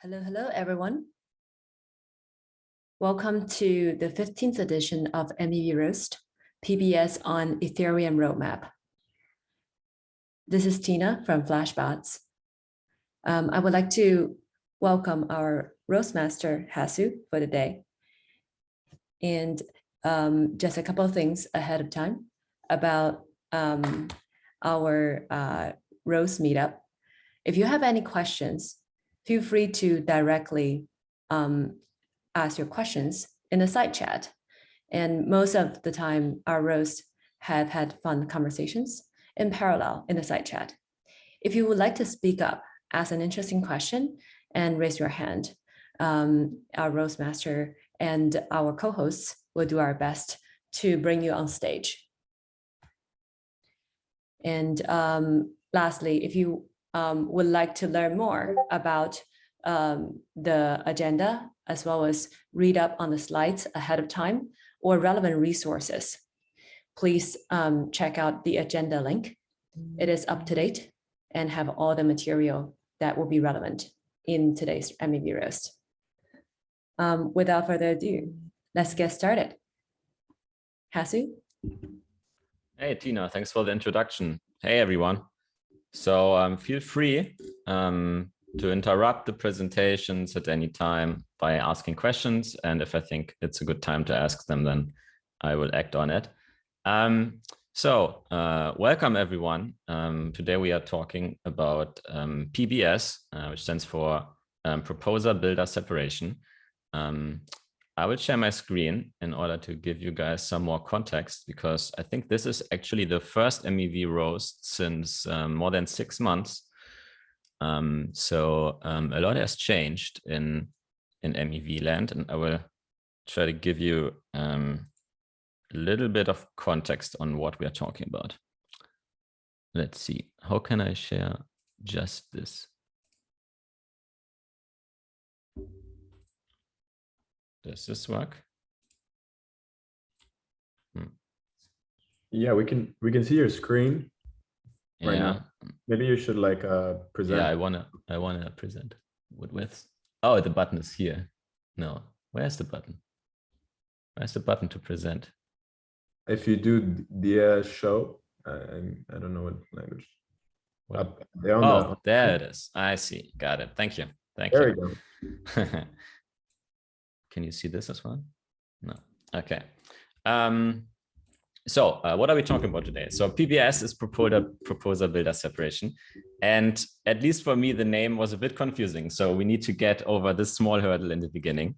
Hello, everyone. Welcome to the 15th edition of MEV Roast, PBS on Ethereum Roadmap. This is Tina from Flashbots. I would like to welcome our Roastmaster, Hasu, for the day. And just a couple of things ahead of time about our Roast meetup. If you have any questions, feel free to directly ask your questions in the side chat. And most of the time, our roasts have had fun conversations in parallel in the side chat. If you would like to speak up, ask an interesting question, and raise your hand, our roast master and our co-hosts will do our best to bring you on stage. And lastly, if you would like to learn more about the agenda, as well as read up on the slides ahead of time or relevant resources, please check out the agenda link. It is up to date and have all the material that will be relevant in today's MEV Roast. Without further ado, let's get started. Hasu? Hey, Tina, thanks for the introduction. Hey, everyone. So feel free to interrupt the presentations at any time by asking questions. And if I think it's a good time to ask them, then I will act on it. Welcome, everyone. Today we are talking about PBS, which stands for Proposer Builder Separation. I will share my screen in order to give you guys some more context, because I think this is actually the first MEV roast since more than 6 months. A lot has changed in MEV land, and I will try to give you a little bit of context on what we are talking about. Let's see, how can I share just this? Does this work? Yeah, we can see your screen right now. Maybe you should like present. Yeah, I wanna present with. Oh, the button is here. No, where's the button? Where's the button to present? If you do the show, I don't know what language. There it is. I see. Got it. Thank you. There you go. Can you see this as well? No. Okay. What are we talking about today? So PBS is Proposer Builder Separation. And at least for me, the name was a bit confusing. So we need to get over this small hurdle in the beginning.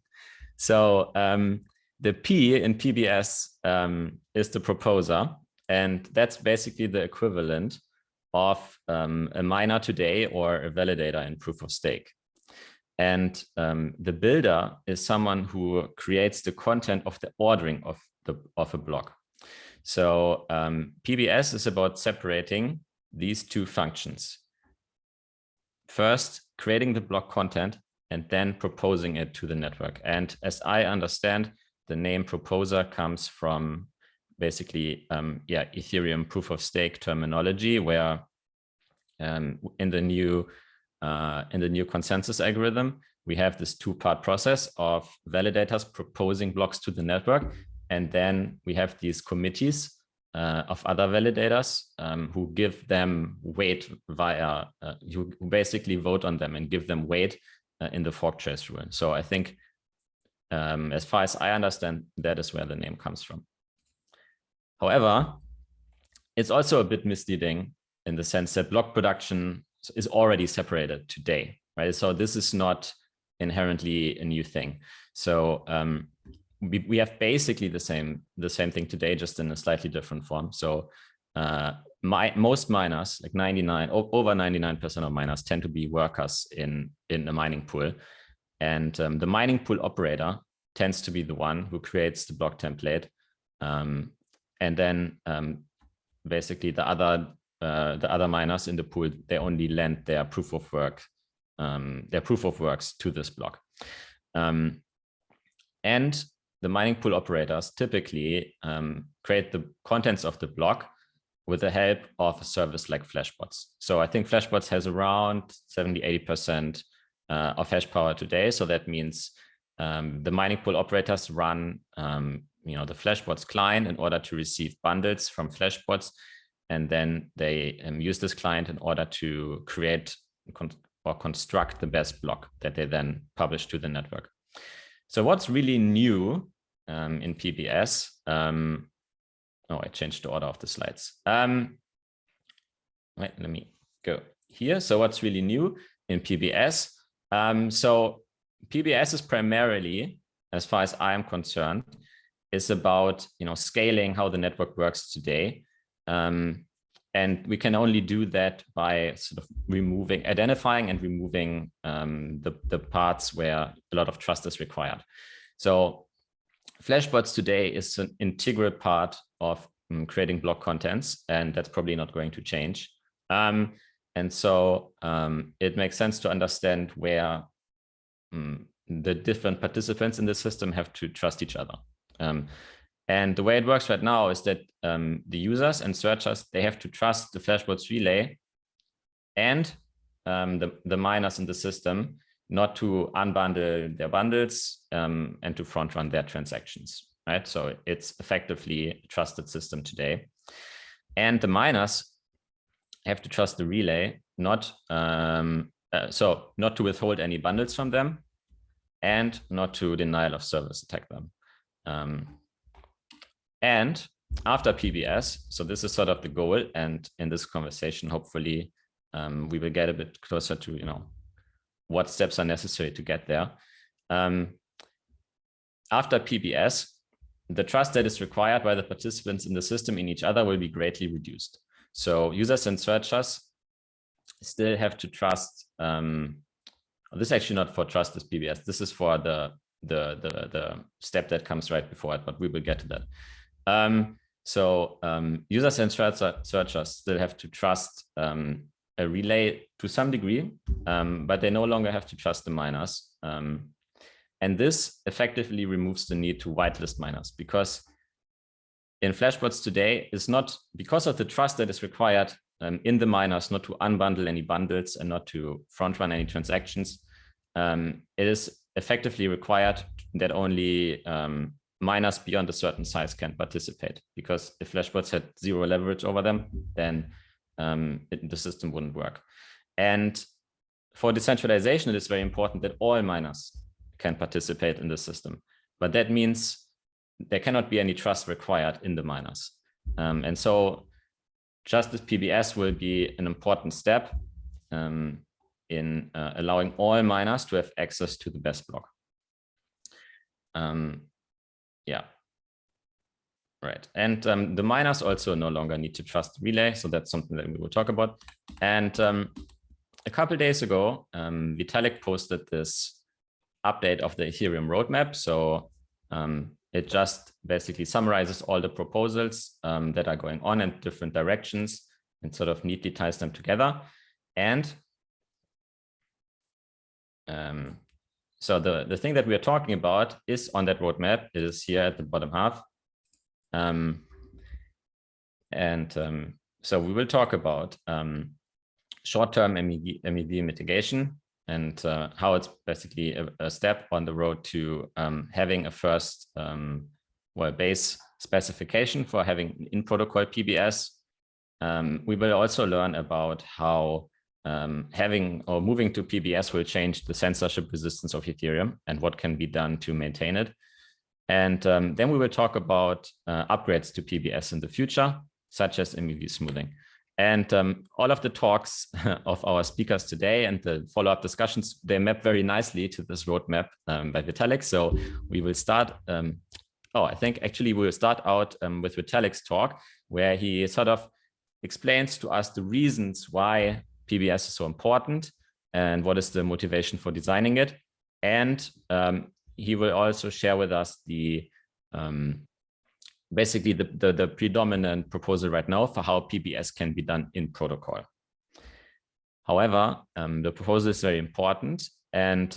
So the P in PBS is the proposer. And that's basically the equivalent of a miner today or a validator in proof of stake. And the builder is someone who creates the content of the ordering of a block. So PBS is about separating these two functions. First, creating the block content and then proposing it to the network. And as I understand, the name proposer comes from basically Ethereum proof of stake terminology, where in the new consensus algorithm, we have this two-part process of validators proposing blocks to the network. And then we have these committees of other validators who give them weight via, who basically vote on them and give them weight in the fork trace rule. So I think, as far as I understand, that is where the name comes from. However, it's also a bit misleading in the sense that block production is already separated today, right? So this is not inherently a new thing. So we have basically the same thing today, just in a slightly different form. So most miners, like over 99% of miners, tend to be workers in a mining pool. And the mining pool operator tends to be the one who creates the block template. And then basically the other miners in the pool, they only lend their proof of works to this block. And the mining pool operators typically create the contents of the block with the help of a service like Flashbots. So I think Flashbots has around 70–80% of hash power today. So that means the mining pool operators run the Flashbots client in order to receive bundles from Flashbots, and then they use this client in order to create or construct the best block that they then publish to the network. So what's really new in PBS? I changed the order of the slides. Let me go here. So what's really new in PBS? So PBS is primarily, as far as I am concerned, is about scaling how the network works today. And we can only do that by sort of identifying and removing the parts where a lot of trust is required. So Flashbots today is an integral part of creating block contents, and that's probably not going to change. And so it makes sense to understand where the different participants in the system have to trust each other. And the way it works right now is that the users and searchers, they have to trust the Flashbots relay and the miners in the system not to unbundle their bundles and to front run their transactions, right? So it's effectively a trusted system today. And the miners have to trust the relay, not to withhold any bundles from them and not to denial of service attack them. And after PBS, so this is sort of the goal, and in this conversation, hopefully, we will get a bit closer to what steps are necessary to get there. After PBS, the trust that is required by the participants in the system in each other will be greatly reduced. So users and searchers still have to trust. This is actually not for trust as PBS. This is for the step that comes right before it, but we will get to that. Users and searchers still have to trust a relay to some degree, but they no longer have to trust the miners. And this effectively removes the need to whitelist miners, because in Flashbots today is not because of the trust that is required in the miners not to unbundle any bundles and not to front run any transactions. It is effectively required that only miners beyond a certain size can participate, because if Flashbots had zero leverage over them, then the system wouldn't work. And for decentralization, it is very important that all miners can participate in the system, but that means there cannot be any trust required in the miners. And so just as PBS will be an important step in allowing all miners to have access to the best block. Yeah, right. And the miners also no longer need to trust relay. So that's something that we will talk about. And a couple of days ago, Vitalik posted this update of the Ethereum roadmap. So it just basically summarizes all the proposals that are going on in different directions and sort of neatly ties them together. And so the thing that we are talking about is on that roadmap. It is here at the bottom half. So we will talk about short-term MEV mitigation and how it's basically a step on the road to having a first base specification for having in protocol PBS. We will also learn about how having or moving to PBS will change the censorship resistance of Ethereum and what can be done to maintain it. And then we will talk about upgrades to PBS in the future, such as MEV smoothing. And all of the talks of our speakers today and the follow-up discussions, they map very nicely to this roadmap by Vitalik. So we will start, I think actually we'll start out with Vitalik's talk, where he sort of explains to us the reasons why PBS is so important and what is the motivation for designing it. And he will also share with us the basically the predominant proposal right now for how PBS can be done in protocol. However, the proposal is very important. And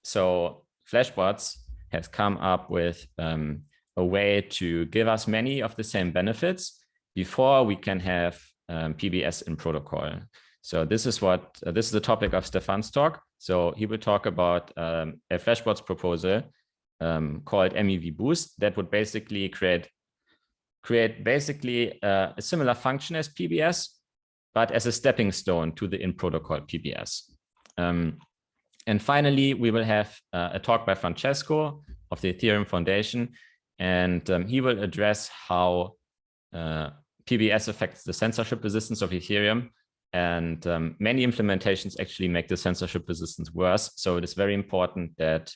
so Flashbots has come up with a way to give us many of the same benefits before we can have PBS in protocol. So this is the topic of Stefan's talk. So he will talk about a Flashbots proposal called MEV Boost that would basically create basically a similar function as PBS, but as a stepping stone to the in-protocol PBS. And finally, we will have a talk by Francesco of the Ethereum Foundation, and he will address how PBS affects the censorship resistance of Ethereum. And many implementations actually make the censorship resistance worse. So it is very important that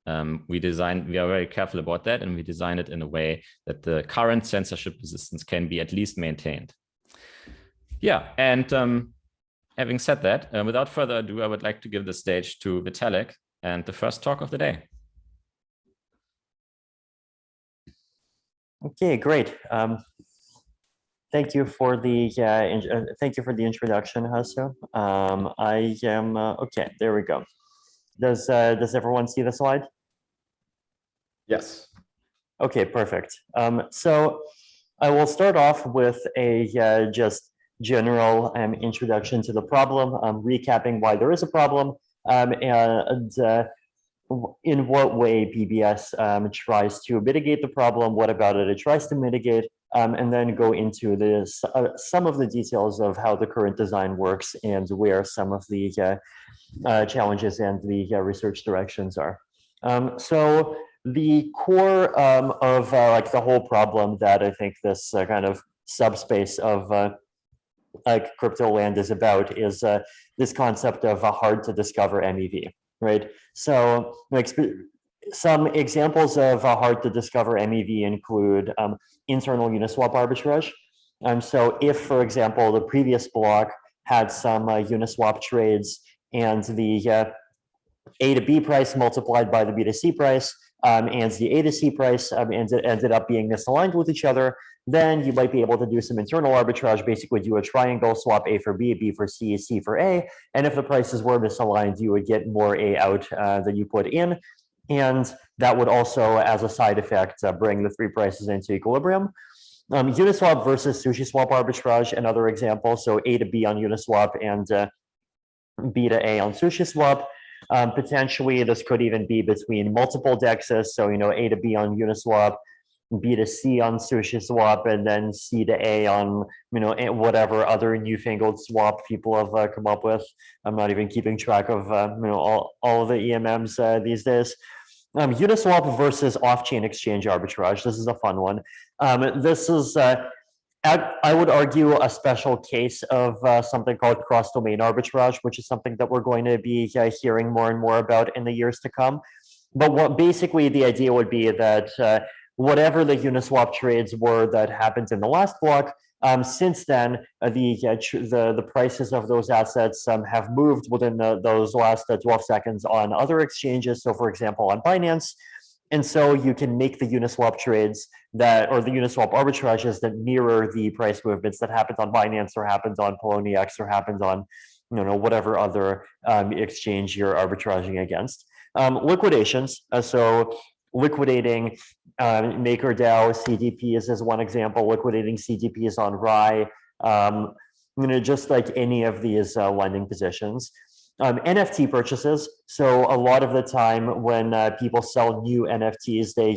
we are very careful about that, and we design it in a way that the current censorship resistance can be at least maintained. Yeah, and having said that, without further ado, I would like to give the stage to Vitalik and the first talk of the day. Okay, great. Thank you for the introduction, Hasu. I am okay. There we go. Does everyone see the slide? Yes. Okay, perfect. So I will start off with a just general introduction to the problem, recapping why there is a problem, and in what way PBS tries to mitigate the problem, what about it tries to mitigate, and then go into this, some of the details of how the current design works and where some of the challenges and the research directions are. So the core of like the whole problem that I think this kind of subspace of like crypto land is about is this concept of a hard to discover MEV, right? So like some examples of hard to discover MEV include internal Uniswap arbitrage. So if, for example, the previous block had some Uniswap trades and the A to B price multiplied by the B to C price, and the A to C price ended up being misaligned with each other, then you might be able to do some internal arbitrage, basically do a triangle, swap A for B, B for C, C for A, and if the prices were misaligned, you would get more A out than you put in, and that would also, as a side effect, bring the three prices into equilibrium. Uniswap versus SushiSwap arbitrage, another example, so A to B on Uniswap and B to A on SushiSwap. Potentially, this could even be between multiple dexes, so A to B on Uniswap, B to C on SushiSwap, and then C to A on whatever other newfangled swap people have come up with. I'm not even keeping track of all of the EMMs these days. Uniswap versus off-chain exchange arbitrage. This is a fun one. This is I would argue a special case of something called cross-domain arbitrage, which is something that we're going to be hearing more and more about in the years to come. But what basically the idea would be that whatever the Uniswap trades were that happened in the last block, since then the prices of those assets have moved within those last 12 seconds on other exchanges. So, for example, on Binance. And so you can make the Uniswap trades or the Uniswap arbitrages that mirror the price movements that happened on Binance or happened on Poloniex or happened on, whatever other exchange you're arbitraging against. Liquidations. So liquidating MakerDAO CDPs is one example. Liquidating CDPs on RAI. Just like any of these lending positions. NFT purchases. So a lot of the time when people sell new NFTs, they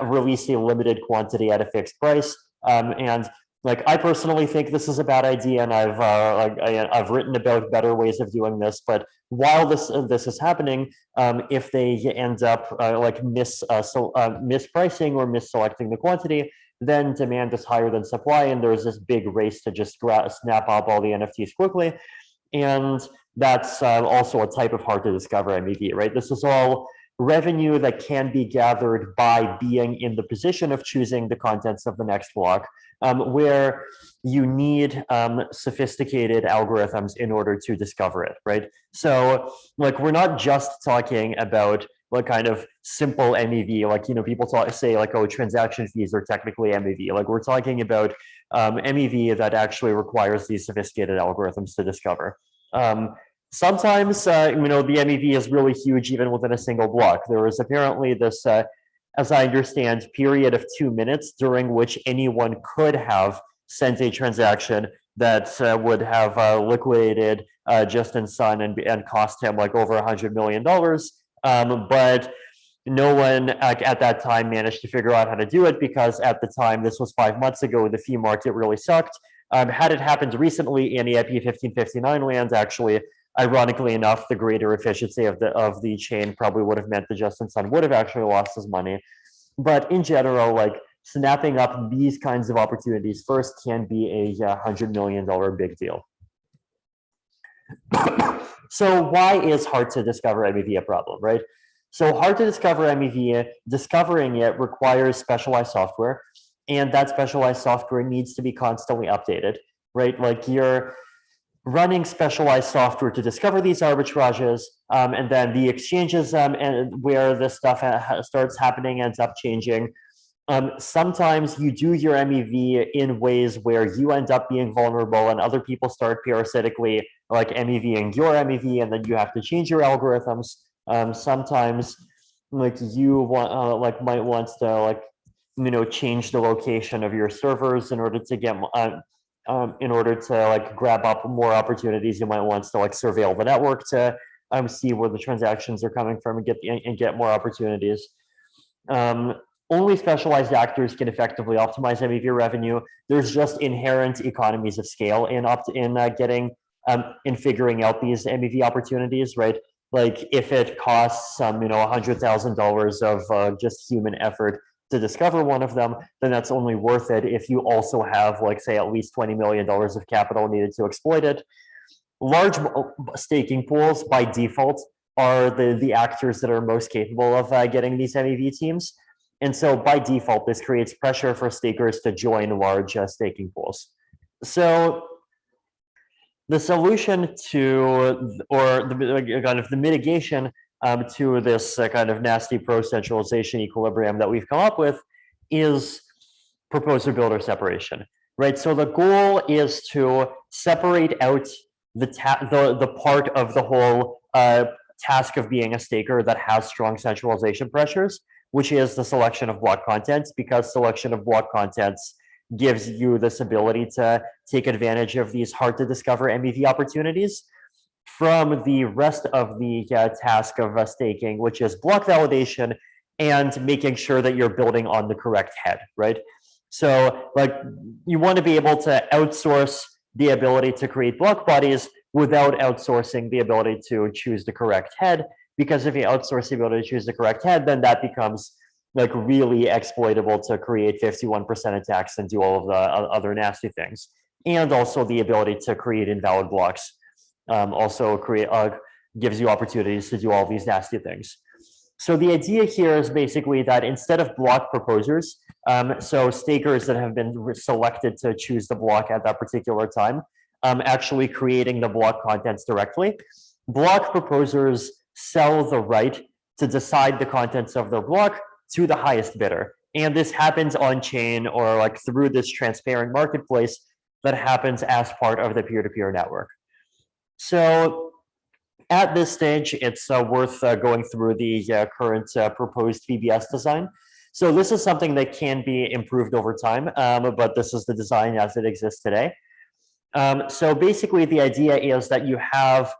release a limited quantity at a fixed price. And like I personally think this is a bad idea, and I've written about better ways of doing this. But while this is happening, if they end up mispricing or misselecting the quantity, then demand is higher than supply, and there's this big race to just snap up all the NFTs quickly. And that's also a type of hard to discover MEV, right? This is all revenue that can be gathered by being in the position of choosing the contents of the next block, where you need sophisticated algorithms in order to discover it, right? So like we're not just talking about what kind of simple MEV, like, people say like, oh, transaction fees are technically MEV. Like we're talking about MEV that actually requires these sophisticated algorithms to discover. Sometimes, the MEV is really huge even within a single block. There is apparently this, as I understand, period of 2 minutes during which anyone could have sent a transaction that would have liquidated Justin Sun and cost him like over $100 million. But no one at that time managed to figure out how to do it, because at the time, this was 5 months ago, the fee market really sucked. Had it happened recently in EIP 1559 lands, actually, ironically enough, the greater efficiency of the chain probably would have meant that Justin Sun would have actually lost his money. But in general, like, snapping up these kinds of opportunities first can be a $100 million big deal. So why is hard to discover MEV a problem, right? So hard to discover MEV, discovering it requires specialized software, and that specialized software needs to be constantly updated, right? Like, you're running specialized software to discover these arbitrages, and then the exchanges and where this stuff starts happening ends up changing. Sometimes you do your MEV in ways where you end up being vulnerable and other people start parasitically like MEVing your MEV, and then you have to change your algorithms. Sometimes like you want might want to like, you know, change the location of your servers in order to get in order to like grab up more opportunities. You might want to like surveil the network to see where the transactions are coming from and get more opportunities. Only specialized actors can effectively optimize MEV revenue. There's just inherent economies of scale in figuring out these MEV opportunities, right? Like, if it costs $100,000 of just human effort to discover one of them, then that's only worth it if you also have, like, say, at least $20 million of capital needed to exploit it. Large staking pools by default are the actors that are most capable of getting these MEV teams. And so by default, this creates pressure for stakers to join large staking pools. So the solution to, or the kind of the mitigation to this kind of nasty pro-centralization equilibrium that we've come up with is proposer-builder separation, right? So the goal is to separate out the part of the whole task of being a staker that has strong centralization pressures, which is the selection of block contents, because selection of block contents gives you this ability to take advantage of these hard to discover MEV opportunities, from the rest of the task of staking, which is block validation and making sure that you're building on the correct head, right? So like, you want to be able to outsource the ability to create block bodies without outsourcing the ability to choose the correct head, because if you outsource the ability to choose the correct head, then that becomes like really exploitable to create 51% attacks and do all of the other nasty things. And also the ability to create invalid blocks also gives you opportunities to do all these nasty things. So the idea here is basically that instead of block proposers, so stakers that have been selected to choose the block at that particular time, actually creating the block contents directly, block proposers sell the right to decide the contents of their block to the highest bidder. And this happens on chain or like through this transparent marketplace that happens as part of the peer-to-peer network. So at this stage, it's worth going through the current proposed PBS design. So this is something that can be improved over time, but this is the design as it exists today. So basically the idea is that you have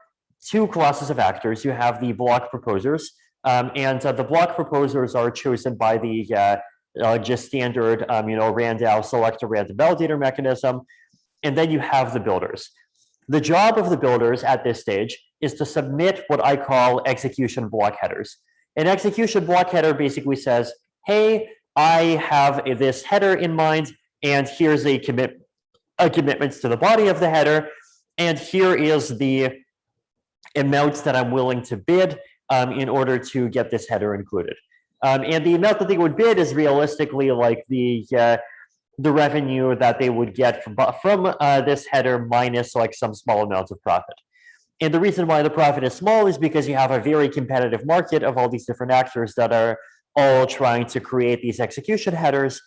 two classes of actors. You have the block proposers, and the block proposers are chosen by the just standard, RANDAO select a random validator mechanism. And then you have the builders. The job of the builders at this stage is to submit what I call execution block headers. An execution block header basically says, hey, I have this header in mind, and here's a commitments to the body of the header, and here is the amounts that I'm willing to bid in order to get this header included. And the amount that they would bid is realistically like the revenue that they would get from this header minus like some small amount of profit. And the reason why the profit is small is because you have a very competitive market of all these different actors that are all trying to create these execution headers.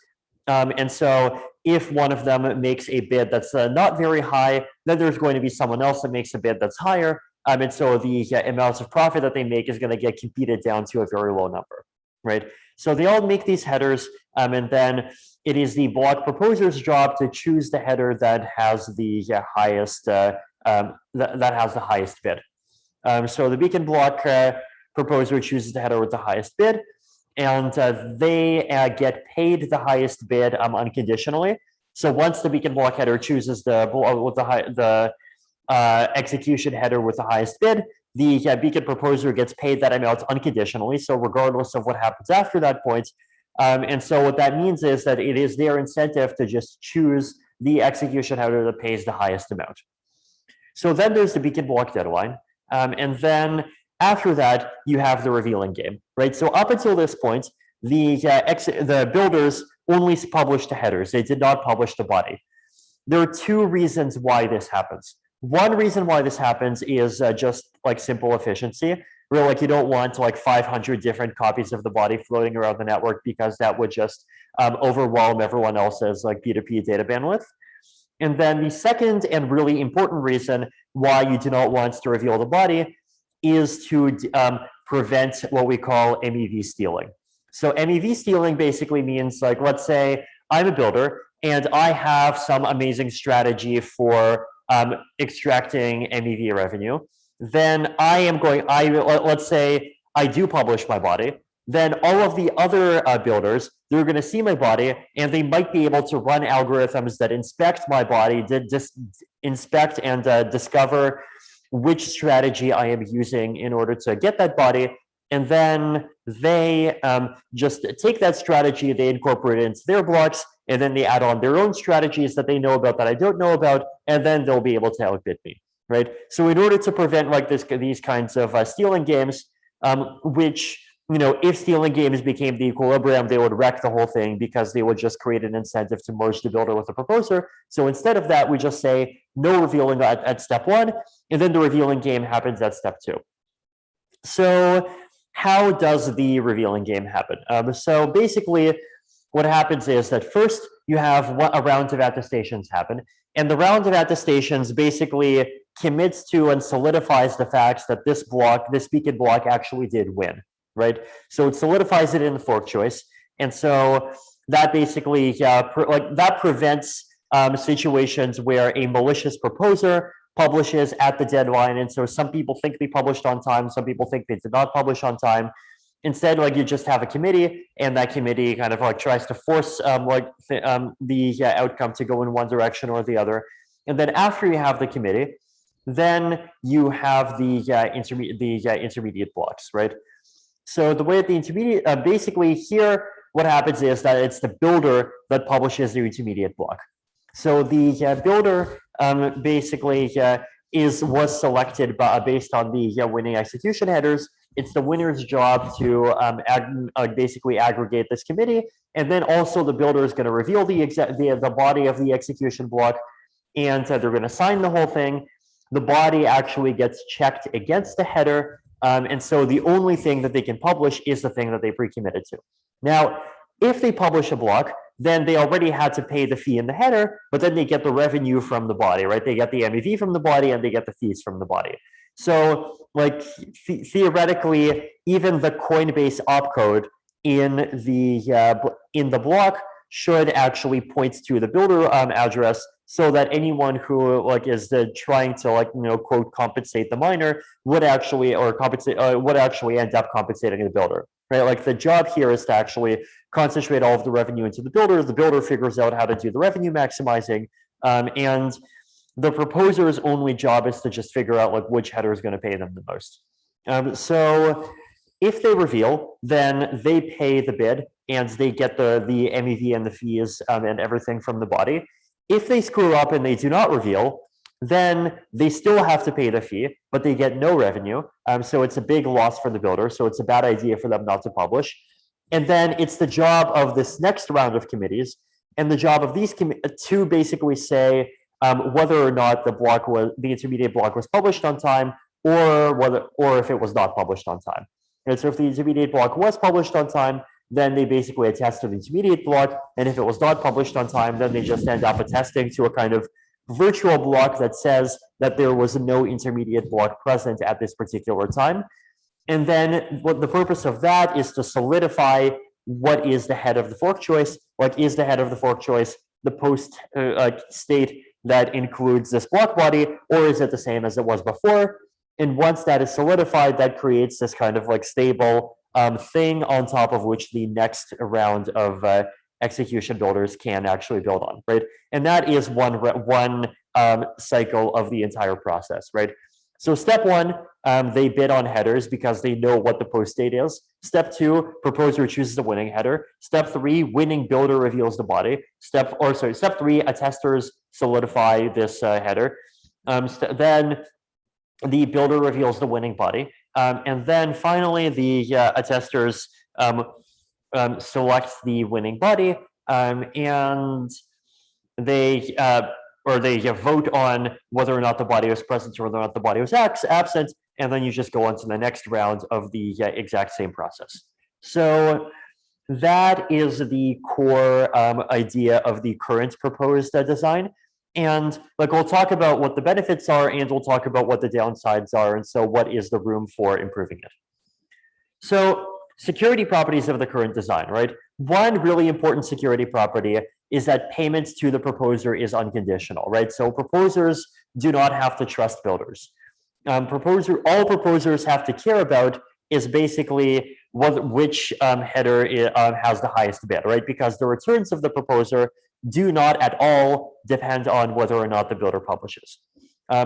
And so if one of them makes a bid that's not very high, then there's going to be someone else that makes a bid that's higher. And so the amounts of profit that they make is going to get competed down to a very low number, right? So they all make these headers, and then it is the block proposer's job to choose the header that has the highest that has the highest bid. So the beacon block proposer chooses the header with the highest bid, and they get paid the highest bid unconditionally. So once the beacon block header chooses the execution header with the highest bid, the beacon proposer gets paid that amount unconditionally. So regardless of what happens after that point. And so what that means is that it is their incentive to just choose the execution header that pays the highest amount. So then there's the beacon block deadline. And then after that, you have the revealing game, right? So up until this point, the builders only published the headers. They did not publish the body. There are two reasons why this happens. One reason why this happens is just like simple efficiency, where like you don't want like 500 different copies of the body floating around the network, because that would just overwhelm everyone else's like P2P data bandwidth. And then the second and really important reason why you do not want to reveal the body is to prevent what we call MEV stealing. So MEV stealing basically means, like, let's say I'm a builder and I have some amazing strategy for extracting MEV revenue. Then let's say I do publish my body. Then all of the other builders, they're going to see my body, and they might be able to run algorithms that inspect my body, inspect and discover which strategy I am using in order to get that body. And then they just take that strategy, they incorporate it into their blocks, and then they add on their own strategies that they know about that I don't know about, and then they'll be able to outbid me, right? So in order to prevent like these kinds of stealing games, which, you know, if stealing games became the equilibrium, they would wreck the whole thing, because they would just create an incentive to merge the builder with the proposer. So instead of that, we just say no revealing at step one, and then the revealing game happens at step two. So how does the revealing game happen? So basically, what happens is that first you have a round of attestations happen, and the round of attestations basically commits to and solidifies the facts that this beacon block actually did win, right? So it solidifies it in the fork choice, and so that basically that prevents situations where a malicious proposer publishes at the deadline, and so some people think they published on time, some people think they did not publish on time. Instead, like, you just have a committee, and that committee kind of like tries to force the outcome to go in one direction or the other. And then after you have the committee, then you have the intermediate blocks, right? So the way that the intermediate, basically here, what happens is that it's the builder that publishes the intermediate block. So the builder basically was selected based on the winning execution headers. It's the winner's job to basically aggregate this committee, and then also the builder is going to reveal the body of the execution block, and they're going to sign the whole thing. The body actually gets checked against the header, and so the only thing that they can publish is the thing that they pre-committed to. Now, if they publish a block, then they already had to pay the fee in the header, but then they get the revenue from the body, right? They get the MEV from the body, and they get the fees from the body. So, like, theoretically, even the Coinbase opcode in the block should actually point to the builder address, so that anyone who is trying to quote compensate the miner would actually end up compensating the builder, right? Like, the job here is to actually concentrate all of the revenue into the builder. The builder figures out how to do the revenue maximizing, and the proposer's only job is to just figure out which header is going to pay them the most. So if they reveal, then they pay the bid and they get the MEV and the fees and everything from the body. If they screw up and they do not reveal, then they still have to pay the fee, but they get no revenue. So it's a big loss for the builder. So it's a bad idea for them not to publish. And then it's the job of this next round of committees and the job of these to basically say whether or not the intermediate block was published on time, or if it was not published on time. And so if the intermediate block was published on time, then they basically attest to the intermediate block. And if it was not published on time, then they just end up attesting to a kind of virtual block that says that there was no intermediate block present at this particular time. And then what the purpose of that is to solidify what is the head of the fork choice? Like, is the head of the fork choice the post state that includes this block body, or is it the same as it was before? And once that is solidified, that creates this kind of like stable thing on top of which the next round of execution builders can actually build on, right? And that is one cycle of the entire process, right? So step one, they bid on headers because they know what the post state is. Step two, proposer chooses the winning header. Step three, winning builder reveals the body. Step three, attesters solidify this header. Then the builder reveals the winning body. And then finally, the attesters select the winning body, and they vote on whether or not the body was present or whether or not the body was absent, and then you just go on to the next round of the exact same process. So that is the core idea of the current proposed design. And like, we'll talk about what the benefits are, and we'll talk about what the downsides are, and so what is the room for improving it. So security properties of the current design, right? One really important security property is that payments to the proposer is unconditional, right? So proposers do not have to trust builders. All proposers have to care about is basically which header has the highest bid, right? Because the returns of the proposer do not at all depend on whether or not the builder publishes.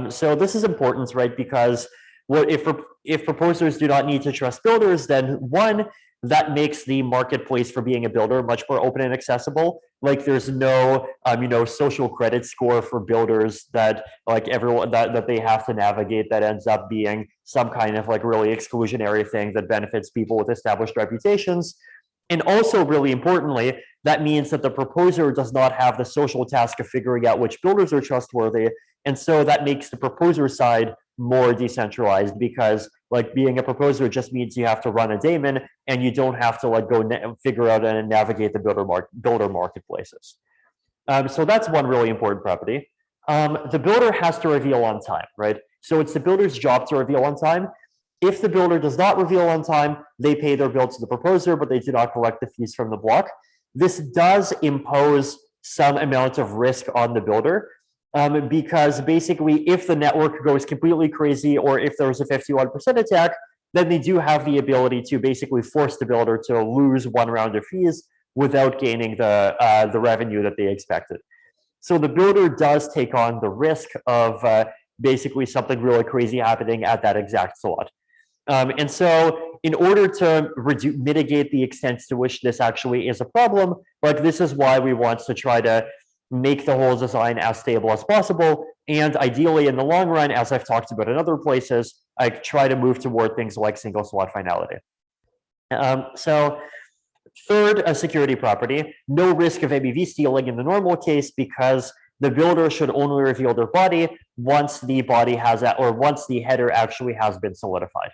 So this is important, right? Because if proposers do not need to trust builders, then one, that makes the marketplace for being a builder much more open and accessible. Like, there's no social credit score for builders that like everyone that they have to navigate, that ends up being some kind of like really exclusionary thing that benefits people with established reputations. And also, really importantly, that means that the proposer does not have the social task of figuring out which builders are trustworthy. And so that makes the proposer side more decentralized, because like being a proposer just means you have to run a daemon and you don't have to like go figure out and navigate the builder marketplaces. So that's one really important property. The builder has to reveal on time, right? So it's the builder's job to reveal on time. If the builder does not reveal on time, they pay their bill to the proposer, but they do not collect the fees from the block. This does impose some amount of risk on the builder, because basically if the network goes completely crazy, or if there was a 51% attack, then they do have the ability to basically force the builder to lose one round of fees without gaining the revenue that they expected. So the builder does take on the risk of basically something really crazy happening at that exact slot. And so in order to mitigate the extent to which this actually is a problem, like, this is why we want to try to make the whole design as stable as possible. And ideally, in the long run, as I've talked about in other places, I try to move toward things like single slot finality. So third, a security property, no risk of MEV stealing in the normal case, because the builder should only reveal their body once the once the header actually has been solidified.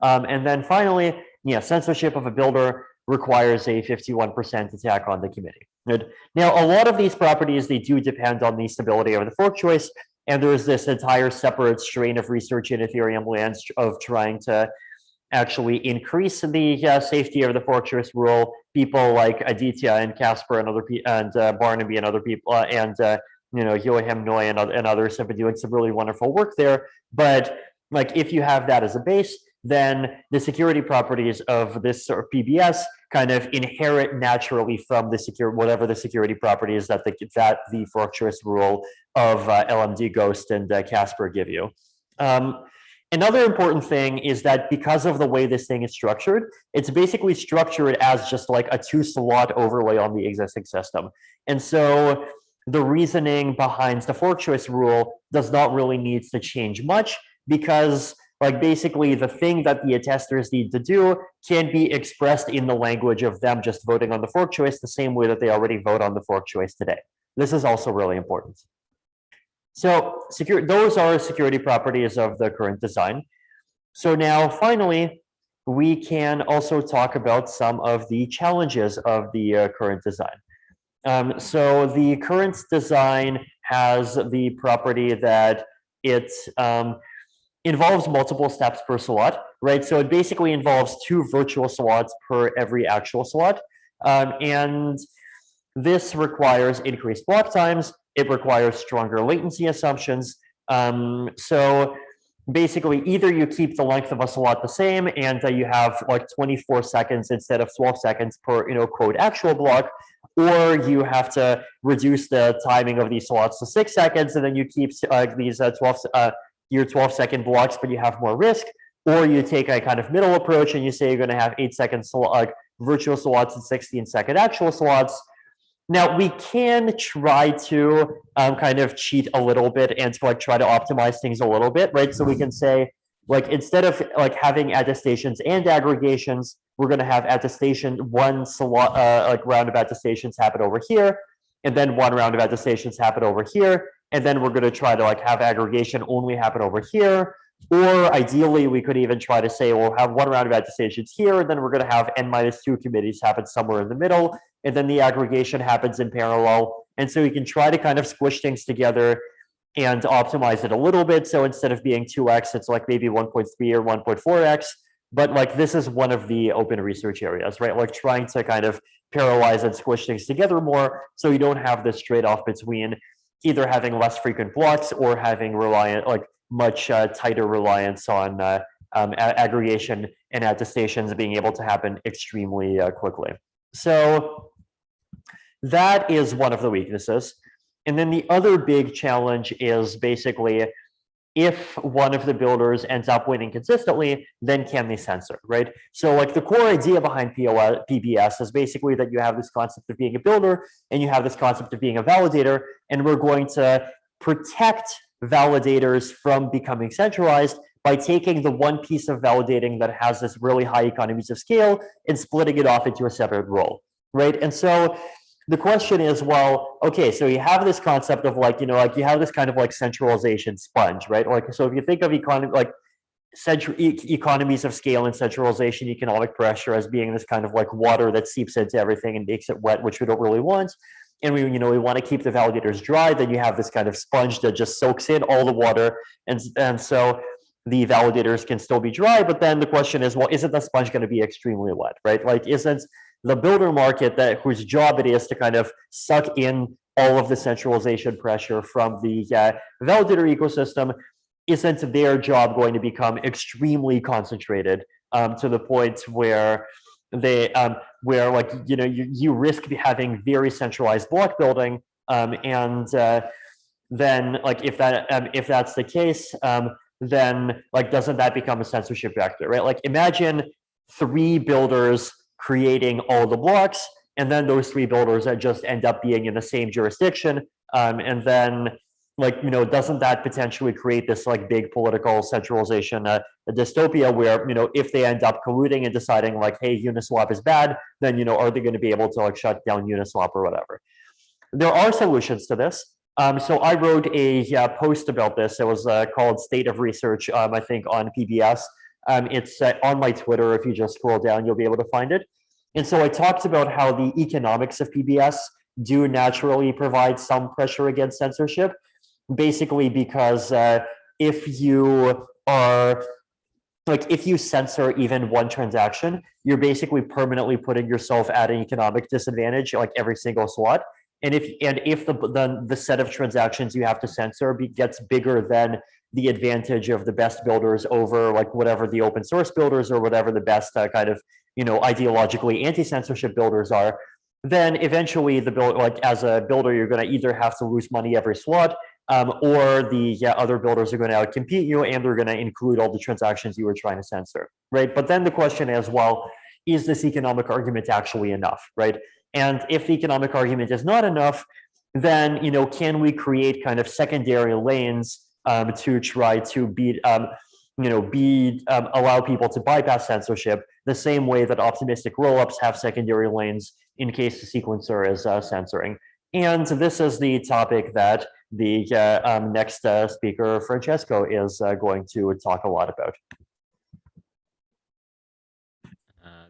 And then finally, censorship of a builder requires a 51% attack on the committee. Good. Now, a lot of these properties, they do depend on the stability of the fork choice, and there's this entire separate strain of research in Ethereum lands of trying to actually increase the safety of the fork choice rule. People like Aditya and Casper and Barnaby and other people, and Joachim Noy and others have been doing some really wonderful work there. But like, if you have that as a base, then the security properties of this sort of PBS kind of inherit naturally from the whatever the security properties that the fork choice rule of LMD Ghost and Casper give you. Another important thing is that because of the way this thing is structured, it's basically structured as just like a 2-slot overlay on the existing system. And so the reasoning behind the fork choice rule does not really need to change much, because like, basically the thing that the attesters need to do can be expressed in the language of them just voting on the fork choice the same way that they already vote on the fork choice today. This is also really important. So those are security properties of the current design. So now finally, we can also talk about some of the challenges of the current design. So the current design has the property that it involves multiple steps per slot, right? So it basically involves 2 virtual slots per every actual slot. And this requires increased block times. It requires stronger latency assumptions. So basically, either you keep the length of a slot the same and you have like 24 seconds instead of 12 seconds per, quote, actual block, or you have to reduce the timing of these slots to 6 seconds, and then you keep these 12-second blocks, but you have more risk. Or you take a kind of middle approach and you say you're going to have 8-second virtual slots and 16-second actual slots. Now, we can try to kind of cheat a little bit and to try to optimize things a little bit, right? So we can say, instead of having attestations and aggregations, we're going to have one round of attestations happen over here, and then one round of attestations happen over here, and then we're going to try to have aggregation only happen over here. Or ideally, we could even try to say, we'll have one round of attestations here, and then we're going to have n-2 committees happen somewhere in the middle, and then the aggregation happens in parallel. And so we can try to kind of squish things together and optimize it a little bit. So instead of being 2x, it's maybe 1.3 or 1.4x. But this is one of the open research areas, right? Trying to kind of parallelize and squish things together more, so you don't have this trade-off between either having less frequent blocks or having much tighter reliance on aggregation and attestations being able to happen extremely quickly. So that is one of the weaknesses. And then the other big challenge is basically, if one of the builders ends up winning consistently, then can they censor, right? So the core idea behind PBS is basically that you have this concept of being a builder and you have this concept of being a validator, and we're going to protect validators from becoming centralized by taking the one piece of validating that has this really high economies of scale and splitting it off into a separate role, right? And so the question is, well, okay, so you have this concept of you have this kind of centralization sponge, right? So if you think of economies of scale and centralization economic pressure as being this kind of water that seeps into everything and makes it wet, which we don't really want. And we want to keep the validators dry, then you have this kind of sponge that just soaks in all the water. And so the validators can still be dry, but then the question is, well, isn't the sponge going to be extremely wet, right? Isn't the builder market whose job it is to kind of suck in all of the centralization pressure from the validator ecosystem, isn't their job going to become extremely concentrated to the point where they you risk having very centralized block building, and then if that's the case, then doesn't that become a censorship vector, right? Imagine 3 builders creating all the blocks, and then those 3 builders that just end up being in the same jurisdiction, and then doesn't that potentially create this big political centralization dystopia where if they end up colluding and deciding hey, Uniswap is bad, then are they going to be able to shut down Uniswap or whatever? There are solutions to this. So I wrote a post about this. It was called State of Research, I think, on PBS. It's on my Twitter. If you just scroll down, you'll be able to find it. And so I talked about how the economics of PBS do naturally provide some pressure against censorship, basically because if you censor even one transaction, you're basically permanently putting yourself at an economic disadvantage every single slot. And if the set of transactions you have to censor gets bigger than the advantage of the best builders over whatever the open source builders or whatever the best kind of ideologically anti-censorship builders are, then eventually as a builder, you're going to either have to lose money every slot, or the other builders are going to outcompete you, and they're going to include all the transactions you were trying to censor, right? But then the question is, well, is this economic argument actually enough, right? And if the economic argument is not enough, then can we create kind of secondary lanes to try to allow people to bypass censorship the same way that optimistic rollups have secondary lanes in case the sequencer is censoring. And this is the topic that the next speaker, Francesco, is going to talk a lot about.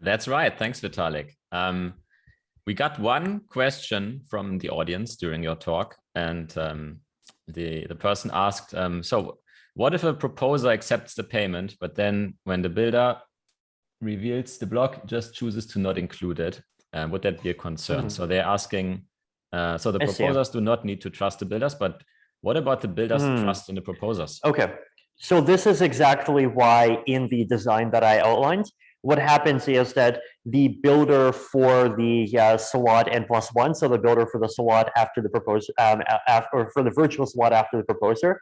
That's right. Thanks, Vitalik. We got one question from the audience during your talk, and the person asked, so what if a proposer accepts the payment, but then when the builder reveals the block, just chooses to not include it? Would that be a concern? Mhm. So they're asking, so the I see. proposers do not need to trust the builders, but what about the builders' Hmm. trust in the proposers? Okay, so this is exactly why in the design that I outlined, what happens is that the builder for the SWOT N+1, so the builder for the SWOT after the proposer, or for the virtual SWOT after the proposer,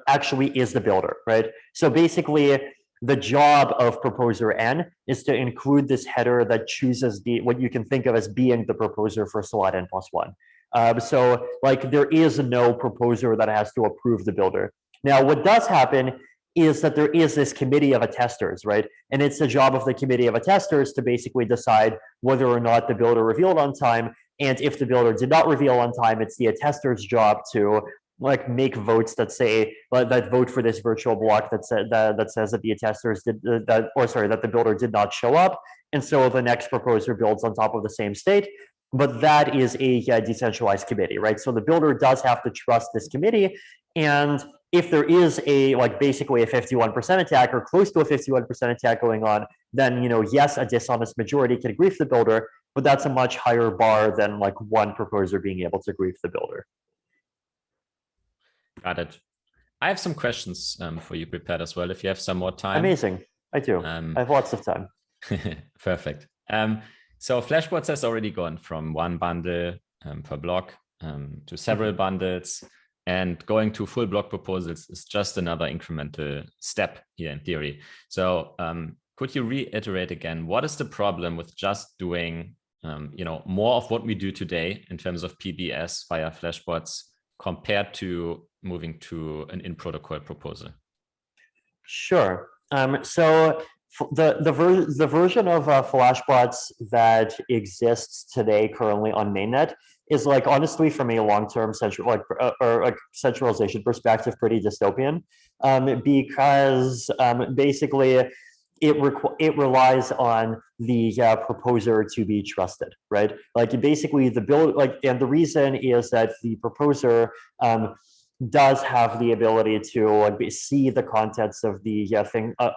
actually is the builder, right? So basically, the job of proposer N is to include this header that chooses what you can think of as being the proposer for SWOT N+1. So like there is no proposer that has to approve the builder. Now, what does happen is that there is this committee of attesters, right? And it's the job of the committee of attesters to basically decide whether or not the builder revealed on time. And if the builder did not reveal on time, it's the attesters' job to like make votes that say that vote for this virtual block that says that the attesters did that the builder did not show up, and so the next proposer builds on top of the same state. But that is a decentralized committee, right? So the builder does have to trust this committee, and if there is a basically a 51% attack or close to a 51% attack going on, then yes, a dishonest majority can grief the builder, but that's a much higher bar than like one proposer being able to grief the builder. Got it. I have some questions for you prepared as well, if you have some more time. Amazing. I do. I have lots of time. Perfect. So Flashbots has already gone from one bundle per block to several bundles, and going to full block proposals is just another incremental step here in theory. So could you reiterate again, what is the problem with just doing more of what we do today in terms of PBS via Flashbots compared to moving to an in-protocol proposal? Sure. So the version of Flashbots that exists today currently on mainnet is honestly from a long-term centralization perspective pretty dystopian, because basically it relies on the proposer to be trusted, right? Basically the build and the reason is that the proposer does have the ability to see the contents of the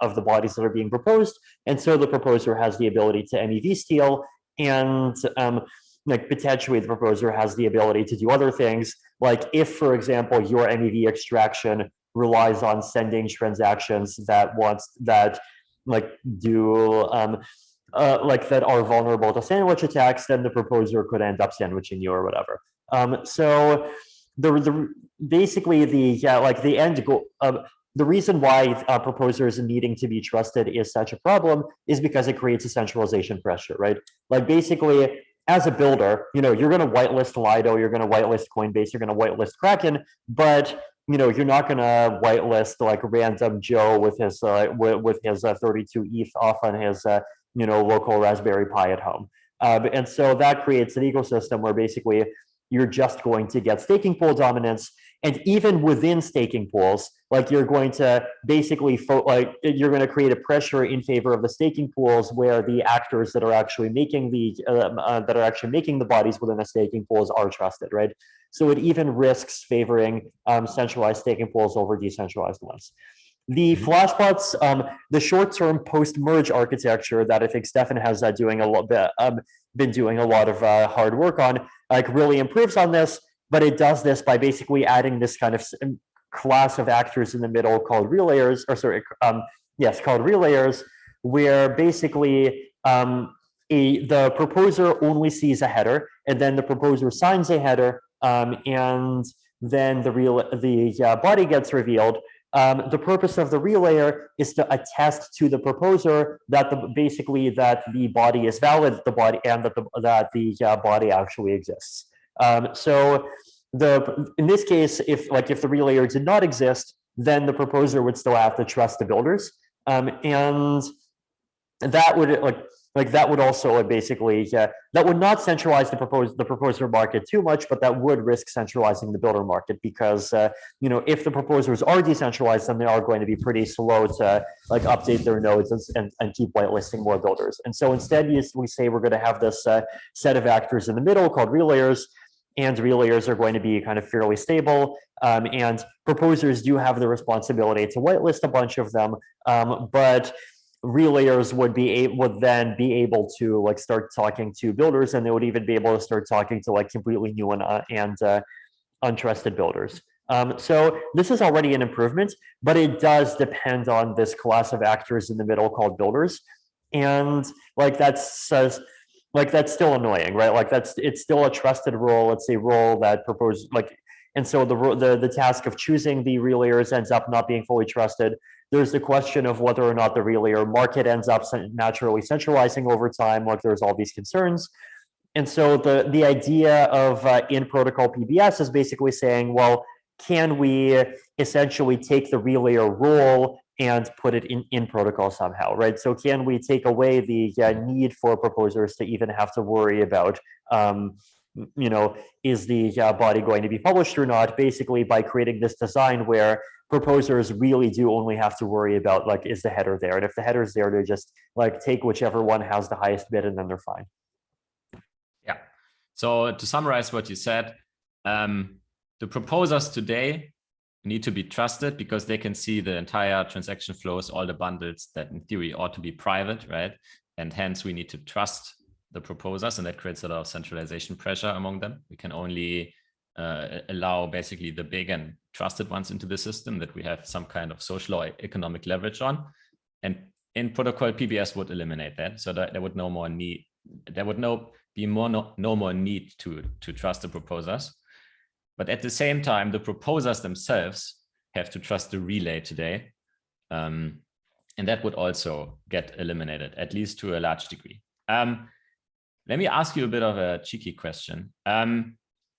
of the bodies that are being proposed, and so the proposer has the ability to MEV steal, and potentially the proposer has the ability to do other things, like if, for example, your MEV extraction relies on sending transactions that that are vulnerable to sandwich attacks, then the proposer could end up sandwiching you or whatever. So basically the end goal, the reason why proposers needing to be trusted is such a problem is because it creates a centralization pressure, right? Basically, as a builder, you're going to whitelist Lido, you're going to whitelist Coinbase, you're going to whitelist Kraken, but you're not going to whitelist random Joe with his 32 ETH off on his local Raspberry Pi at home, and so that creates an ecosystem where basically you're just going to get staking pool dominance, and even within staking pools, you're going to basically you're going to create a pressure in favor of the staking pools where the actors that are actually making the bodies within the staking pools are trusted, right? So it even risks favoring centralized staking pools over decentralized ones. The Flashbots, the short-term post-merge architecture that I think Stefan has been doing a lot of hard work on, really improves on this, but it does this by basically adding this kind of class of actors in the middle called relayers, called relayers, where basically the proposer only sees a header, and then the proposer signs a header, and then the body gets revealed. The purpose of the relayer is to attest to the proposer that the body is valid, and that the body actually exists. So in this case, if the relayer did not exist, then the proposer would still have to trust the builders, and that would also basically that would not centralize the proposer market too much, but that would risk centralizing the builder market, because if the proposers are decentralized, then they are going to be pretty slow to update their nodes and keep whitelisting more builders. And so instead, we say we're going to have this set of actors in the middle called relayers, and relayers are going to be kind of fairly stable, and proposers do have the responsibility to whitelist a bunch of them, but relayers would then be able to like start talking to builders, and they would even be able to start talking to like completely new and untrusted builders. So this is already an improvement, but it does depend on this class of actors in the middle called builders. And like that's still annoying, right? Like it's still a trusted role. It's a role that proposed like, and so the task of choosing the relayers ends up not being fully trusted. There's the question of whether or not the relayer market ends up naturally centralizing over time. Like there's all these concerns. And so the idea of in protocol PBS is basically saying, well, can we essentially take the relayer role and put it in protocol somehow, right? So can we take away the need for proposers to even have to worry about, you know, is the body going to be published or not, basically by creating this design where proposers really do only have to worry about like, is the header there? And if the header's there, they just like take whichever one has the highest bid and then they're fine. Yeah. So to summarize what you said, the proposers today need to be trusted because they can see the entire transaction flows, all the bundles that in theory ought to be private, right? And hence we need to trust the proposers, and that creates a lot of centralization pressure among them. We can only allow basically the big and trusted ones into the system that we have some kind of social or economic leverage on. And in protocol, PBS would eliminate that, so that there would no more need. There would no more need to trust the proposers. But at the same time, the proposers themselves have to trust the relay today. And that would also get eliminated, at least to a large degree. Let me ask you a bit of a cheeky question.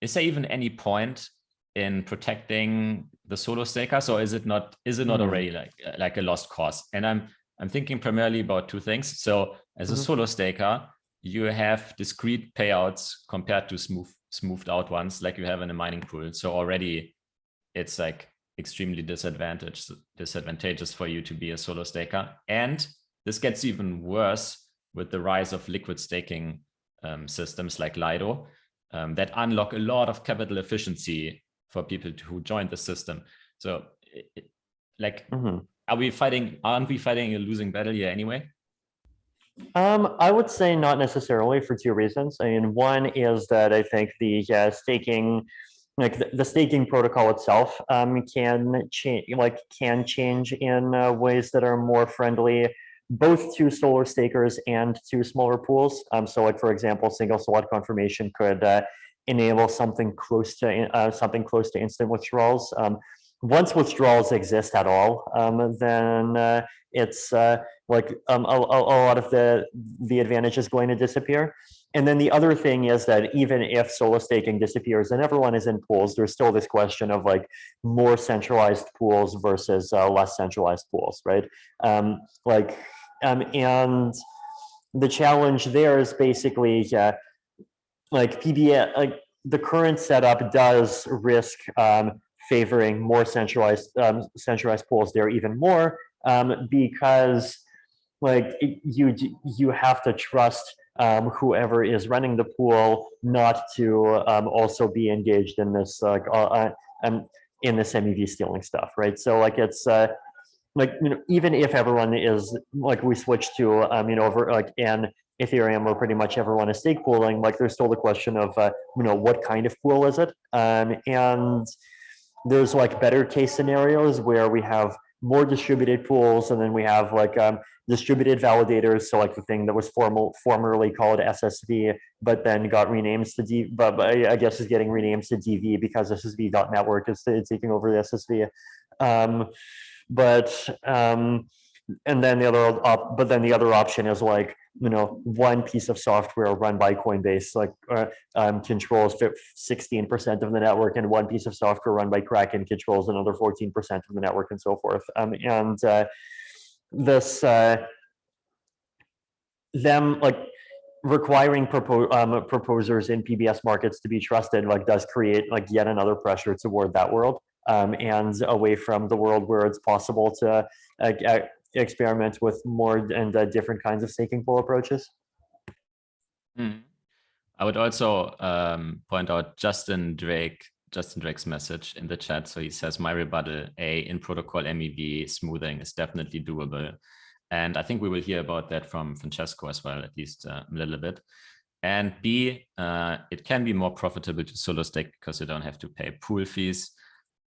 Is there even any point in protecting the solo stakers, or is it not already like a lost cause? And I'm thinking primarily about two things. So as a solo staker, you have discrete payouts compared to smoothed out ones like you have in a mining pool. So already it's like extremely disadvantageous for you to be a solo staker. And this gets even worse with the rise of liquid staking systems like Lido that unlock a lot of capital efficiency for people who join the system. So aren't we fighting a losing battle here anyway? I would say not necessarily, for two reasons. I mean, one is that I think the staking, like the staking protocol itself, can change in ways that are more friendly, both to solo stakers and to smaller pools. So, like for example, single slot confirmation could enable something close to instant withdrawals. Once withdrawals exist at all, then it's like a lot of the advantage is going to disappear. And then the other thing is that even if solo staking disappears and everyone is in pools, there's still this question of like more centralized pools versus less centralized pools, right? And the challenge there is basically like PBS, like the current setup does risk favoring more centralized pools there even more, because like you have to trust whoever is running the pool not to also be engaged in this in this MEV stealing stuff, right? So like it's like, you know, even if everyone is like we switch to over like in Ethereum where pretty much everyone is stake pooling, like there's still the question of what kind of pool is it, and there's like better case scenarios where we have more distributed pools, and then we have like distributed validators. So like the thing that was formerly called SSV, but then got renamed to but I guess is getting renamed to DV because SSV.network is taking over the SSV. And then the other option is like, one piece of software run by Coinbase like controls 16% of the network, and one piece of software run by Kraken controls another 14% of the network, and so forth. And this them like requiring proposers in PBS markets to be trusted like does create like yet another pressure toward that world, and away from the world where it's possible to experiment with more and different kinds of staking pool approaches. I would also point out Justin Drake's message in the chat. So he says, my rebuttal, in protocol MEV smoothing is definitely doable. And I think we will hear about that from Francesco as well, at least a little bit. And B, it can be more profitable to solo stake because you don't have to pay pool fees.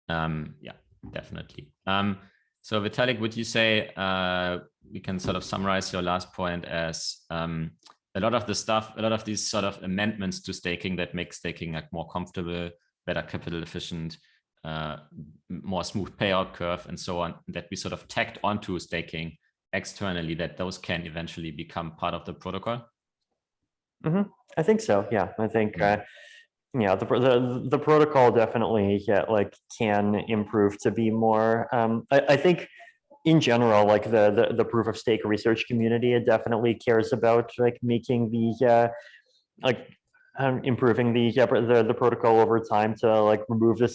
Yeah, definitely. So Vitalik, would you say we can sort of summarize your last point as a lot of the stuff, a lot of these sort of amendments to staking that make staking like more comfortable, better capital efficient, more smooth payout curve and so on, that we sort of tacked onto staking externally, that those can eventually become part of the protocol? I think so. Yeah, I think yeah, the protocol definitely can improve to be more. I think in general, like the proof of stake research community, it definitely cares about like making the improving the protocol over time to like remove the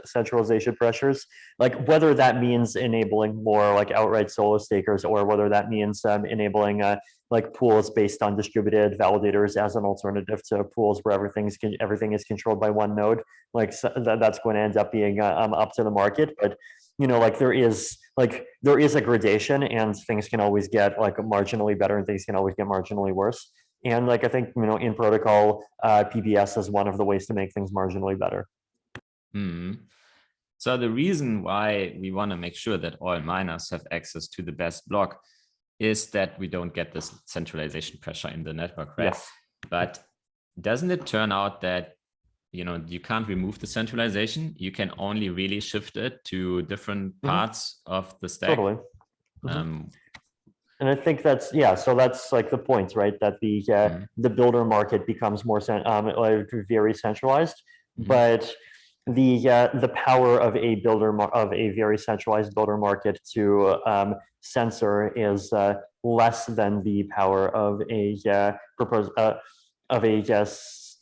centralization pressures, like whether that means enabling more like outright solo stakers, or whether that means enabling like pools based on distributed validators as an alternative to pools where everything is controlled by one node. Like that's going to end up being up to the market, but like there is a gradation, and things can always get like marginally better and things can always get marginally worse. And like I think in protocol, PBS is one of the ways to make things marginally better. So the reason why we want to make sure that all miners have access to the best block is that we don't get this centralization pressure in the network, right? Yes. But doesn't it turn out that you can't remove the centralization? You can only really shift it to different parts of the stack. Totally. And I think that's so that's like the point, right? That the builder market becomes more very centralized, but the power of a very centralized builder market to censor is less than the power of a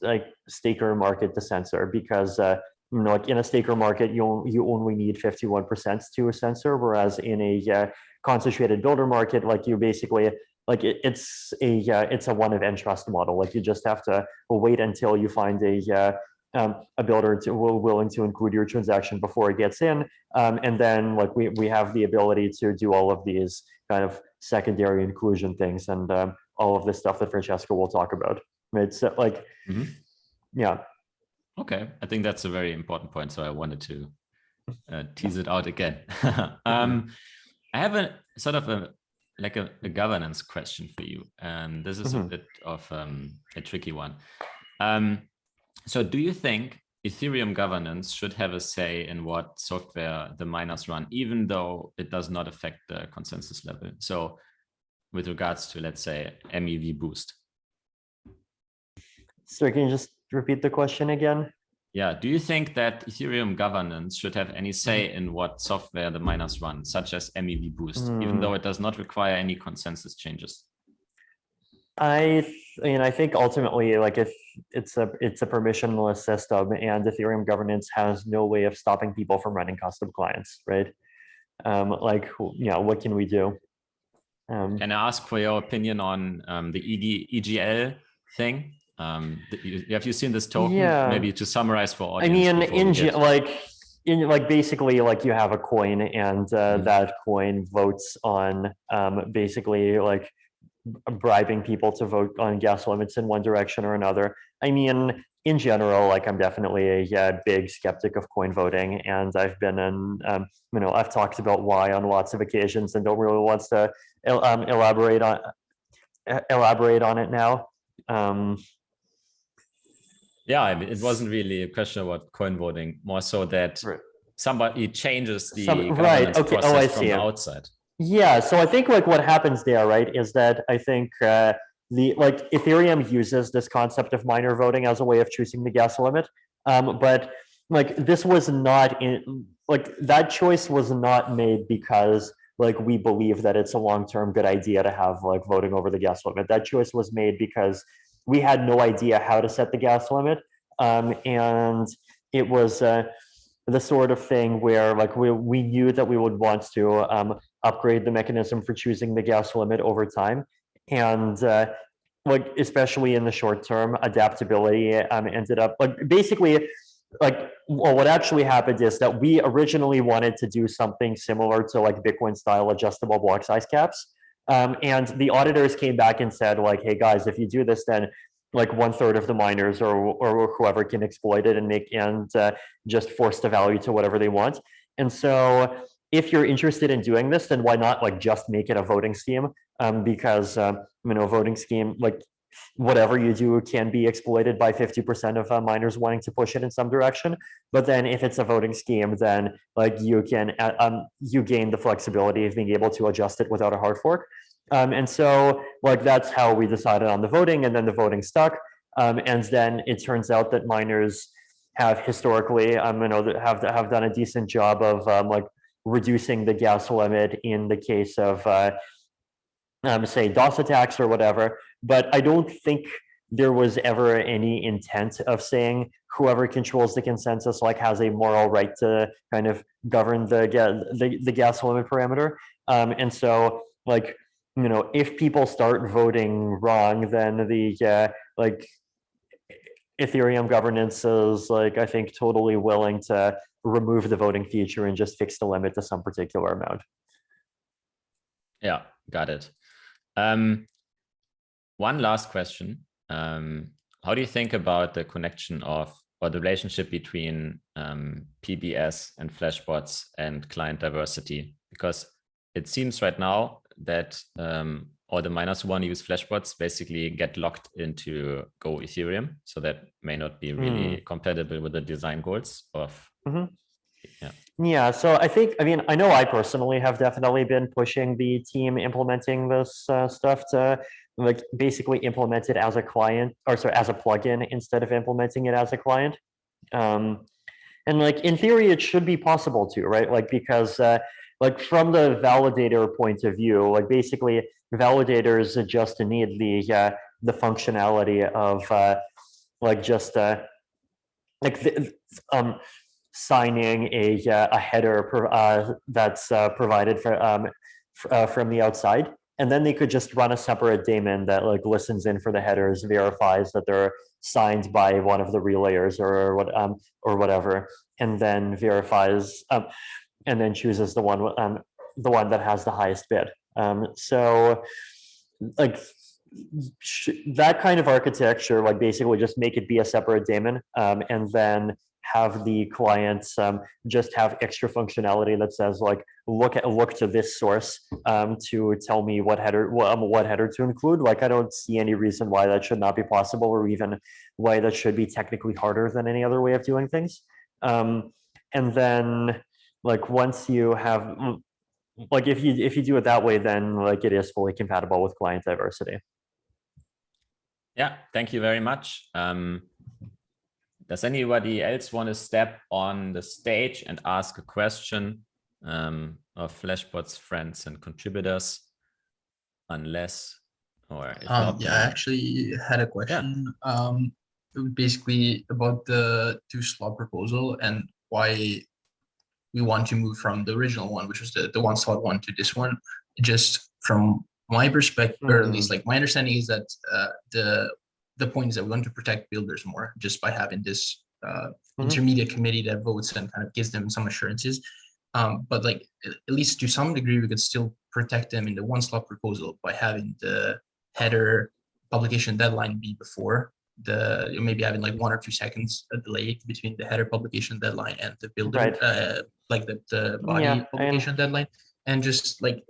like staker market to censor, because like in a staker market you only need 51% to censor, whereas in a concentrated builder market, like you basically like it's a one of n trust model. Like you just have to wait until you find a builder willing to include your transaction before it gets in, and then like we have the ability to do all of these kind of secondary inclusion things and all of this stuff that Francesco will talk about. It's like yeah. Okay, I think that's a very important point, so I wanted to tease it out again. I have a sort of a governance question for you, and this is a bit of a tricky one. So do you think Ethereum governance should have a say in what software the miners run, even though it does not affect the consensus level? So with regards to, let's say, MEV boost. So can you just repeat the question again? Yeah, do you think that Ethereum governance should have any say in what software the miners run, such as MEV boost, even though it does not require any consensus changes? I think ultimately, like if it's a permissionless system and Ethereum governance has no way of stopping people from running custom clients, right? Like, what can we do? Can I ask for your opinion on the EGL thing? Have you seen this token? Yeah. Maybe to summarize for audience. I mean, basically, like you have a coin, and that coin votes on basically like bribing people to vote on gas limits in one direction or another. I mean, in general, like I'm definitely a big skeptic of coin voting, and I've been in, I've talked about why on lots of occasions, and don't really want to elaborate on it now. Yeah, I mean, it wasn't really a question about coin voting, more so that somebody changes the governance process from the outside. Yeah, so I think like what happens there, right, is that I think Ethereum uses this concept of miner voting as a way of choosing the gas limit, but like this was not that choice was not made because like we believe that it's a long-term good idea to have like voting over the gas limit. That choice was made because we had no idea how to set the gas limit, and it was the sort of thing where like we knew that we would want to upgrade the mechanism for choosing the gas limit over time, and like especially in the short term, adaptability ended up like basically well, what actually happened is that we originally wanted to do something similar to like Bitcoin style adjustable block size caps. And the auditors came back and said like, hey guys, if you do this, then like 1/3 of the miners or whoever can exploit it and just force the value to whatever they want. And so if you're interested in doing this, then why not like just make it a voting scheme? Because voting scheme, like whatever you do can be exploited by 50% of miners wanting to push it in some direction. But then if it's a voting scheme, then like you can you gain the flexibility of being able to adjust it without a hard fork. And so like that's how we decided on the voting, and then the voting stuck. And then it turns out that miners have historically have done a decent job of like reducing the gas limit in the case of say DOS attacks or whatever. But I don't think there was ever any intent of saying whoever controls the consensus like has a moral right to kind of govern the gas limit parameter. And so like, if people start voting wrong, then the like Ethereum governance is like, I think, totally willing to remove the voting feature and just fix the limit to some particular amount. Yeah, got it. One last question. How do you think about the connection of, or the relationship between PBS and Flashbots and client diversity? Because it seems right now that all the miners who want to use Flashbots basically get locked into Go Ethereum. So that may not be really compatible with the design goals of, Yeah, so I know I personally have definitely been pushing the team implementing this stuff to like basically implement it as a client, or sorry, as a plugin instead of implementing it as a client. And like in theory, it should be possible to, right? Like because like from the validator point of view, like basically validators just need the functionality of like just like signing a header that's provided from the outside, and then they could just run a separate daemon that like listens in for the headers, verifies that they're signed by one of the relayers or whatever, and then verifies and then chooses the one that has the highest bid. So like that kind of architecture, like basically just make it be a separate daemon, and then have the clients just have extra functionality that says like look to this source to tell me what header to include. Like I don't see any reason why that should not be possible, or even why that should be technically harder than any other way of doing things. And then like once you have like if you do it that way, then like it is fully compatible with client diversity. Yeah, thank you very much. Does anybody else want to step on the stage and ask a question of Flashbots friends and contributors? Unless, or if not, yeah, I actually had a question. Basically about the two-slot proposal and why we want to move from the original one, which was the one-slot one, to this one. Just from my perspective, or at least like my understanding is that the point is that we want to protect builders more just by having this intermediate committee that votes and kind of gives them some assurances. But like at least to some degree, we could still protect them in the one-slot proposal by having the header publication deadline be before maybe having like 1 or 2 seconds a delay between the header publication deadline and the builder, right. Like the body publication deadline. And just like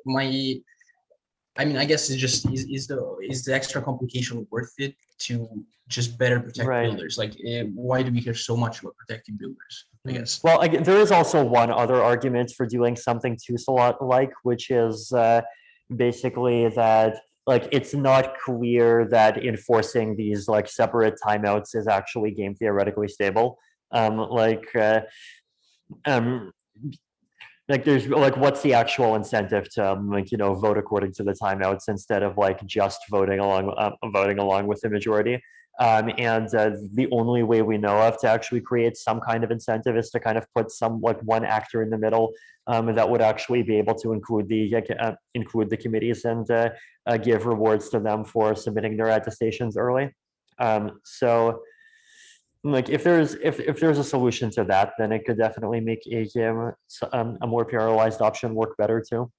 I guess it's just is the extra complication worth it to just better protect builders? Like why do we hear so much about protecting builders, I guess? Well, there is also one other argument for doing something two-slot like, which is basically that like it's not clear that enforcing these like separate timeouts is actually game theoretically stable. Like there's like what's the actual incentive to like vote according to the timeouts instead of like just voting along with the majority. And the only way we know of to actually create some kind of incentive is to kind of put some like one actor in the middle that would actually be able to include the committees and give rewards to them for submitting their attestations early. So like if there's a solution to that, then it could definitely make a more parallelized option work better too.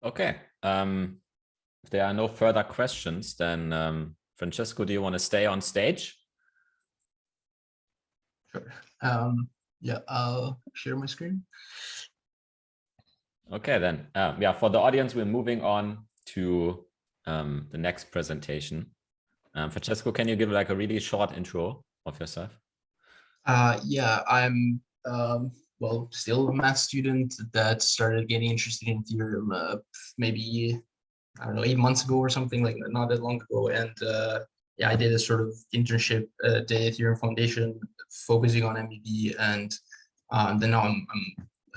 Okay. If there are no further questions, then Francesco, do you want to stay on stage? Sure. Yeah, I'll share my screen. Okay, then. Yeah, for the audience, we're moving on to the next presentation. Francesco, can you give like a really short intro of yourself? Yeah, I'm well, still a math student that started getting interested in Ethereum maybe, I don't know, 8 months ago or something, like not that long ago. And yeah, I did a sort of internship at the Ethereum Foundation focusing on MEV, and then now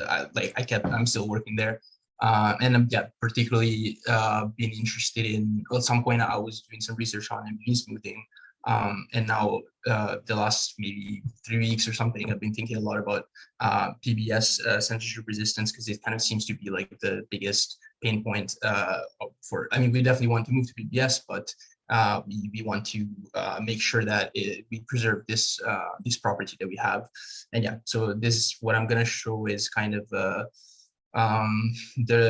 I'm still working there. And I'm particularly been interested in, at some point I was doing some research on MEV smoothing. And now the last maybe 3 weeks or something, I've been thinking a lot about PBS censorship resistance, because it kind of seems to be like the biggest pain point for, I mean, we definitely want to move to PBS, but we want to make sure that we preserve this this property that we have. And yeah, so this, what I'm going to show is kind of the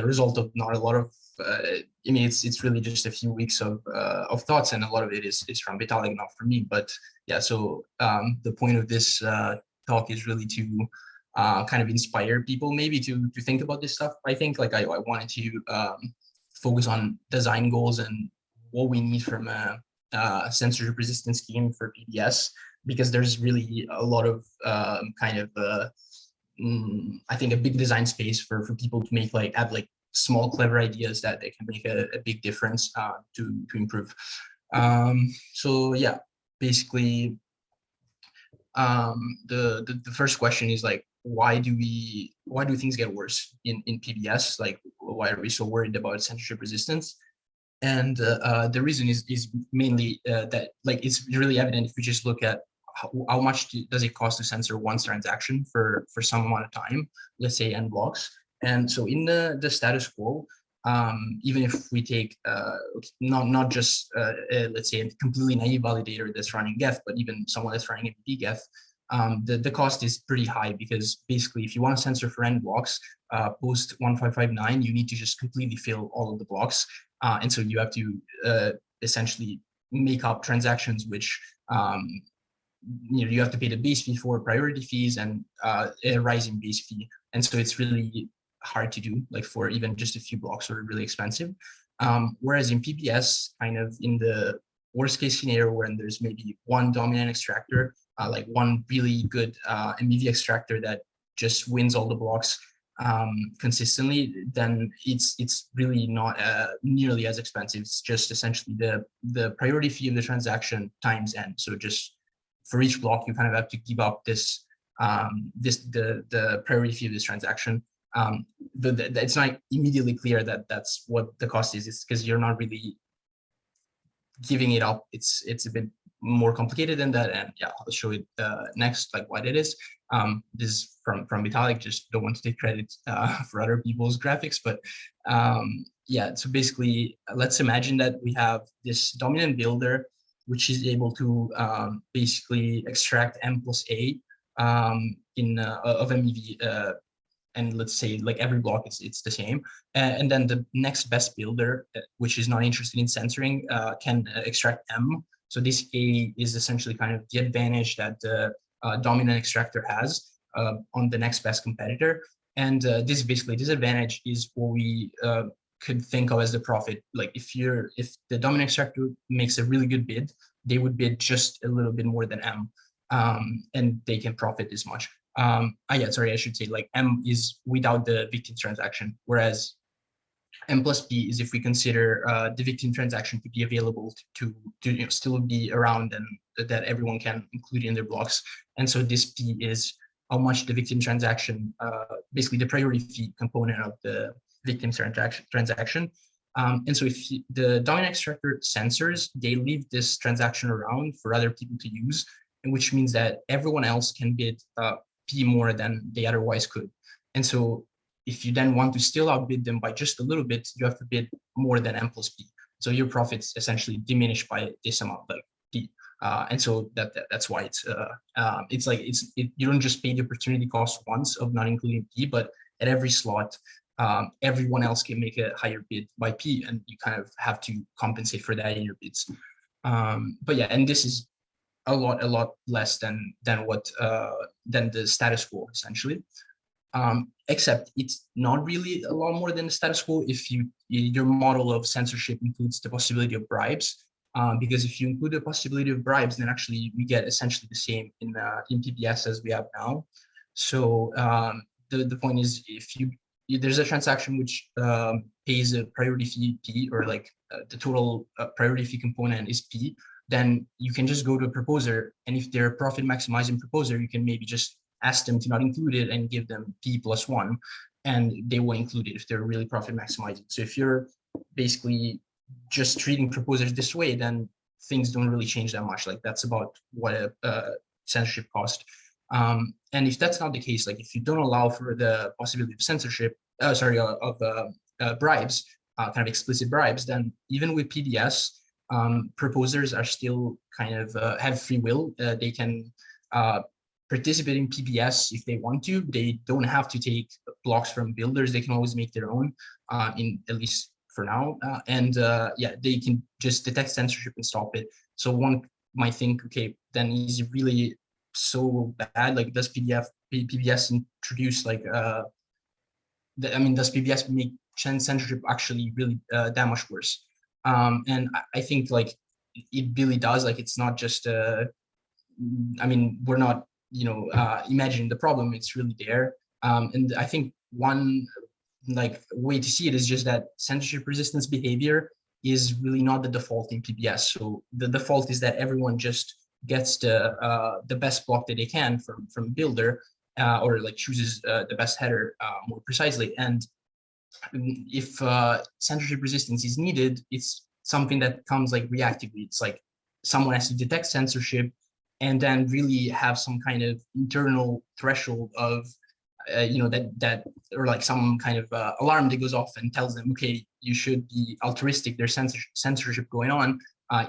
result of not a lot of I mean, it's really just a few weeks of thoughts, and a lot of it is from Vitalik, not from me. But yeah, so the point of this talk is really to kind of inspire people maybe to think about this stuff. I think like I wanted to focus on design goals and what we need from a censorship resistant scheme for PBS, because there's really a lot of kind of I think a big design space for people to make add small clever ideas that they can make a big difference to improve. So yeah, basically the first question is like, why do things get worse in PBS? Like, why are we so worried about censorship resistance? And the reason is mainly that it's really evident if we just look at how much does it cost to censor one transaction for some amount of time, let's say n blocks. And so in the status quo, even if we take not just let's say a completely naive validator that's running Geth, but even someone that's running MEV Geth, the cost is pretty high, because basically if you want to censor for n blocks post 1559, you need to just completely fill all of the blocks, and so you have to essentially make up transactions which you have to pay the base fee for, priority fees, and a rising base fee. And so it's really hard to do, like for even just a few blocks, are really expensive. Whereas in PBS, kind of in the worst case scenario, when there's maybe one dominant extractor, like one really good MEV extractor that just wins all the blocks consistently, then it's really not nearly as expensive. It's just essentially the priority fee of the transaction times n. So just for each block, you kind of have to give up this the priority fee of this transaction. It's not immediately clear that that's what the cost is. It's because you're not really giving it up. It's a bit more complicated than that, and yeah, I'll show it next, like what it is. This is from Vitalik. Just don't want to take credit for other people's graphics, but yeah. So basically, let's imagine that we have this dominant builder, which is able to basically extract m plus a of MEV, and let's say like every block it's the same, and then the next best builder, which is not interested in censoring, can extract m. So this a is essentially kind of the advantage that the dominant extractor has on the next best competitor, and this advantage is what we could think of as the profit. Like if the dominant extractor makes a really good bid, they would bid just a little bit more than m, and they can profit this much. Yeah, sorry, I should say like m is without the victim transaction, whereas m plus p is if we consider the victim transaction to be available to still be around, and that everyone can include in their blocks. And so this p is how much the victim transaction, basically the priority fee component of the victim transaction. And so if the dominant extractor censors, they leave this transaction around for other people to use, and which means that everyone else can bid p more than they otherwise could. And so if you then want to still outbid them by just a little bit, you have to bid more than m plus p. So your profits essentially diminish by this amount, like D. And so that's why it's like you don't just pay the opportunity cost once of not including P, but at every slot, everyone else can make a higher bid by P, and you kind of have to compensate for that in your bids. But yeah, and this is a lot less than the status quo essentially. Except it's not really a lot more than the status quo if your model of censorship includes the possibility of bribes. Because if you include the possibility of bribes, then actually we get essentially the same in PBS as we have now. So the point is, if there's a transaction which pays a priority fee P, or like the total priority fee component is P, then you can just go to a proposer, and if they're a profit maximizing proposer, you can maybe just ask them to not include it and give them P+1, and they will include it if they're really profit maximizing. So if you're basically just treating proposers this way, then things don't really change that much. Like that's about what a censorship cost. And if that's not the case, like if you don't allow for the possibility of censorship, bribes, kind of explicit bribes, then even with PBS, proposers are still kind of have free will. They can participate in PBS if they want to. They don't have to take blocks from builders. They can always make their own, at least for now. Yeah, they can just detect censorship and stop it. So one might think, okay, then is it really so bad? Like, does PBS introduce like, does PBS make censorship actually really that much worse? And I think like it really does. Like, it's not just we're not imagining the problem. It's really there. And I think one like way to see it is just that censorship resistance behavior is really not the default in PBS. So the default is that everyone just gets the best block that they can from builder, or like chooses the best header more precisely. And if censorship resistance is needed, it's something that comes like reactively. It's like someone has to detect censorship and then really have some kind of internal threshold of that or like some kind of alarm that goes off and tells them, okay, you should be altruistic, there's censorship going on,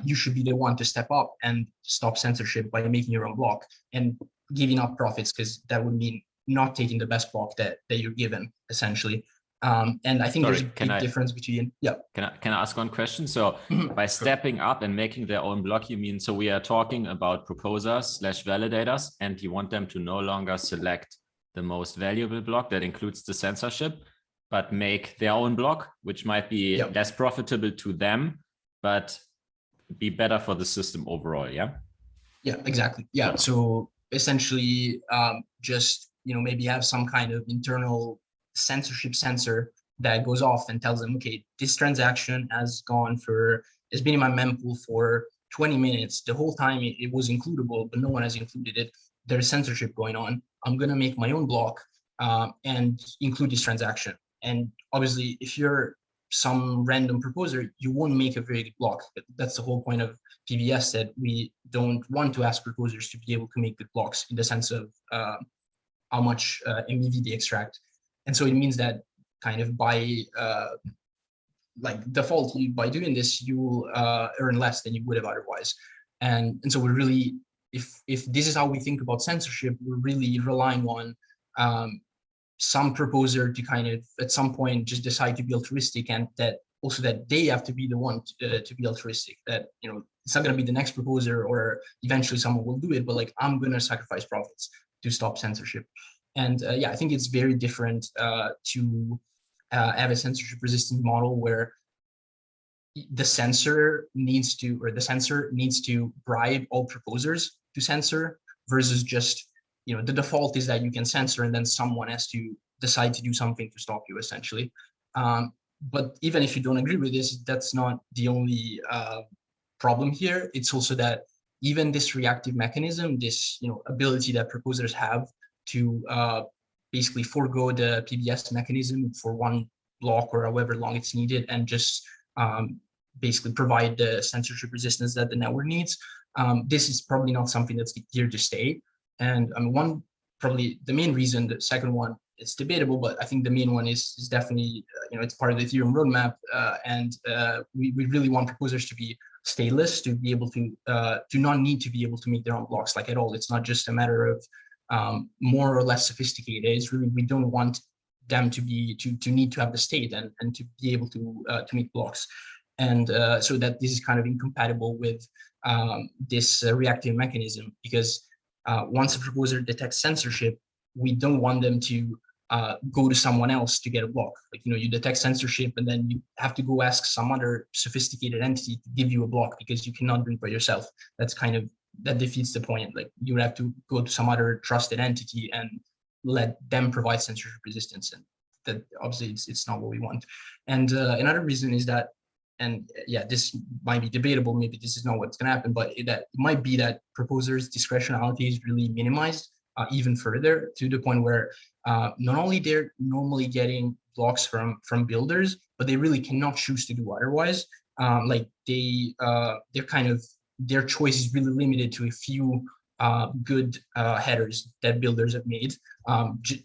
you should be the one to step up and stop censorship by making your own block and giving up profits, because that would mean not taking the best block that you're given essentially. And I think there's a big difference between, yeah. Can I ask one question? So by stepping up and making their own block, you mean, so we are talking about proposers / validators, and you want them to no longer select the most valuable block that includes the censorship, but make their own block, which might be less profitable to them, but be better for the system overall. Yeah. Yeah, exactly. Yeah. So essentially, just, maybe have some kind of internal censorship sensor that goes off and tells them, okay, this transaction has been in my mempool for 20 minutes. The whole time it was includable, but no one has included it. There's censorship going on. I'm going to make my own block and include this transaction. And obviously, if you're some random proposer, you won't make a very good block. That's the whole point of PBS, that we don't want to ask proposers to be able to make good blocks in the sense of how much MEV they extract. And so it means that kind of by like default, by doing this, you will earn less than you would have otherwise. And so we're really, if this is how we think about censorship, we're really relying on some proposer to kind of at some point just decide to be altruistic, and that also that they have to be the one to be altruistic. That it's not going to be the next proposer, or eventually someone will do it, but like, I'm going to sacrifice profits to stop censorship. And yeah, I think it's very different to have a censorship resistant model where the censor needs to bribe all proposers to censor, versus just, the default is that you can censor and then someone has to decide to do something to stop you essentially. But even if you don't agree with this, that's not the only problem here. It's also that even this reactive mechanism, this ability that proposers have to basically forego the PBS mechanism for one block or however long it's needed, and just basically provide the censorship resistance that the network needs. This is probably not something that's here to stay. And probably the main reason, the second one, it's debatable, but I think the main one is definitely, it's part of the Ethereum roadmap, and we really want proposers to be stateless, to be able to not need to be able to make their own blocks like at all. It's not just a matter of more or less sophisticated. It's really, we don't want them to be to need to have the state and to be able to make blocks, and so that this is kind of incompatible with this reactive mechanism, because once a proposer detects censorship, we don't want them to go to someone else to get a block. Like, you detect censorship and then you have to go ask some other sophisticated entity to give you a block because you cannot do it by yourself. That defeats the point. Like, you would have to go to some other trusted entity and let them provide censorship resistance. And that obviously it's not what we want. And another reason is that, and yeah, this might be debatable, maybe this is not what's going to happen, but it might be that proposers' discretionality is really minimized even further, to the point where not only they're normally getting blocks from builders, but they really cannot choose to do otherwise. Like their choice is really limited to a few good headers that builders have made,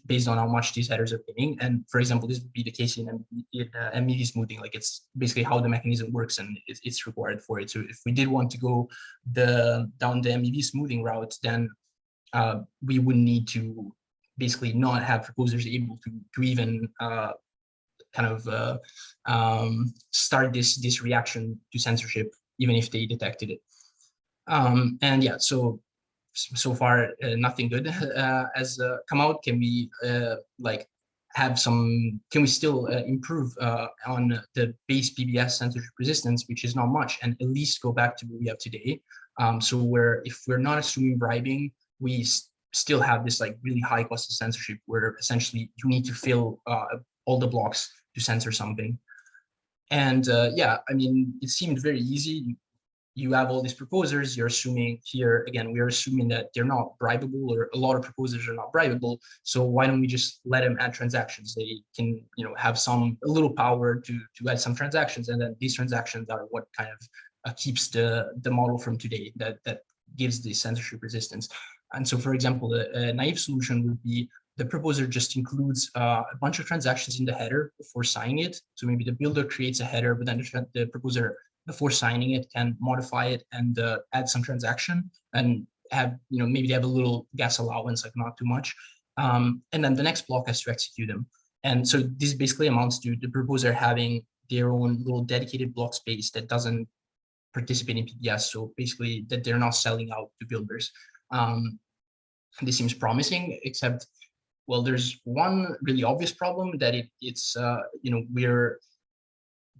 based on how much these headers are paying. And for example, this would be the case in MEV smoothing. Like, it's basically how the mechanism works, and it's required for it. So if we did want to go down the MEV smoothing route, then we would need to basically not have proposers able to even start this reaction to censorship, even if they detected it. And yeah, so far nothing good has come out. Can we can we still improve on the base PBS censorship resistance, which is not much, and at least go back to what we have today? So where, if we're not assuming bribing, we still have this like really high cost of censorship, where essentially you need to fill all the blocks to censor something. And yeah, I mean, it seemed very easy. You have all these proposers, you're assuming here, again, we are assuming that they're not bribable, or a lot of proposers are not bribable. So why don't we just let them add transactions? They can, have a little power to add some transactions. And then these transactions are what kind of keeps the model from today, that gives the censorship resistance. And so, for example, a naive solution would be the proposer just includes a bunch of transactions in the header before signing it. So maybe the builder creates a header, but then the proposer, before signing it, can modify it and add some transaction, and have, maybe they have a little gas allowance, like not too much. And then the next block has to execute them. And so this basically amounts to the proposer having their own little dedicated block space that doesn't participate in PBS. So basically that they're not selling out to builders. This seems promising, except, well, there's one really obvious problem, that we're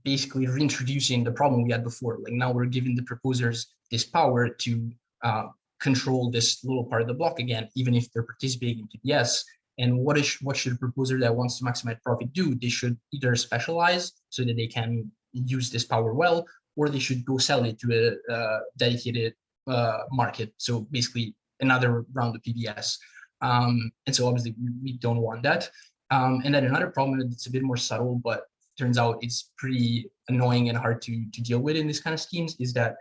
basically reintroducing the problem we had before. Like, now we're giving the proposers this power to control this little part of the block again, even if they're participating in PBS. And what should a proposer that wants to maximize profit do? They should either specialize so that they can use this power well, or they should go sell it to a dedicated market. So basically another round of PBS. And so obviously we don't want that. And then another problem that's a bit more subtle, but turns out it's pretty annoying and hard to deal with in this kind of schemes, is that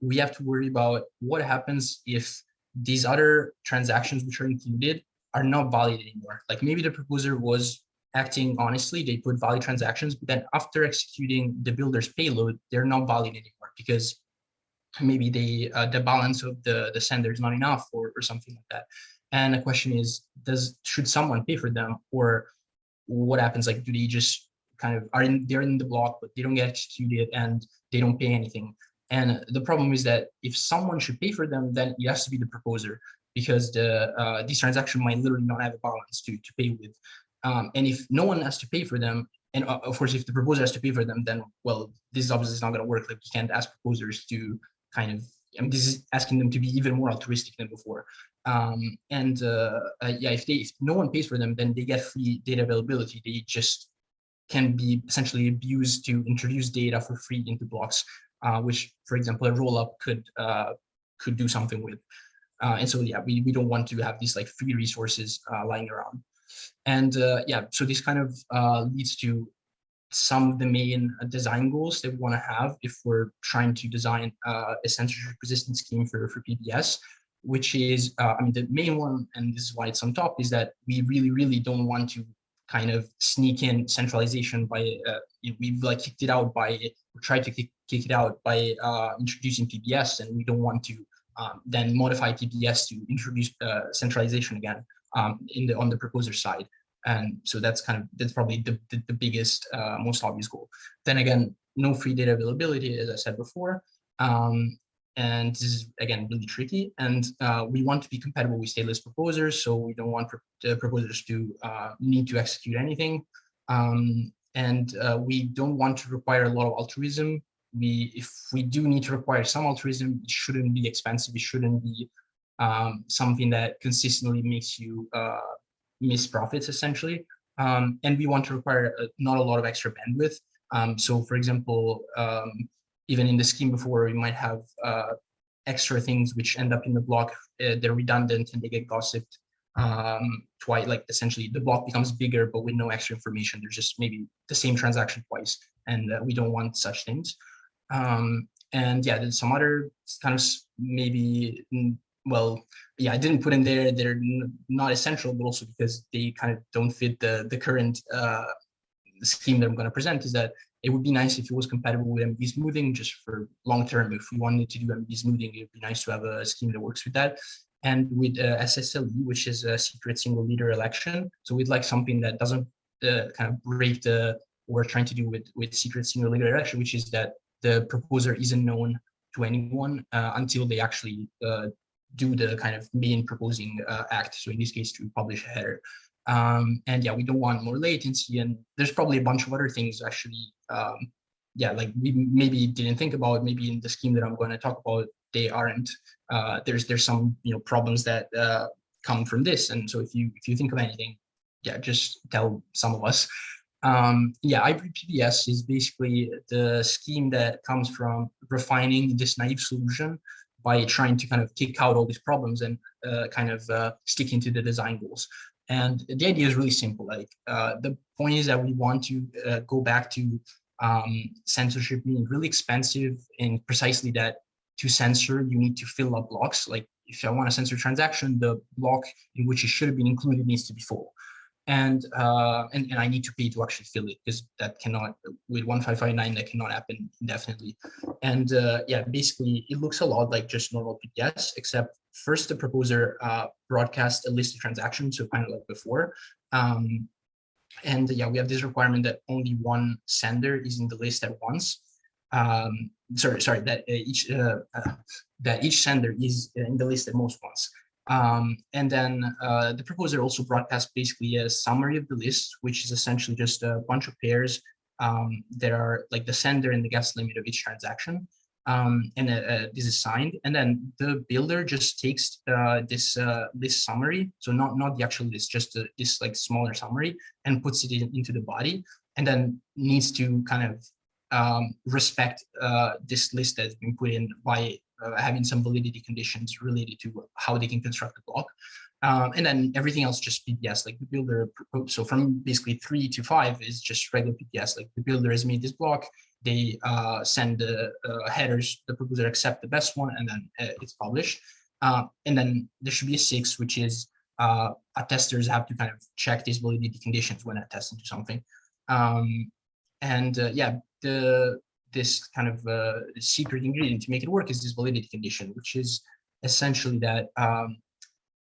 we have to worry about what happens if these other transactions which are included are not valid anymore. Like, maybe the proposer was acting honestly, they put valid transactions, but then after executing the builder's payload, they're not valid anymore because maybe the balance of the sender is not enough, or something like that. And the question is, should someone pay for them, or what happens? Like, do they just kind of they're in the block, but they don't get executed and they don't pay anything? And the problem is that if someone should pay for them, then it has to be the proposer, because this transaction might literally not have a balance to pay with. And if no one has to pay for them, and of course, if the proposer has to pay for them, then, well, this is obviously not going to work. Like, you can't ask proposers to this is asking them to be even more altruistic than before. Yeah, if no one pays for them, then they get free data availability. They just can be essentially abused to introduce data for free into blocks, which, for example, a rollup could do something with. And so, yeah, we don't want to have these like free resources lying around. And yeah, so this kind of leads to some of the main design goals that we want to have if we're trying to design a censorship resistant scheme for PBS. which is, I mean, the main one, and this is why it's on top, is that we really don't want to kind of sneak in centralization by, we've like kicked it out by, tried to kick it out by introducing PBS, and we don't want to then modify PBS to introduce centralization again on the proposer side. And so that's probably the biggest, most obvious goal. Then again, no free data availability, as I said before. And this is, again, really tricky. And we want to be compatible with stateless proposers, so we don't want the proposers to need to execute anything. And we don't want to require a lot of altruism. If we do need to require some altruism, it shouldn't be expensive. It shouldn't be something that consistently makes you miss profits, essentially. And we want to require not a lot of extra bandwidth. So, for example, even in the scheme before, we might have extra things which end up in the block. They're redundant and they get gossiped twice. Like essentially, the block becomes bigger, but with no extra information. There's just maybe the same transaction twice, and we don't want such things. And yeah, there's some other kind of maybe. Well, yeah, I didn't put in there. They're not essential, but also because they kind of don't fit the current scheme that I'm going to present. Is that it would be nice if it was compatible with MEV smoothing, just for long term. If we wanted to do MEV smoothing, it would be nice to have a scheme that works with that. And with SSLE, which is a secret single leader election. So we'd like something that doesn't kind of break what we're trying to do with secret single leader election, which is that the proposer isn't known to anyone until they actually do the kind of main proposing act. So in this case, to publish a header. And yeah, we don't want more latency, and there's probably a bunch of other things actually. Yeah, like we maybe didn't think about. Maybe in the scheme that I'm going to talk about, they aren't. There's some problems that come from this, and so if you think of anything, yeah, just tell some of us. Yeah, ivory PBS is basically the scheme that comes from refining this naive solution by trying to kind of kick out all these problems and kind of sticking to the design goals. And the idea is really simple. Like the point is that we want to go back to censorship being really expensive, and precisely that to censor, you need to fill up blocks. Like if I want to censor transaction, the block in which it should have been included needs to be full. And I need to pay to actually fill it, because that cannot, with 1559, that cannot happen indefinitely. And yeah, basically it looks a lot like just normal PBS, except first the proposer broadcasts a list of transactions, so kind of like before. And yeah, we have this requirement that only one sender is in the list at once. Sorry, that each sender is in the list at most once. And then the proposer also broadcasts basically a summary of the list, which is essentially just a bunch of pairs that are like the sender and the guess limit of each transaction. And this is signed, and then the builder just takes this list summary, so not the actual list, just this like smaller summary, and puts it into the body, and then needs to kind of respect this list that's been put in by having some validity conditions related to how they can construct the block. And then everything else just PBS, like the builder. So from basically 3 to 5 is just regular PBS. Like the builder has made this block, they send the headers, the proposer accept the best one, and then it's published. And then there should be a 6, which is testers have to kind of check these validity conditions when attesting to something. Yeah, this kind of secret ingredient to make it work is this validity condition, which is essentially that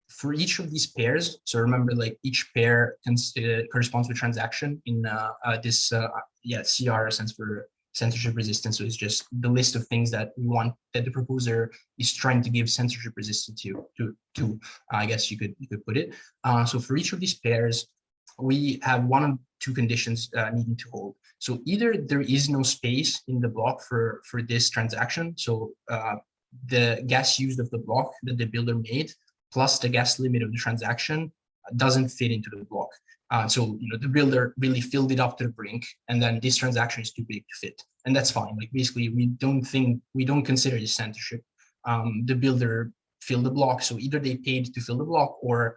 for each of these pairs, so remember, like each pair corresponds to a transaction in this, CR stands for censorship resistance. So it's just the list of things that we want, that the proposer is trying to give censorship resistance to, I guess you could put it. So for each of these pairs, we have 1 of 2 conditions needing to hold. So either there is no space in the block for this transaction, so the gas used of the block that the builder made plus the gas limit of the transaction doesn't fit into the block. So the builder really filled it up to the brink, and then this transaction is too big to fit, and that's fine. Like basically, we don't consider this censorship. The builder filled the block, so either they paid to fill the block, or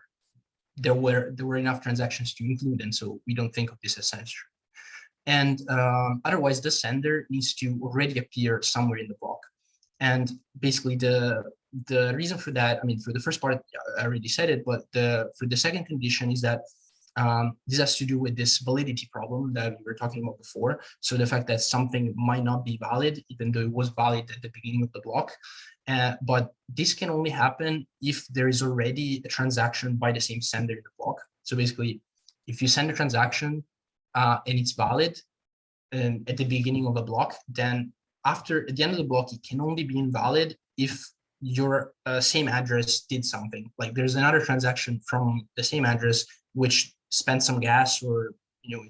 there were enough transactions to include, and so we don't think of this as censorship. And otherwise, the sender needs to already appear somewhere in the block. And basically the reason for that, I mean, for the first part, I already said it, but for the second condition is that this has to do with this validity problem that we were talking about before. So the fact that something might not be valid, even though it was valid at the beginning of the block. But this can only happen if there is already a transaction by the same sender in the block. So basically, if you send a transaction and it's valid at the beginning of a block, then at the end of the block, it can only be invalid if your same address did something. Like there's another transaction from the same address which spent some gas, or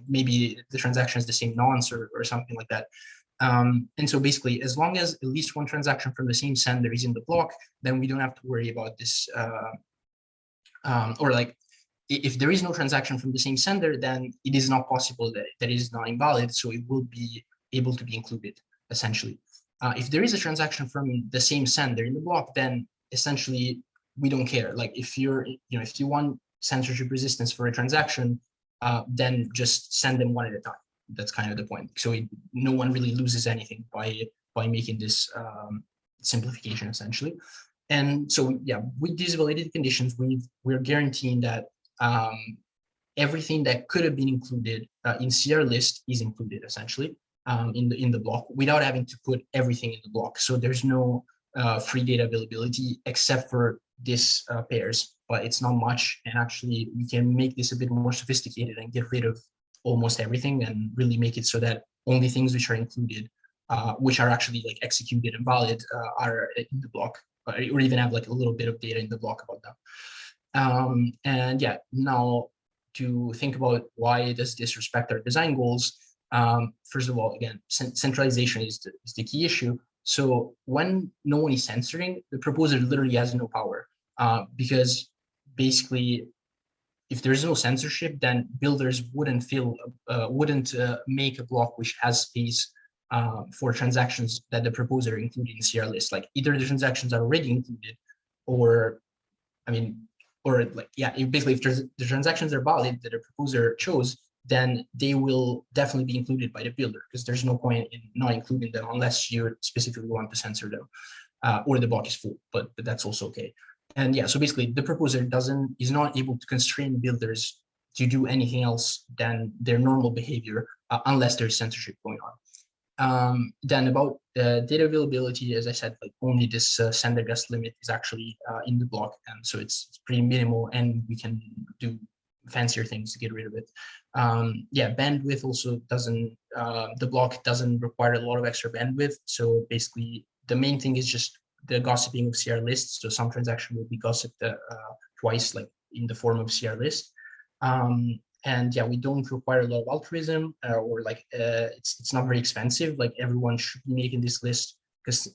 maybe the transaction is the same nonce or something like that. And so basically, as long as at least one transaction from the same sender is in the block, then we don't have to worry about this. Or like, if there is no transaction from the same sender, then it is not possible that it is not invalid. So it will be able to be included, essentially. If there is a transaction from the same sender in the block, then essentially we don't care. Like if if you want censorship resistance for a transaction, then just send them one at a time. That's kind of the point. So no one really loses anything by making this simplification, essentially. And so, yeah, with these validity conditions, we're guaranteeing that everything that could have been included in CR list is included, essentially, in the block, without having to put everything in the block. So there's no free data availability except for this pairs, but it's not much. And actually, we can make this a bit more sophisticated and get rid of almost everything and really make it so that only things which are included, which are actually like executed and valid, are in the block, or even have like a little bit of data in the block about them. And yeah, now to think about why does this respect our design goals? First of all, again, centralization is the key issue. So when no one is censoring, the proposer literally has no power, because basically, if there's no censorship, then builders wouldn't make a block which has space for transactions that the proposer included in CR list. Like either the transactions are already included, or basically if the transactions are valid that a proposer chose, then they will definitely be included by the builder, because there's no point in not including them unless you specifically want to censor them, or the block is full, but that's also okay. And yeah, so basically the proposer is not able to constrain builders to do anything else than their normal behavior, unless there's censorship going on. Then about data availability, as I said, like only this sender guest limit is actually in the block, and so it's pretty minimal, and we can do fancier things to get rid of it. Yeah, bandwidth also doesn't, the block doesn't require a lot of extra bandwidth. So basically the main thing is just the gossiping of CR lists. So some transaction will be gossiped twice, like in the form of CR list. And yeah, we don't require a lot of altruism, or like it's not very expensive. Like everyone should be making this list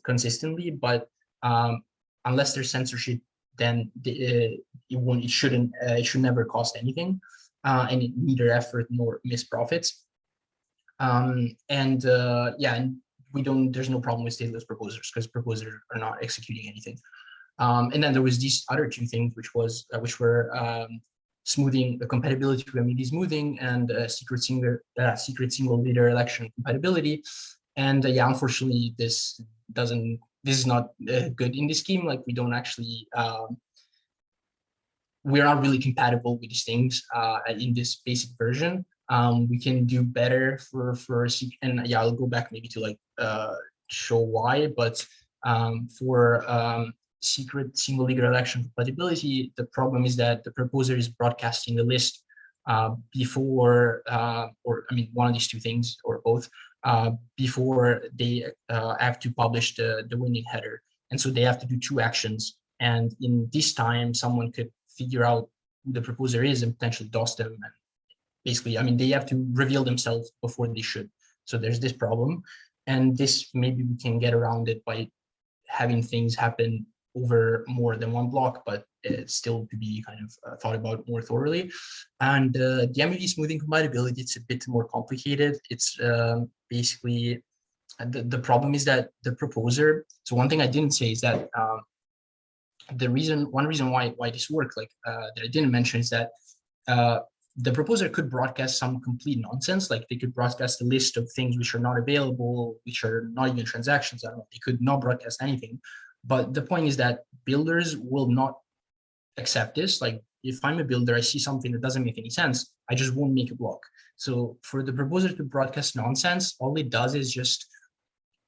consistently, but unless there's censorship, then it should never cost anything, and neither effort nor miss profits. And there's no problem with stateless proposers, because proposers are not executing anything. And then there was these other two things, which were smoothing, the compatibility with MEV smoothing, and secret single leader election compatibility. And yeah, unfortunately, this is not good in this scheme. Like we don't actually, we're not really compatible with these things in this basic version. We can do better for and yeah, I'll go back maybe to like show why, but for secret single leader election compatibility, the problem is that the proposer is broadcasting the list before, one of these two things or both, before they have to publish the winning header. And so they have to do two actions. And in this time, someone could figure out who the proposer is and potentially DOS them. And basically, they have to reveal themselves before they should. So there's this problem. And this, maybe we can get around it by having things happen over more than one block, but it's still to be kind of thought about more thoroughly. And the MEV smoothing compatibility, it's a bit more complicated. It's basically, the problem is that the proposer, so one thing I didn't say is that one reason why this worked, like that I didn't mention, is that the proposer could broadcast some complete nonsense, like they could broadcast a list of things which are not available, which are not even transactions. I don't know, they could not broadcast anything. But the point is that builders will not accept this. Like if I'm a builder, I see something that doesn't make any sense, I just won't make a block. So for the proposer to broadcast nonsense, all it does is just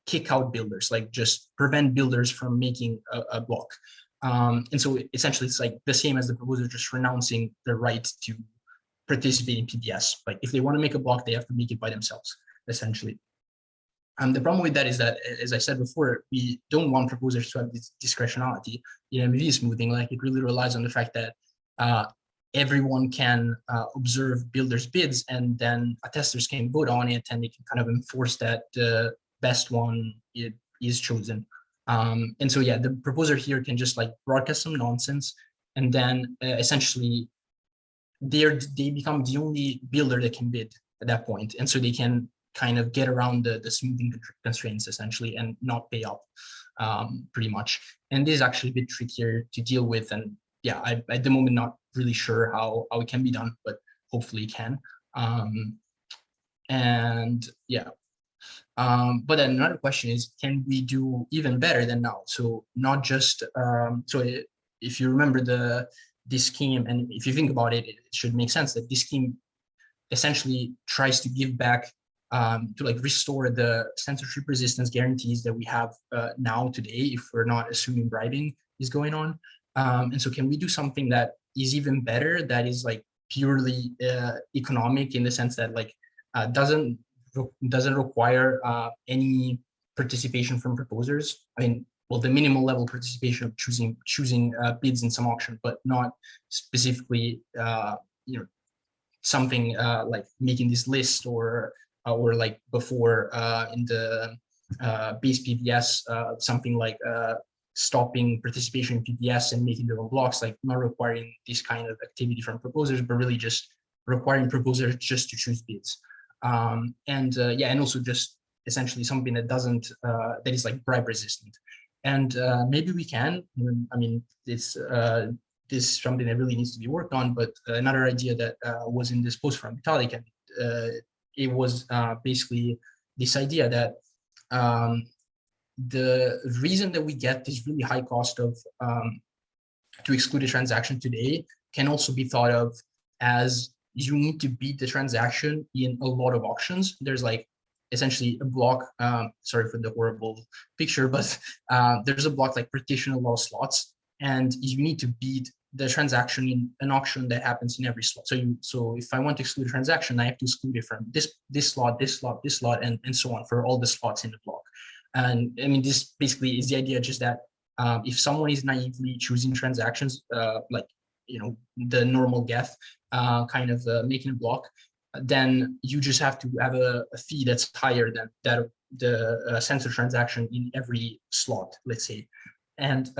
kick out builders, like just prevent builders from making a block. And so essentially it's like the same as the proposer just renouncing the right to participate in PBS. Like if they want to make a block, they have to make it by themselves, essentially. The problem with that is that, as I said before, we don't want proposers to have this discretionality in MEV smoothing. Like it really relies on the fact that everyone can observe builders' bids, and then testers can vote on it, and they can kind of enforce that the best one is chosen. And so, yeah, the proposer here can just like broadcast some nonsense, and then essentially they become the only builder that can bid at that point, and so they can kind of get around the smoothing constraints essentially and not pay up pretty much. And this is actually a bit trickier to deal with, and yeah, I at the moment not really sure how it can be done, but hopefully it can. And yeah, but then another question is, can we do even better than now? So not just if you remember this scheme, and if you think about it, it should make sense that this scheme essentially tries to give back to like restore the censorship resistance guarantees that we have now today, if we're not assuming bribing is going on. And so can we do something that is even better, that is like purely economic, in the sense that like doesn't require any participation from proposers? I mean, well, the minimal level participation of choosing bids in some auction, but not specifically something like making this list, or like before in the base PBS, something like stopping participation in PBS and making their own blocks, like not requiring this kind of activity from proposers, but really just requiring proposers just to choose bids. Yeah, and also just essentially something that doesn't that is like bribe resistant. And maybe we can. I mean, this is something that really needs to be worked on. But another idea that was in this post from Vitalik, and it was basically this idea that the reason that we get this really high cost of to exclude a transaction today can also be thought of as you need to beat the transaction in a lot of auctions. There's like essentially a block, sorry for the horrible picture, but there's a block like partition a lot of slots, and you need to beat the transaction in an auction that happens in every slot. So if I want to exclude a transaction, I have to exclude it from this slot, this slot, this slot, and so on for all the slots in the block. And I mean, this basically is the idea, just that if someone is naively choosing transactions, like, you know, the normal geth, kind of making a block, then you just have to have a fee that's higher than that of the censor transaction in every slot, let's say. And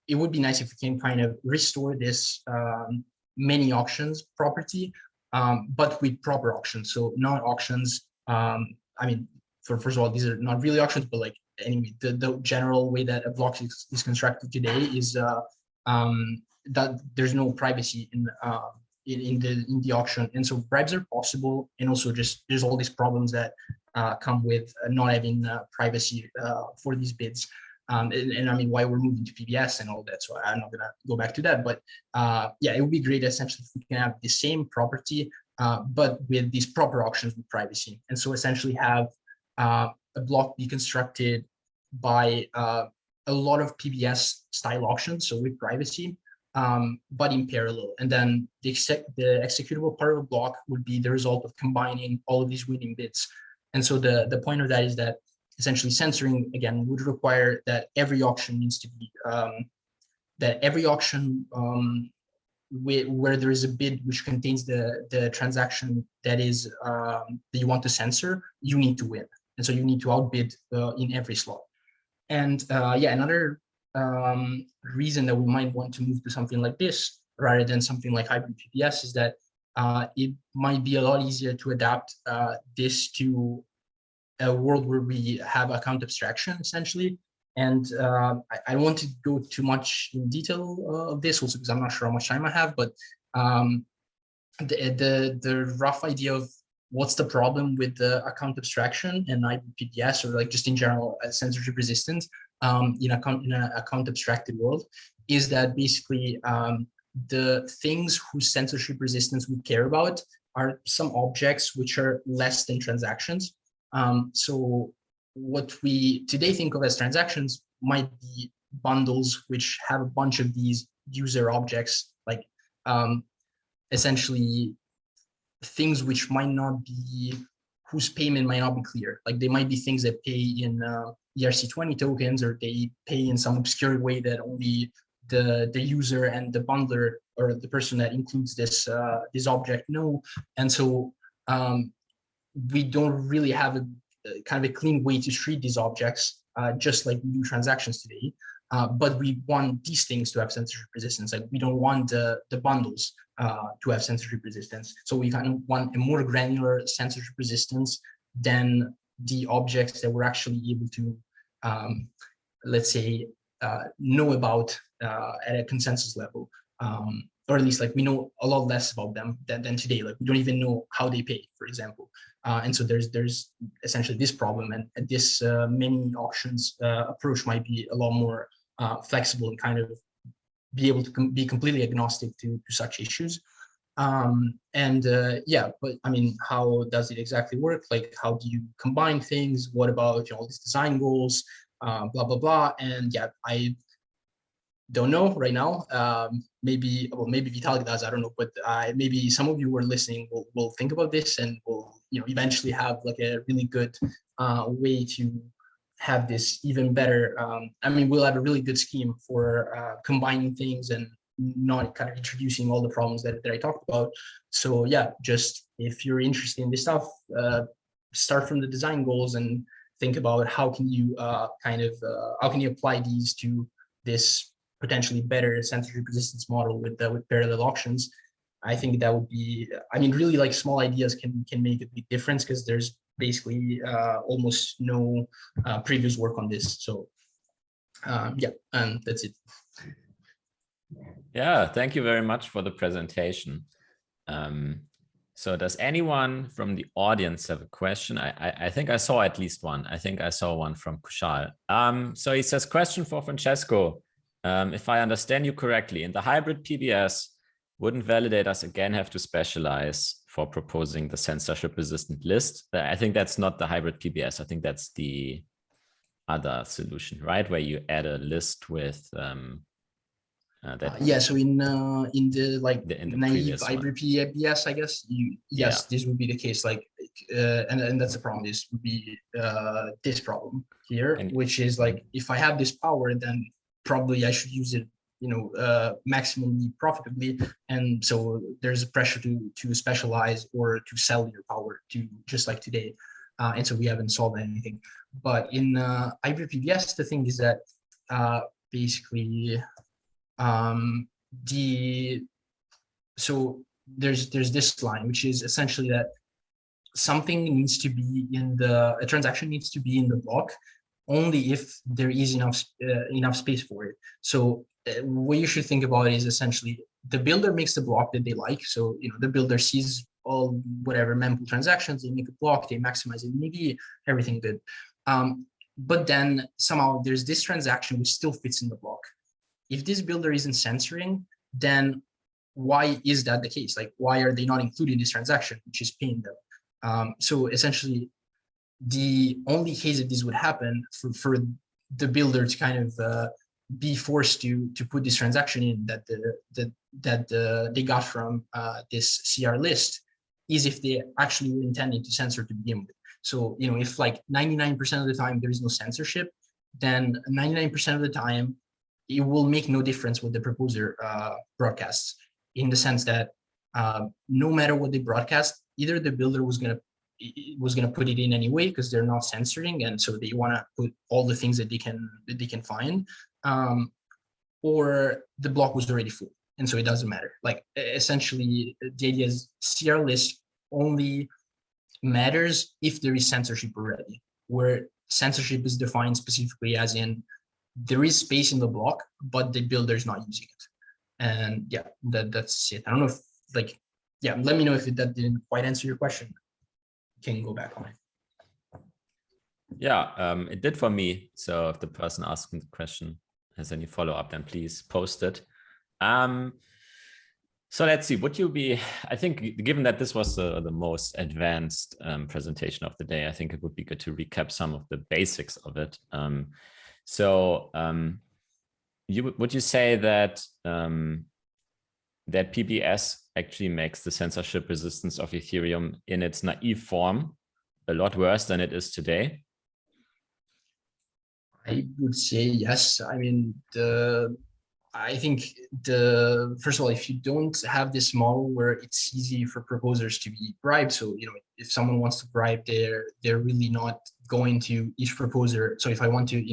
it would be nice if we can kind of restore this many auctions property, but with proper auctions. So not auctions, I mean, first of all, these are not really auctions, but like anyway, the general way that a block is constructed today is that there's no privacy in the auction, and so bribes are possible, and also just there's all these problems that come with not having privacy for these bids. And I mean, why we're moving to PBS and all that. So I'm not gonna go back to that, but yeah, it would be great essentially if we can have the same property, but with these proper auctions with privacy. And so essentially have a block be constructed by a lot of PBS style auctions, so with privacy, but in parallel. And then the executable part of a block would be the result of combining all of these winning bids. And so the point of that is that essentially censoring, again, would require that every auction needs to be, that every auction where there is a bid which contains the transaction that is that you want to censor, you need to win. And so you need to outbid in every slot. And yeah, another reason that we might want to move to something like this rather than something like hybrid PBS is that it might be a lot easier to adapt this to a world where we have account abstraction essentially. And I don't want to go too much in detail of this also because I'm not sure how much time I have, but the rough idea of what's the problem with the account abstraction and PBS, or like just in general censorship resistance in an account abstracted world, is that basically the things whose censorship resistance we care about are some objects which are less than transactions. So what we today think of as transactions might be bundles which have a bunch of these user objects, like essentially things which might not be, whose payment might not be clear. Like they might be things that pay in ERC20 tokens, or they pay in some obscure way that only the user and the bundler, or the person that includes this this object, know. And so we don't really have a kind of a clean way to treat these objects, just like we do transactions today. But we want these things to have censorship resistance. Like we don't want the bundles to have censorship resistance. So we kind of want a more granular censorship resistance than the objects that we're actually able to, let's say, know about at a consensus level. Or at least like we know a lot less about them than today. Like we don't even know how they pay, for example. And so there's essentially this problem, and this many auctions approach might be a lot more flexible and kind of be able to be completely agnostic to such issues. Yeah, but I mean, how does it exactly work? Like, how do you combine things? What about, you know, all these design goals, blah, blah, blah. And yeah, I don't know right now. Maybe Vitalik does, I don't know, but maybe some of you who are listening will think about this, and will, you know, eventually have like a really good way to have this even better. I mean, we'll have a really good scheme for combining things and not kind of introducing all the problems that I talked about. So yeah, just if you're interested in this stuff, start from the design goals and think about how can you how can you apply these to this potentially better censorship resistance model with parallel auctions. I think that would be, I mean, really like small ideas can make a big difference, because there's basically almost no previous work on this. So yeah, and that's it. Yeah, thank you very much for the presentation. So does anyone from the audience have a question? I think I saw at least one. I think I saw one from Kushal. So he says, question for Francesco. If I understand you correctly, in the hybrid PBS, wouldn't validators again have to specialize for proposing the censorship resistant list? I think that's not the hybrid PBS. I think that's the other solution, right? Where you add a list with yeah, so in the like the naive hybrid PBS, I guess this would be the case. Like and that's the problem. This would be this problem here, which is like, if I have this power, then probably I should use it, you know, maximally profitably. And so there's a pressure to specialize or to sell your power to, just like today. And so we haven't solved anything. But in hybrid PBS, the thing is that basically so there's this line, which is essentially that something needs to be in a transaction needs to be in the block only if there is enough space for it. So what you should think about is essentially the builder makes the block that they like. So, you know, the builder sees all whatever mempool transactions, they make a block, they maximize it, maybe everything good. But then somehow there's this transaction which still fits in the block. If this builder isn't censoring, then why is that the case? Like, why are they not including this transaction, which is paying them? So essentially, the only case that this would happen for the builder to kind of be forced to put this transaction in that they got from this CR list is if they actually were intending to censor to begin with. So, you know, if like 99% of the time there is no censorship, then 99% of the time it will make no difference what the proposer broadcasts, in the sense that no matter what they broadcast, either the builder was going to put it in anyway because they're not censoring, and so they want to put all the things that they can find, or the block was already full, and so it doesn't matter. Like, essentially, the idea is CR list only matters if there is censorship already, where censorship is defined specifically as in there is space in the block, but the builder is not using it. And yeah, that's it. I don't know if like yeah, let me know if that didn't quite answer your question. Can go back on it. Yeah, it did for me. So if the person asking the question has any follow-up, then please post it. So let's see, would you be, I think, given that this was the most advanced presentation of the day, I think it would be good to recap some of the basics of it. Would you say that that PBS actually makes the censorship resistance of Ethereum in its naive form a lot worse than it is today? I would say yes. I mean, I think first of all, if you don't have this model where it's easy for proposers to be bribed, so if someone wants to bribe, they're really not going to each proposer. So if I want to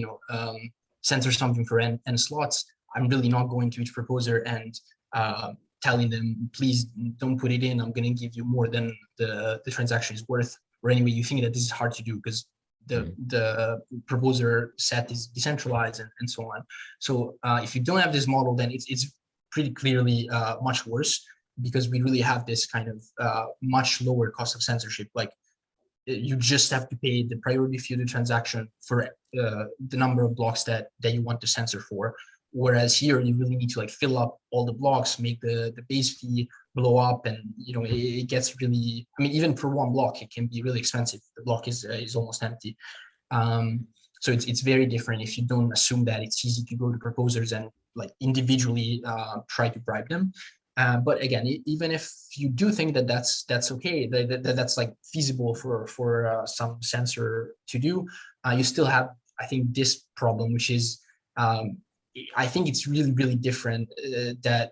censor something for n slots, I'm really not going to each proposer and telling them, please don't put it in. I'm going to give you more than the transaction is worth. Or anyway, you think that this is hard to do because the proposer set is decentralized and so on. So if you don't have this model, then it's pretty clearly much worse, because we really have this kind of much lower cost of censorship. Like you just have to pay the priority fee of the transaction for the number of blocks that you want to censor for. Whereas here you really need to like fill up all the blocks, make the base fee blow up, and it gets really, I mean, even for one block it can be really expensive. The block is almost empty. So it's very different if you don't assume that it's easy to go to proposers and like individually try to bribe them. But again, even if you do think that that's okay, that's like feasible for some censor to do, you still have, I think, this problem, which is I think it's really, really different that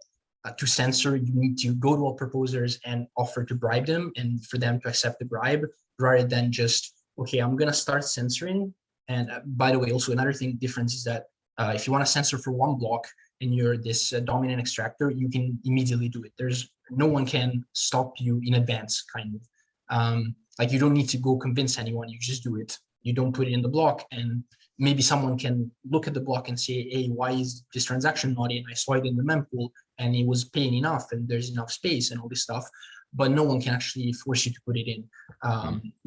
to censor, you need to go to all proposers and offer to bribe them and for them to accept the bribe, rather than just, okay, I'm going to start censoring. And by the way, also another thing difference is that if you want to censor for one block and you're this dominant extractor, you can immediately do it. There's no one can stop you in advance, kind of. Like you don't need to go convince anyone, you just do it. You don't put it in the block, and maybe someone can look at the block and say, hey, why is this transaction not in? I saw it in the mempool and it was paying enough and there's enough space and all this stuff, but no one can actually force you to put it in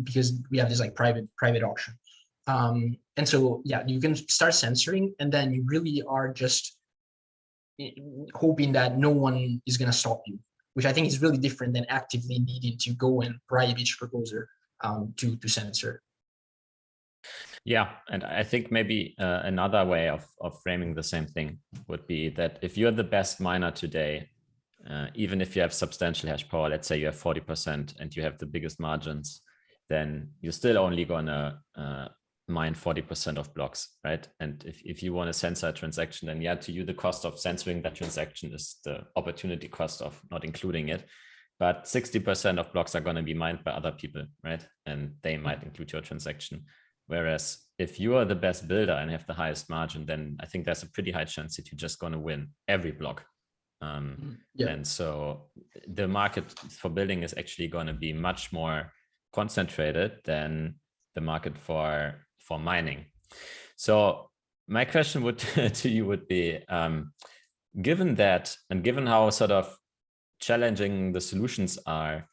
because we have this like private auction. And so, yeah, you can start censoring, and then you really are just hoping that no one is going to stop you, which I think is really different than actively needing to go and bribe each proposer to censor. Yeah, and I think maybe another way of framing the same thing would be that if you're the best miner today, even if you have substantial hash power, let's say you have 40% and you have the biggest margins, then you're still only gonna mine 40% of blocks, right? And if you want to censor a transaction, then yeah, to you the cost of censoring that transaction is the opportunity cost of not including it. But 60% of blocks are going to be mined by other people, right? And they might include your transaction. Whereas if you are the best builder and have the highest margin, then I think there's a pretty high chance that you're just going to win every block. And so the market for building is actually going to be much more concentrated than the market for mining. So my question to you would be, given that, and given how sort of challenging the solutions are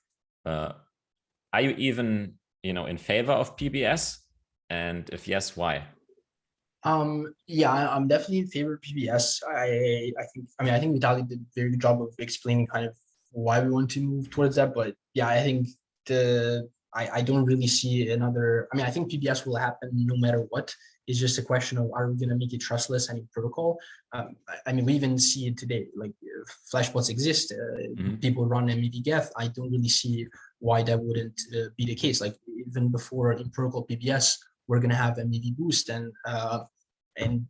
you even in favor of PBS? And if yes, why? Yeah, I'm definitely in favor of PBS. I think Vitaly did a very good job of explaining kind of why we want to move towards that. But yeah, I think I don't really see another. I mean, I think PBS will happen no matter what. It's just a question of, are we going to make it trustless and protocol? I mean, we even see it today. Like Flashbots exist, people run MEV geth. I don't really see why that wouldn't be the case. Like even before in protocol PBS, we're going to have MEV boost, and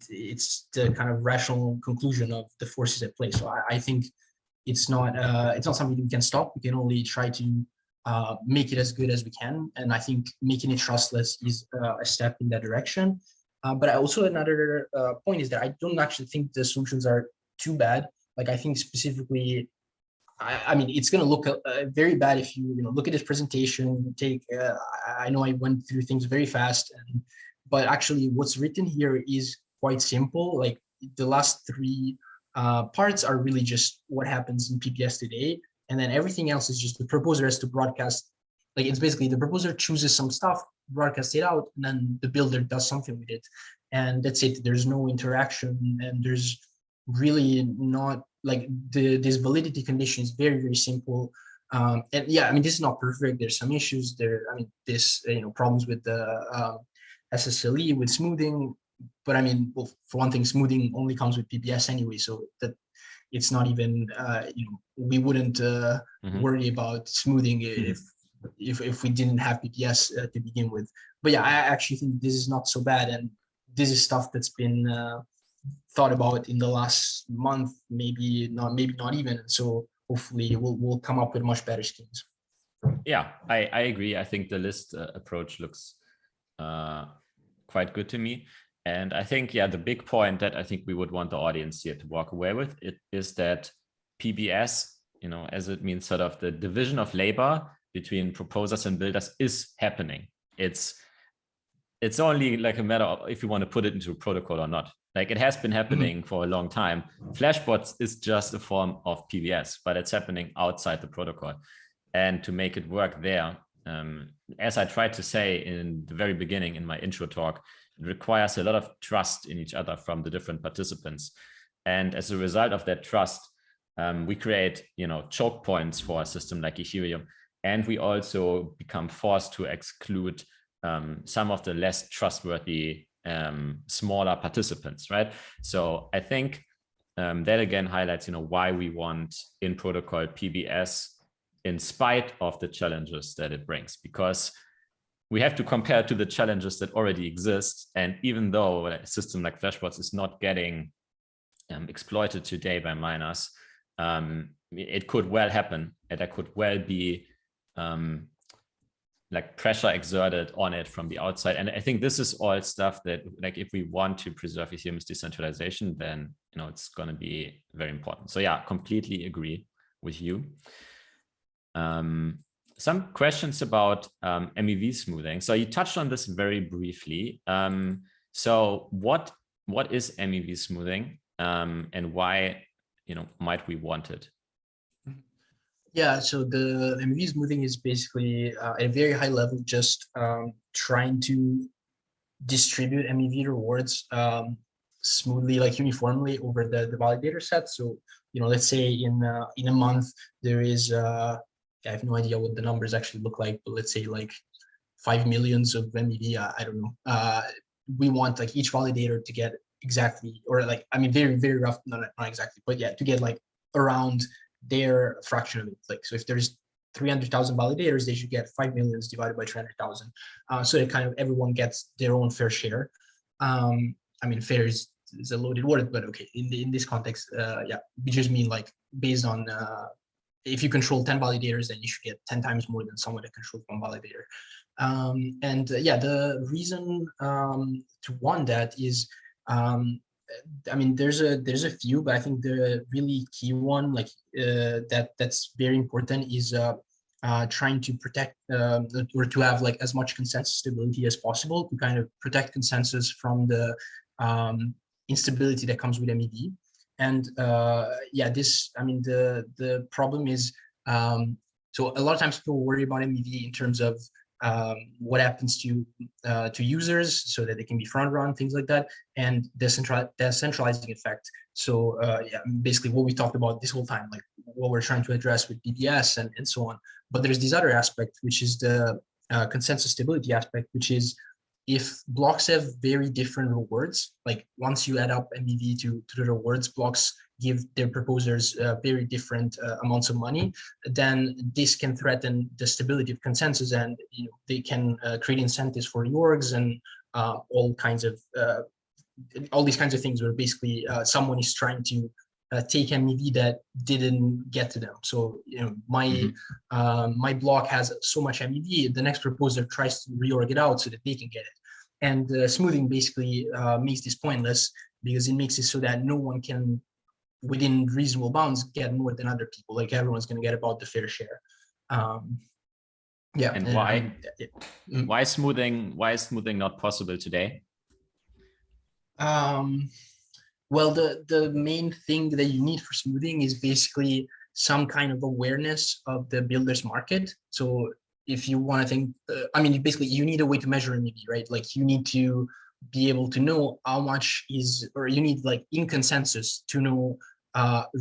it's the kind of rational conclusion of the forces at play. So I think it's not something we can stop. We can only try to make it as good as we can, and I think making it trustless is a step in that direction. But also another point is that I don't actually think the solutions are too bad. Like I think specifically, I mean, it's going to look very bad if you look at this presentation. I know I went through things very fast, but actually what's written here is quite simple. Like the last three parts are really just what happens in PBS today. and then everything else is just the proposer has to broadcast. Like it's basically the proposer chooses some stuff, broadcasts it out, and then the builder does something with it, and that's it. There's no interaction, and there's really not like this validity condition is very, very simple. And yeah, I mean, this is not perfect. There's some issues there. I mean, this, problems with the SSLE, with smoothing. But I mean, well, for one thing, smoothing only comes with PBS anyway, so that it's not even, we wouldn't worry about smoothing if we didn't have PBS to begin with. But yeah, I actually think this is not so bad, and this is stuff that's been thought about in the last month, maybe not even. So hopefully we'll come up with much better schemes. Yeah, I agree. I think the list approach looks quite good to me. And I think, yeah, the big point that I think we would want the audience here to walk away with it is that PBS, as it means sort of the division of labor between proposers and builders is happening. It's only like a matter of if you want to put it into a protocol or not. Like it has been happening for a long time. Flashbots is just a form of PBS, but it's happening outside the protocol. And to make it work there, as I tried to say in the very beginning in my intro talk, it requires a lot of trust in each other from the different participants. And as a result of that trust, we create, choke points for a system like Ethereum. And we also become forced to exclude some of the less trustworthy smaller participants, right? So I think that again highlights, why we want in protocol PBS in spite of the challenges that it brings, because we have to compare to the challenges that already exist. And even though a system like Flashbots is not getting exploited today by miners, it could well happen, and there could well be like pressure exerted on it from the outside. And I think this is all stuff that, like, if we want to preserve Ethereum's decentralization, then it's going to be very important. So yeah, completely agree with you. Some questions about MEV smoothing. So you touched on this very briefly. So what is MEV smoothing, and why might we want it? Yeah, so the MEV smoothing is basically at a very high level just trying to distribute MEV rewards smoothly, like uniformly over the validator set. So let's say in a month there is I have no idea what the numbers actually look like, but let's say like 5 million of MEV. I don't know. We want like each validator to get exactly, or like, I mean, very, very rough, not exactly, but yeah, to get like around their fraction of it. Like, so if there's 300,000 validators, they should get 5 million divided by 300,000. So that kind of everyone gets their own fair share. I mean, fair is a loaded word, but okay, in this context, yeah, we just mean like based on if you control 10 validators, then you should get 10 times more than someone that controls one validator. Yeah, the reason to want that is, I mean, there's a few, but I think the really key one, like that's very important, is trying to protect or to have like as much consensus stability as possible, to kind of protect consensus from the instability that comes with MEV. And yeah, this, I mean, the problem is, so a lot of times people worry about MEV in terms of what happens to users, so that they can be front run, things like that, and the centralizing effect. So yeah, basically what we talked about this whole time, like what we're trying to address with PBS and so on. But there's this other aspect, which is the consensus stability aspect, which is if blocks have very different rewards, like once you add up MEV to the rewards, blocks give their proposers very different amounts of money, then this can threaten the stability of consensus, and they can create incentives for reorgs and all these kinds of things where basically someone is trying to take MEV that didn't get to them. So my my block has so much MEV, the next proposer tries to reorg it out so that they can get it. And smoothing basically makes this pointless, because it makes it so that no one can, within reasonable bounds, get more than other people. Like everyone's going to get about the fair share. Yeah. And why smoothing? Why is smoothing not possible today? Well, the main thing that you need for smoothing is basically some kind of awareness of the builders market. So if you want to think, I mean, basically you need a way to measure MEV, right? Like you need to be able to know how much is, or you need like in consensus to know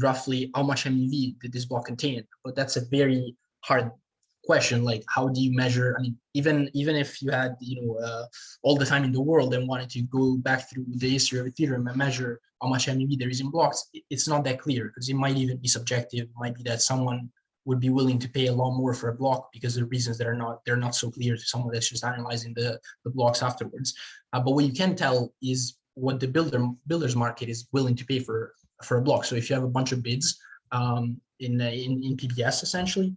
roughly how much MEV did this block contain. But that's a very hard question. Like, how do you measure? I mean, even if you had, you know, all the time in the world and wanted to go back through the history of Ethereum and measure how much MEV there is in blocks, it's not that clear, because it might even be subjective. It might be that someone would be willing to pay a lot more for a block because of reasons that they're not so clear to someone that's just analyzing the blocks afterwards. But what you can tell is what the builders market is willing to pay for a block. So if you have a bunch of bids in PBS, essentially,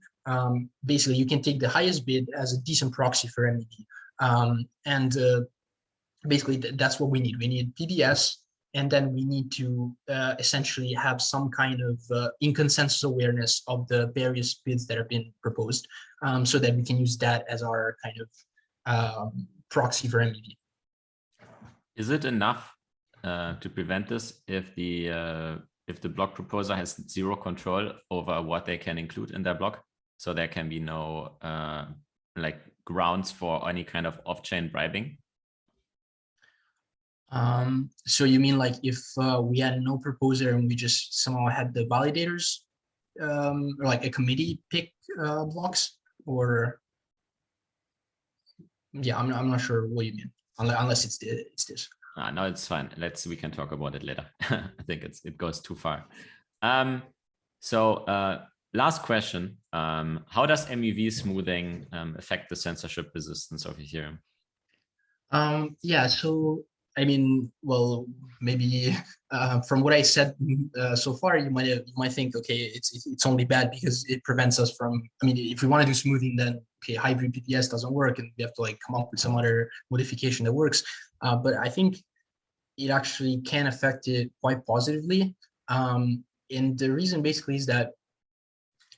basically you can take the highest bid as a decent proxy for MEV. Basically that's what we need. We need PBS, and then we need to essentially have some kind of in consensus awareness of the various bids that have been proposed, so that we can use that as our kind of proxy for MEV. Is it enough to prevent this if the block proposer has zero control over what they can include in their block? So there can be no like grounds for any kind of off-chain bribing? So you mean like if we had no proposer and we just somehow had the validators, or like a committee pick blocks, or yeah, I'm not sure what you mean, unless it's this. No, it's fine. We can talk about it later. I think it goes too far. Last question. How does MEV smoothing affect the censorship resistance of Ethereum? Yeah, so I mean, well, maybe from what I said so far, you might think, okay, it's only bad because it prevents us from. I mean, if we want to do smoothing, then okay, hybrid PPS doesn't work, and we have to like come up with some other modification that works. But I think it actually can affect it quite positively. And the reason basically is that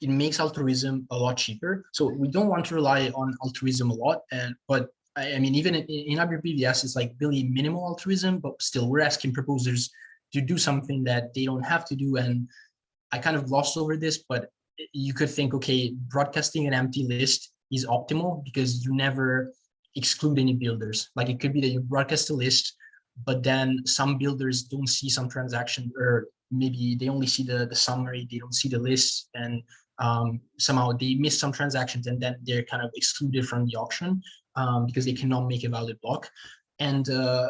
it makes altruism a lot cheaper. So we don't want to rely on altruism a lot, but I mean, even in hybrid PBS, it's like really minimal altruism, but still we're asking proposers to do something that they don't have to do. And I kind of glossed over this, but you could think, okay, broadcasting an empty list is optimal because you never exclude any builders. Like it could be that you broadcast a list, but then some builders don't see some transaction, or maybe they only see the summary, they don't see the list, and somehow they miss some transactions, and then they're kind of excluded from the auction because they cannot make a valid block. And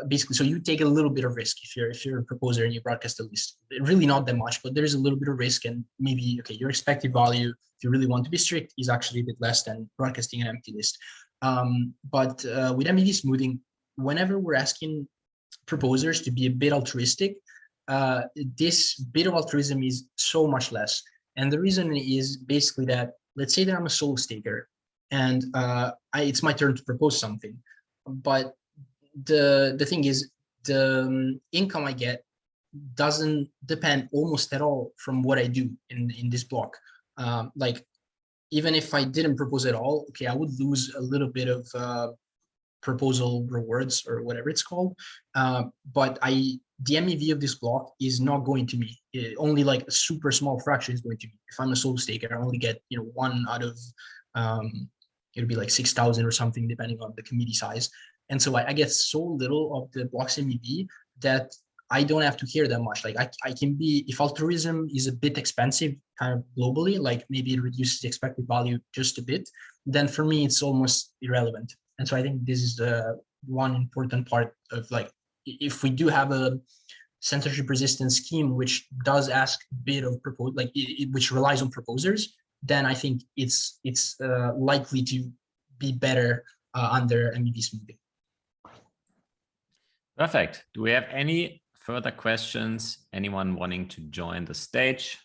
basically, so you take a little bit of risk if you're a proposer and you broadcast a list. Really not that much, but there's a little bit of risk, and maybe okay, your expected value, if you really want to be strict, is actually a bit less than broadcasting an empty list. But with MEV smoothing, whenever we're asking proposers to be a bit altruistic, this bit of altruism is so much less. And the reason is basically that, let's say that I'm a solo staker and it's my turn to propose something, but the thing is, the income I get doesn't depend almost at all from what I do in this block. Like even if I didn't propose at all, okay, I would lose a little bit of proposal rewards or whatever it's called, but the MEV of this block is not going to me. Only like a super small fraction is going to me. If I'm a solo staker, I only get, you know, 1 out of it'll be like 6,000 or something depending on the committee size. And so I get so little of the block's MEV that I don't have to care that much. Like I can be, if altruism is a bit expensive kind of globally, like maybe it reduces the expected value just a bit, then for me it's almost irrelevant. And so I think this is the one important part of, like, if we do have a censorship resistant scheme which does ask a bit of propose, like which relies on proposers, then I think it's likely to be better under MEV smoothing. Perfect. Do we have any further questions? Anyone wanting to join the stage?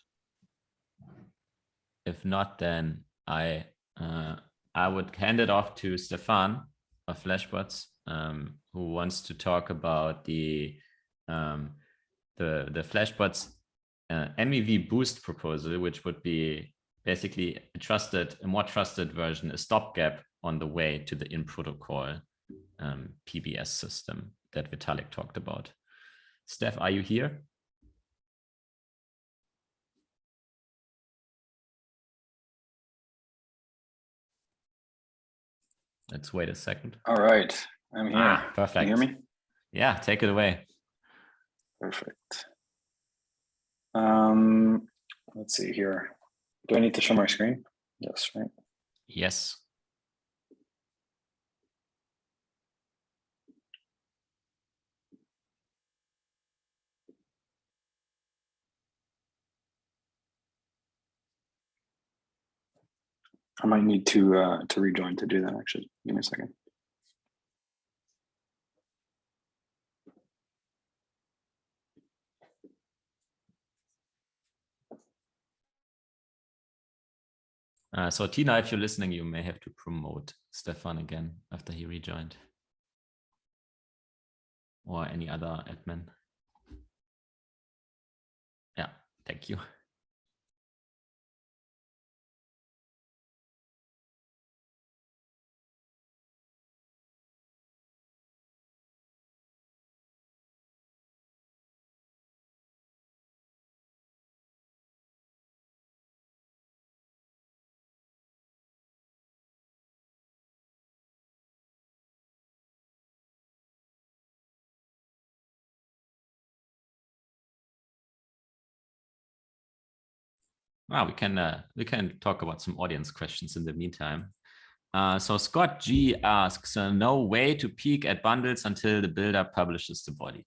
If not, then I would hand it off to Stefan of Flashbots, who wants to talk about the Flashbots MEV boost proposal, which would be basically a more trusted version, a stopgap on the way to the in-protocol PBS system that Vitalik talked about. Steph, are you here? Let's wait a second. All right, I'm here. Perfect. Can you hear me? Yeah, take it away. Perfect. Let's see here. Do I need to show my screen? Yes, right. Yes. I might need to rejoin to do that. Actually, give me a second. So Tina, if you're listening, you may have to promote Stefan again after he rejoined. Or any other admin. Yeah, thank you. Wow, we can talk about some audience questions in the meantime. So Scott G asks, no way to peek at bundles until the builder publishes the body.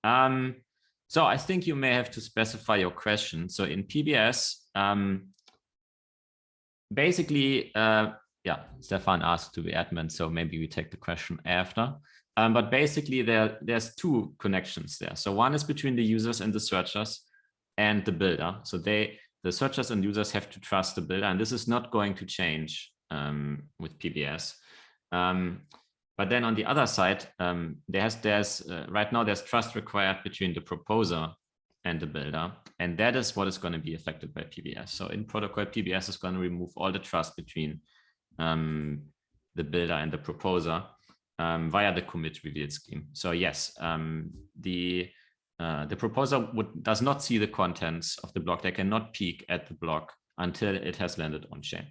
So I think you may have to specify your question. So in PBS, basically, yeah, Stefan asked to be admin, so maybe we take the question after. But basically, there's two connections there. So one is between the users and the searchers and the builder. So the searchers and users have to trust the builder, and this is not going to change with PBS. But then on the other side, right now there's trust required between the proposer and the builder, and that is what is going to be affected by PBS. So in protocol, PBS is going to remove all the trust between the builder and the proposer via the commit reveal scheme. So yes, the proposer does not see the contents of the block. They cannot peek at the block until it has landed on chain.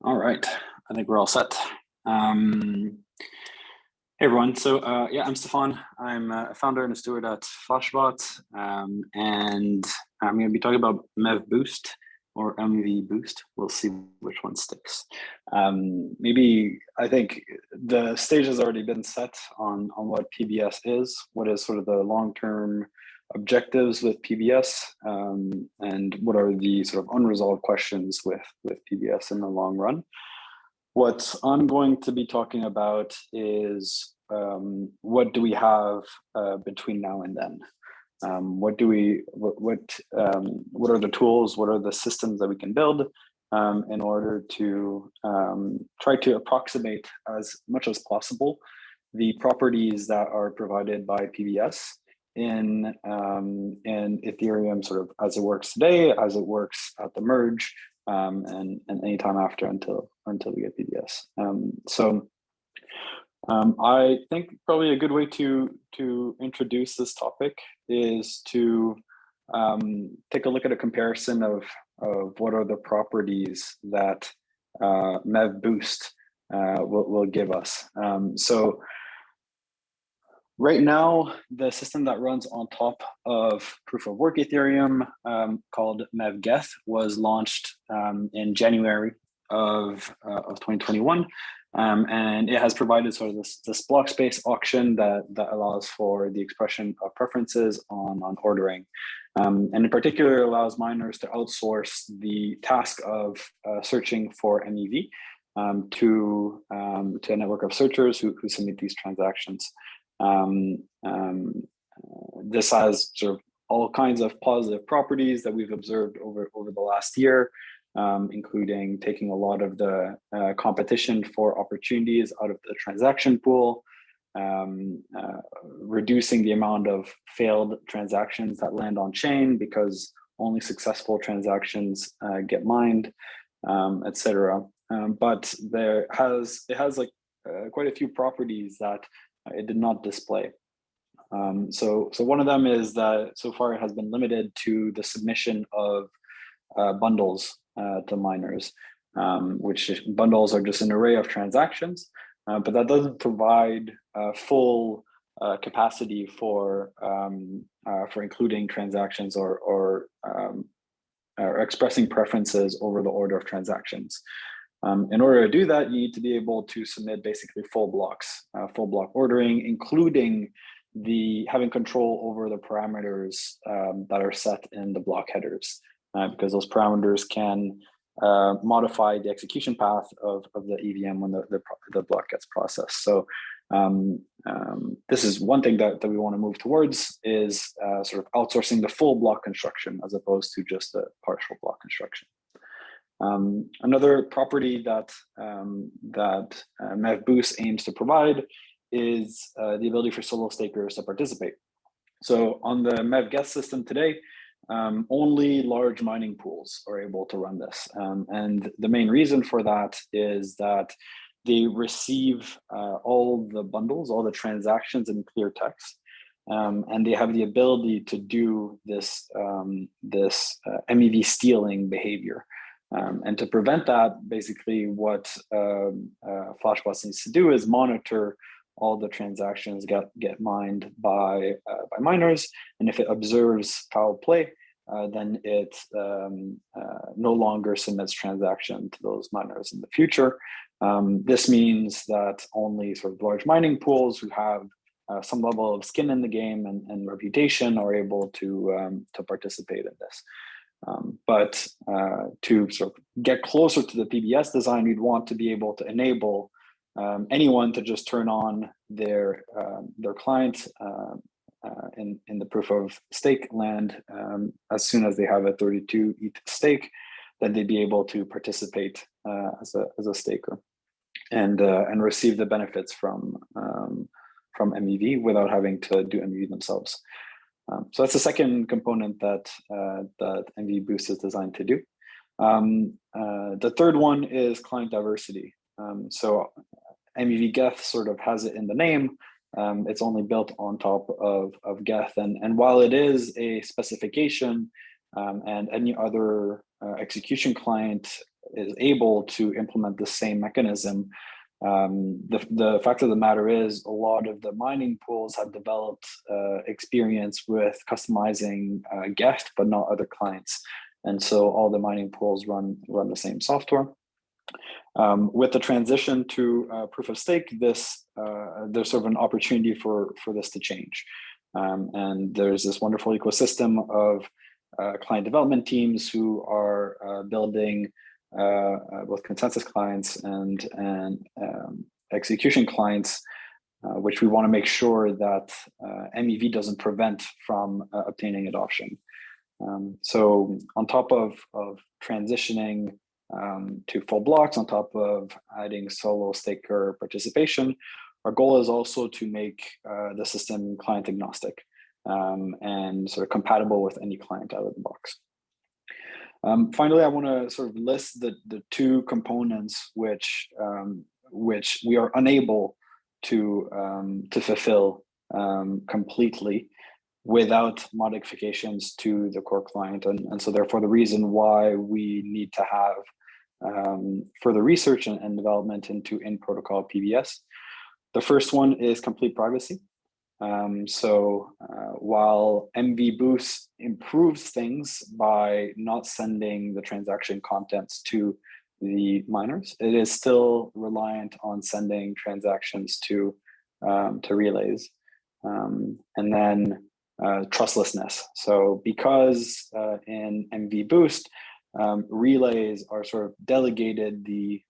All right, I think we're all set. Hey everyone, so yeah, I'm Stefan. I'm a founder and a steward at Flashbots, and I'm going to be talking about MEV Boost or MEV Boost. We'll see which one sticks. Maybe I think the stage has already been set on what PBS is, what is sort of the long-term objectives with PBS, and what are the sort of unresolved questions with PBS in the long run. What I'm going to be talking about is what do we have between now and then? What are the tools? What are the systems that we can build in order to try to approximate as much as possible the properties that are provided by PBS in Ethereum, sort of as it works today, as it works at the merge, and any time after until we get PBS. I think probably a good way to introduce this topic is to take a look at a comparison of what are the properties that MEV Boost will give us. So right now, the system that runs on top of proof of work Ethereum, called MEV Geth, was launched in January of 2021. And it has provided sort of this block space auction that allows for the expression of preferences on ordering. And in particular, allows miners to outsource the task of searching for MEV to a network of searchers who submit these transactions. This has sort of all kinds of positive properties that we've observed over the last year, including taking a lot of the competition for opportunities out of the transaction pool, reducing the amount of failed transactions that land on chain because only successful transactions get mined, etc. But it has like quite a few properties that it did not display. So one of them is that so far it has been limited to the submission of bundles to miners, which bundles are just an array of transactions, but that doesn't provide full capacity for including transactions or expressing preferences over the order of transactions. In order to do that, you need to be able to submit basically full blocks, full block ordering, including having control over the parameters that are set in the block headers, because those parameters can modify the execution path of the EVM when the block gets processed. So this is one thing that we want to move towards, is sort of outsourcing the full block construction as opposed to just a partial block construction. Another property that MEV Boost aims to provide is the ability for solo stakers to participate. So on the MEV guest system today, only large mining pools are able to run this. And the main reason for that is that they receive all the bundles, all the transactions in clear text. And they have the ability to do this MEV stealing behavior. And to prevent that, basically what Flashbots needs to do is monitor all the transactions get mined by miners, and if it observes foul play, then it no longer submits transaction to those miners in the future. This means that only sort of large mining pools who have some level of skin in the game and reputation are able to participate in this. But to sort of get closer to the PBS design, we'd want to be able to enable anyone to just turn on their client in the proof of stake land as soon as they have a 32 ETH stake, then they'd be able to participate as a staker and receive the benefits from MEV without having to do MEV themselves. So that's the second component that MEV Boost is designed to do. The third one is client diversity. So MEV Geth sort of has it in the name. It's only built on top of Geth, and while it is a specification and any other execution client is able to implement the same mechanism, the fact of the matter is a lot of the mining pools have developed experience with customizing Geth, but not other clients. And so all the mining pools run the same software. With the transition to proof of stake, there's sort of an opportunity for this to change. And there's this wonderful ecosystem of client development teams who are building both consensus clients and execution clients, which we want to make sure that MEV doesn't prevent from obtaining adoption. So on top of transitioning to full blocks, on top of adding solo staker participation, our goal is also to make the system client agnostic and sort of compatible with any client out of the box. Finally, I want to sort of list the two components which we are unable to fulfill completely without modifications to the core client, and so therefore the reason why we need to have further research and development into in-protocol PBS. The first one is complete privacy. While MEV Boost improves things by not sending the transaction contents to the miners, it is still reliant on sending transactions to relays. And then trustlessness. So because in MEV Boost, relays are sort of delegated the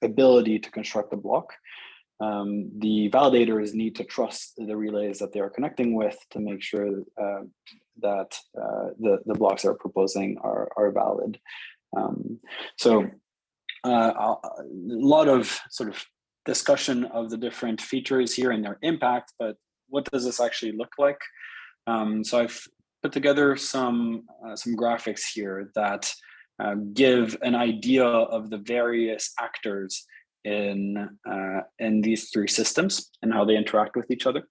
ability to construct the block, the validators need to trust the relays that they are connecting with to make sure that the blocks they're proposing are valid. So a lot of sort of discussion of the different features here and their impact, but what does this actually look like? So I've put together some graphics here that give an idea of the various actors in these three systems and how they interact with each other.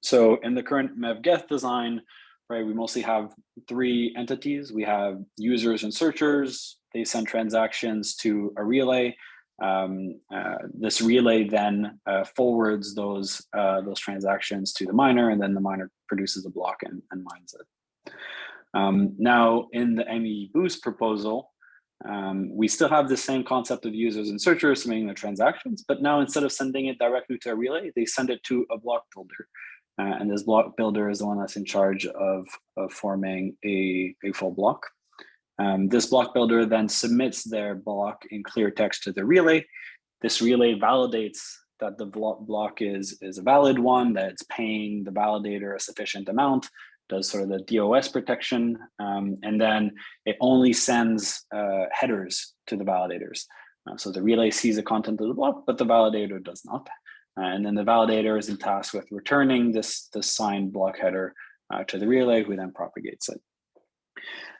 So in the current MEV design, right, we mostly have three entities. We have users and searchers. They send transactions to a relay. This relay then forwards those transactions to the miner, and then the miner produces a block and mines it. Now, in the MEV Boost proposal, we still have the same concept of users and searchers submitting their transactions, but now instead of sending it directly to a relay, they send it to a block builder. And this block builder is the one that's in charge of forming a full block. This block builder then submits their block in clear text to the relay. This relay validates that the block is a valid one, that it's paying the validator a sufficient amount, does sort of the DOS protection, and then it only sends headers to the validators. So the relay sees the content of the block, but the validator does not. And then the validator is in task with returning this signed block header to the relay, who then propagates it.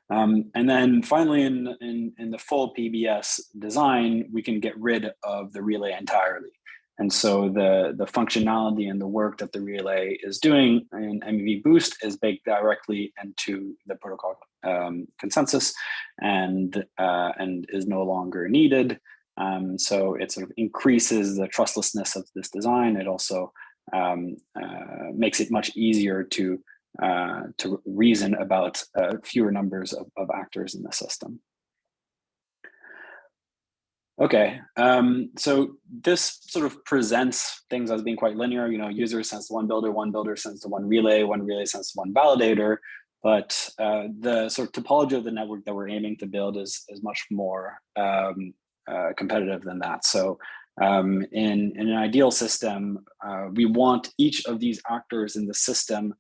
And then finally, in the full PBS design, we can get rid of the relay entirely. And so the functionality and the work that the relay is doing in MEV Boost is baked directly into the protocol consensus and is no longer needed. So it sort of increases the trustlessness of this design. It also makes it much easier to reason about fewer numbers of actors in the system. Okay, so this sort of presents things as being quite linear. You know, user sends to one builder sends to one relay sends to one validator. But the sort of topology of the network that we're aiming to build is much more competitive than that. So in an ideal system, we want each of these actors in the system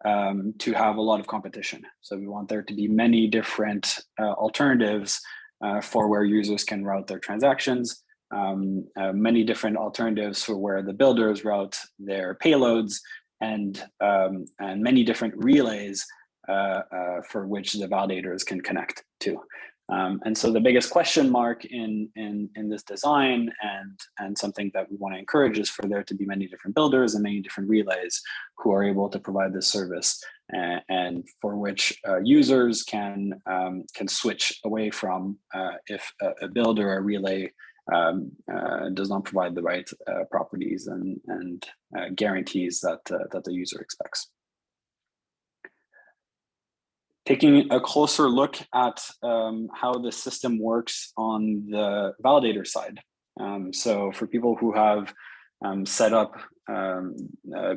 to have a lot of competition. So we want there to be many different alternatives for where users can route their transactions, many different alternatives for where the builders route their payloads, and many different relays for which the validators can connect to. And so the biggest question mark in this design and something that we want to encourage is for there to be many different builders and many different relays who are able to provide this service and for which users can switch away from if a builder or relay does not provide the right properties and guarantees that the user expects. Taking a closer look at how the system works on the validator side. So for people who have set up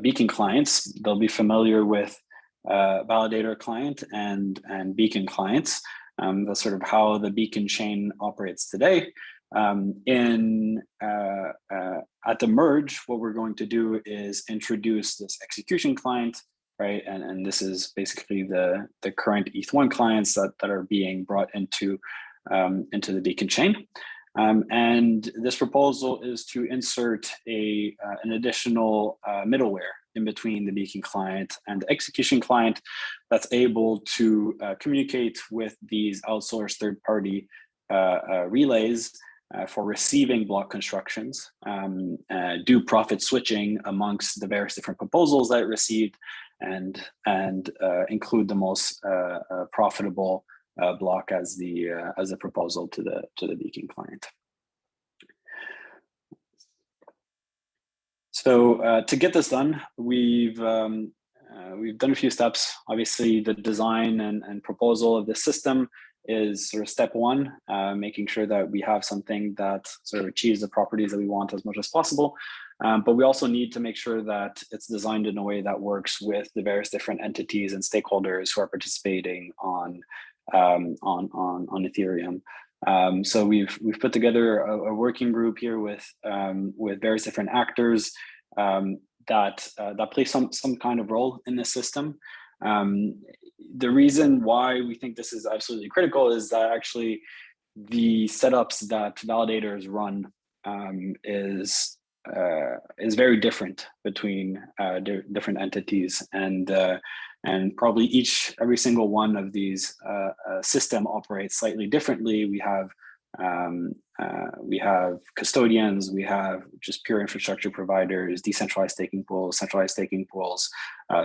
Beacon clients, they'll be familiar with validator client and Beacon clients. That's sort of how the Beacon chain operates today. At the merge, what we're going to do is introduce this execution client, right? And this is basically the current ETH1 clients that are being brought into the Beacon chain. And this proposal is to insert an additional middleware in between the Beacon client and the execution client that's able to communicate with these outsourced third-party relays for receiving block constructions, do profit switching amongst the various different proposals that it received, and include the most profitable block as the proposal to the Beacon client. So to get this done, we've done a few steps. Obviously, the design and proposal of the system is sort of step one, making sure that we have something that sort of achieves the properties that we want as much as possible. But we also need to make sure that it's designed in a way that works with the various different entities and stakeholders who are participating on Ethereum. So we've put together a working group here with various different actors that play some kind of role in the system. The reason why we think this is absolutely critical is that actually the setups that validators run is is very different between different entities, and probably every single one of these system operates slightly differently. We have custodians, we have just pure infrastructure providers, decentralized staking pools, centralized staking pools,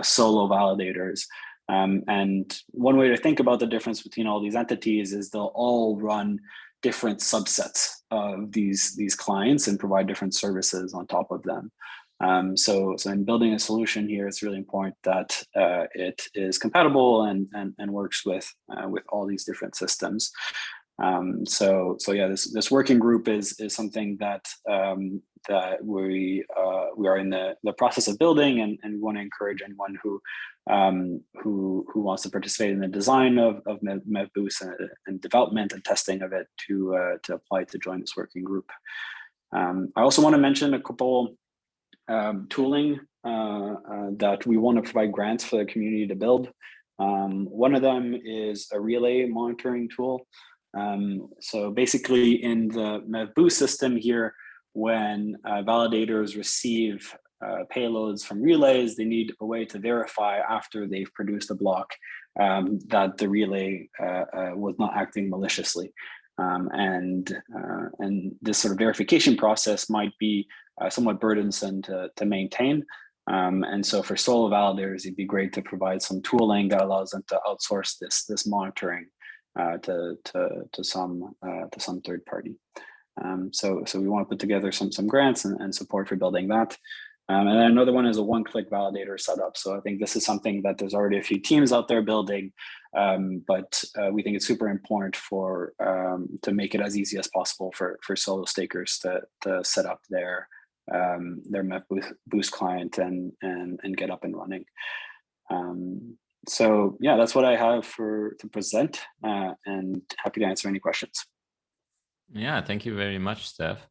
solo validators. And one way to think about the difference between all these entities is they'll all run different subsets of these clients and provide different services on top of them. So in building a solution here, it's really important that it is compatible and works with all these different systems. So yeah, this working group is something that we are in the process of building, and we want to encourage anyone who wants to participate in the design of MEV Boost and development and testing of it to apply to join this working group. I also want to mention a couple tooling that we want to provide grants for the community to build. One of them is a relay monitoring tool. So basically in the MEV Boost system here, when validators receive payloads from relays, they need a way to verify after they've produced a block that the relay was not acting maliciously. And this sort of verification process might be somewhat burdensome to maintain. And so for solo validators, it'd be great to provide some tooling that allows them to outsource this monitoring to some third party. So we want to put together some grants and support for building that. And then another one is a one-click validator setup. So I think this is something that there's already a few teams out there building, but we think it's super important to make it as easy as possible for solo stakers to set up their MEV Boost client and get up and running. So yeah, that's what I have to present, and happy to answer any questions. Yeah, thank you very much, Steph.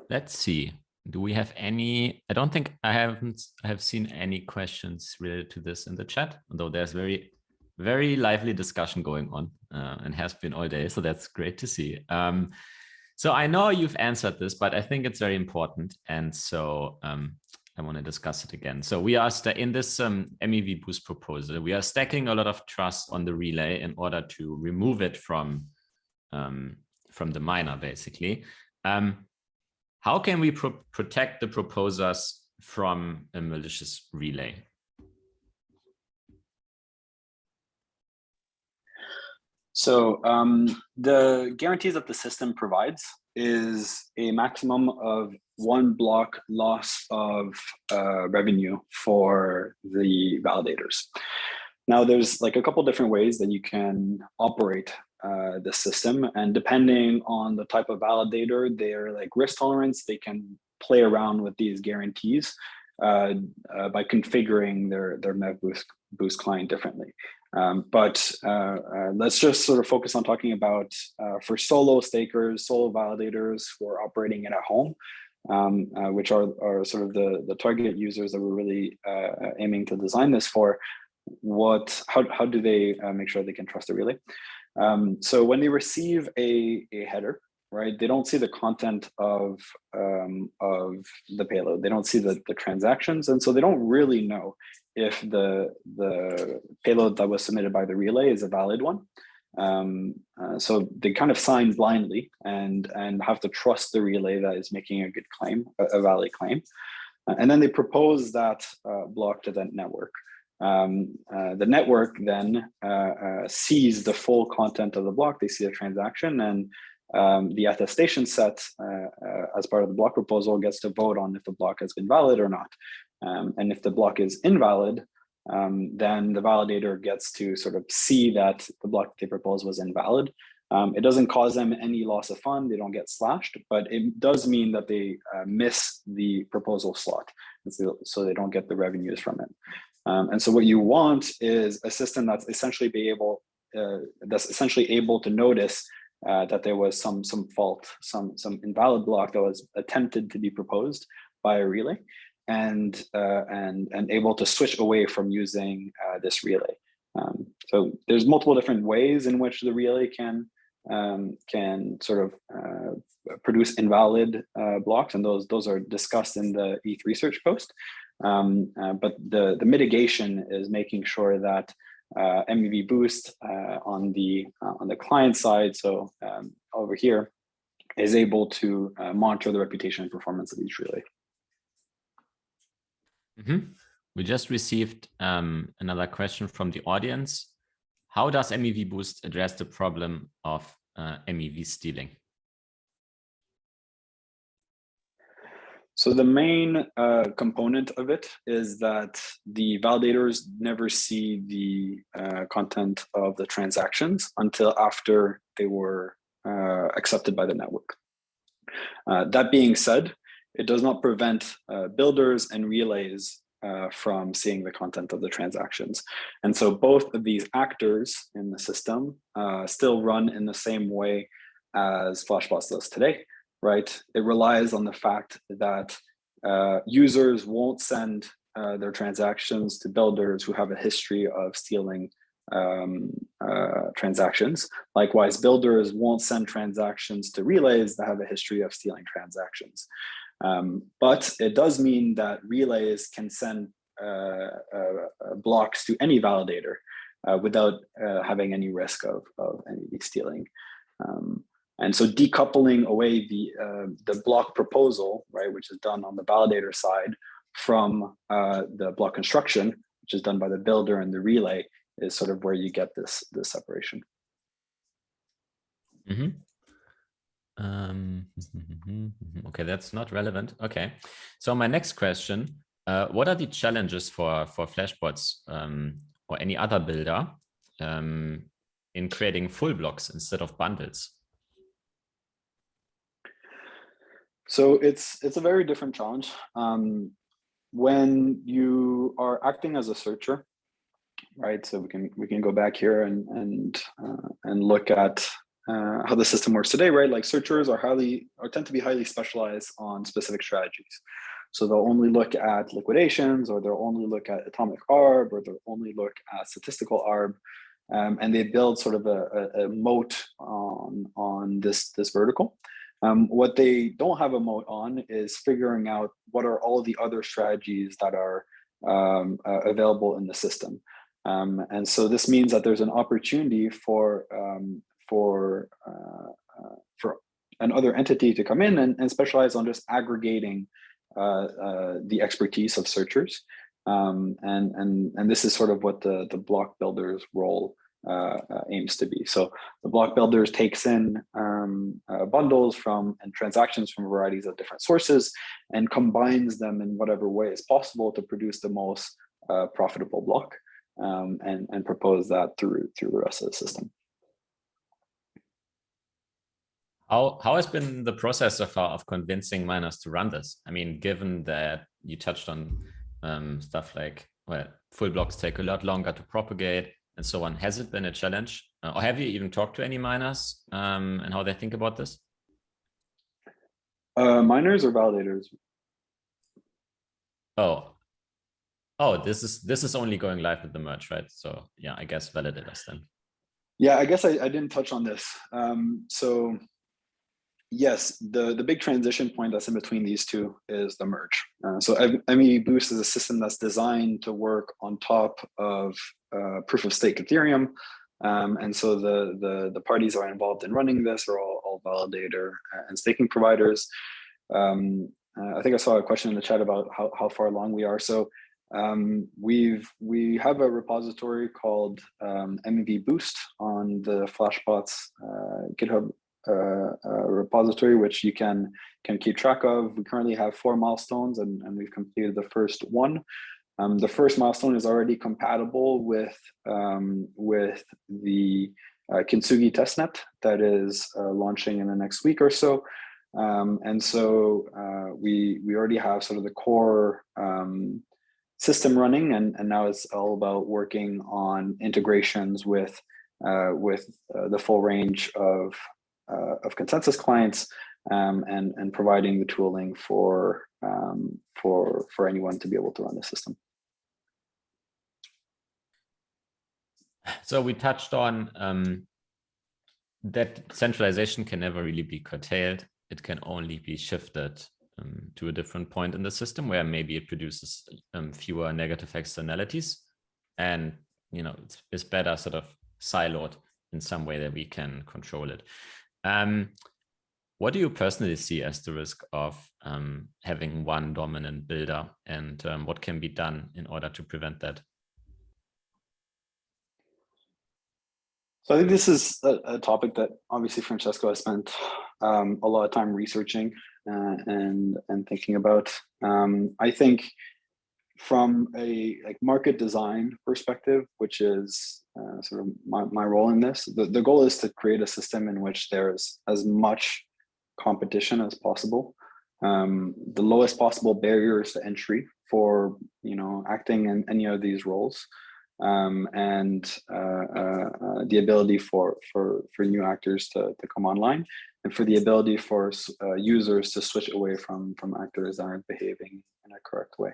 Let's see. Do we have any? I don't think I have seen any questions related to this in the chat, although there's very, very lively discussion going on and has been all day. So that's great to see. So I know you've answered this, but I think it's very important. And so I want to discuss it again. So we are in this MEV Boost proposal, we are stacking a lot of trust on the relay in order to remove it from the miner, basically. How can we protect the proposers from a malicious relay? So the guarantees that the system provides is a maximum of 1 block loss of revenue for the validators. Now there's like a couple different ways that you can operate the system, and depending on the type of validator, their like risk tolerance, they can play around with these guarantees by configuring their MEV Boost client differently. But let's just sort of focus on talking about for solo stakers, solo validators who are operating it at home, which are sort of the target users that we're really aiming to design this for. How do they make sure they can trust the relay? So when they receive a header, right, they don't see the content of the payload. They don't see the transactions, and so they don't really know if the payload that was submitted by the relay is a valid one. So they kind of sign blindly and have to trust the relay that is making a good claim, a valid claim, and then they propose that block to the network. The network then sees the full content of the block. They see the transaction, and the attestation set as part of the block proposal gets to vote on if the block has been valid or not. And if the block is invalid, then the validator gets to sort of see that the block they proposed was invalid. It doesn't cause them any loss of fund. They don't get slashed, but it does mean that they miss the proposal slot, so they don't get the revenues from it. And so what you want is a system that's essentially able to notice that there was some fault, some invalid block that was attempted to be proposed by a relay, and able to switch away from using this relay. So there's multiple different ways in which the relay can can sort of produce invalid blocks, and those are discussed in the ETH research post. But the mitigation is making sure that MEV boost on the client side, so over here, is able to monitor the reputation and performance of each relay. We just received another question from the audience. How does MEV boost address the problem of MEV stealing? So the main component of it is that the validators never see the content of the transactions until after they were accepted by the network. That being said, it does not prevent builders and relays from seeing the content of the transactions. And so both of these actors in the system still run in the same way as Flashbots does today, right? It relies on the fact that users won't send their transactions to builders who have a history of stealing transactions. Likewise, builders won't send transactions to relays that have a history of stealing transactions. But it does mean that relays can send blocks to any validator without having any risk of MEV stealing. And so decoupling away the block proposal, right, which is done on the validator side, from the block construction, which is done by the builder and the relay, is sort of where you get this separation. Okay, that's not relevant. Okay, so my next question: what are the challenges for Flashbots or any other builder in creating full blocks instead of bundles? So it's a very different challenge. When you are acting as a searcher, right? So we can go back here and look at how the system works today, right? Like searchers tend to be highly specialized on specific strategies. So they'll only look at liquidations, or they'll only look at atomic arb, or they'll only look at statistical arb, and they build sort of a moat on this vertical. What they don't have a moat on is figuring out what are all the other strategies that are available in the system. And so this means that there's an opportunity for another entity to come in and specialize on just aggregating the expertise of searchers. And this is sort of what the block builder's role aims to be. So the block builders takes in bundles and transactions from varieties of different sources and combines them in whatever way is possible to produce the most profitable block, and propose that through the rest of the system. How has been the process so far of convincing miners to run this? I mean, given that you touched on stuff like, well, full blocks take a lot longer to propagate and so on. Has it been a challenge? Or have you even talked to any miners and how they think about this? Miners or validators? Oh, this is only going live with the merge, right? So yeah, I guess validators then. Yeah, I guess I didn't touch on this. So yes, the big transition point that's in between these two is the merge. So MEV Boost is a system that's designed to work on top of proof of stake Ethereum. And so the parties that are involved in running this are all validator and staking providers. I think I saw a question in the chat about how far along we are. So we have a repository called MEV Boost on the Flashbots GitHub repository, which you can keep track of. We currently have 4 milestones, and we've completed the first one. The first milestone is already compatible with the Kintsugi testnet that is launching in the next week or so. And so we already have sort of the core system running, and now it's all about working on integrations with the full range of consensus clients, and providing the tooling for anyone to be able to run the system. So we touched on that centralization can never really be curtailed. It can only be shifted to a different point in the system where maybe it produces fewer negative externalities, and it's better sort of siloed in some way that we can control it. What do you personally see as the risk of having one dominant builder, and what can be done in order to prevent that? So I think this is a topic that obviously Francesco has spent a lot of time researching and thinking about. I think from a market design perspective, which is sort of my role in this, the goal is to create a system in which there's as much competition as possible, the lowest possible barriers to entry for acting in any of these roles, and the ability for new actors to come online, and for the ability for users to switch away from actors that aren't behaving in a correct way.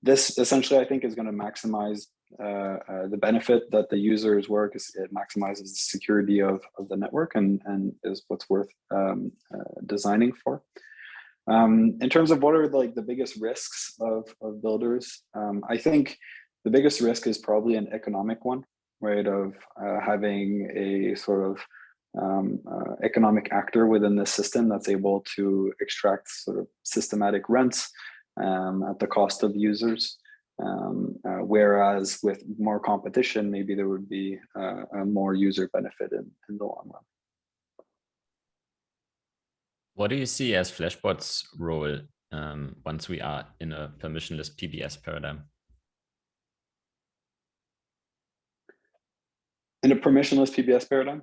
This essentially, I think, is going to maximize the benefit that the users work. It maximizes the security of the network, and is what's worth designing for. In terms of what are the biggest risks of builders, I think the biggest risk is probably an economic one, right? Of having a sort of economic actor within the system that's able to extract sort of systematic rents at the cost of users. Whereas with more competition, maybe there would be a more user benefit in the long run. What do you see as Flashbots' role once we are in a permissionless PBS paradigm? In a permissionless PBS paradigm?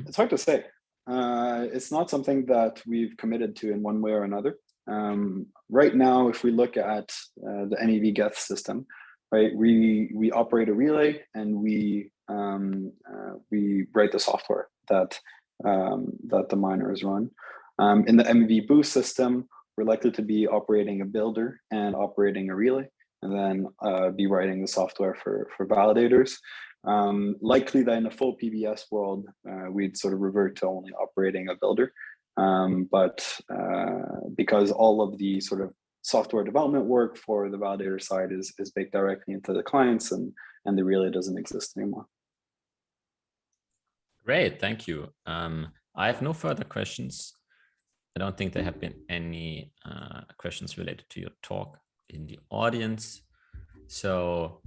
It's hard to say. It's not something that we've committed to in one way or another. Right now, if we look at the MEV Geth system, right, we operate a relay, and we write the software that the miners run. In the MEV Boost system, we're likely to be operating a builder and operating a relay, and then be writing the software for validators. Likely that in a full PBS world, we'd sort of revert to only operating a builder. But because all of the sort of software development work for the validator side is baked directly into the clients, and the relay doesn't exist anymore. Great, thank you. I have no further questions. I don't think there have been any questions related to your talk in the audience. So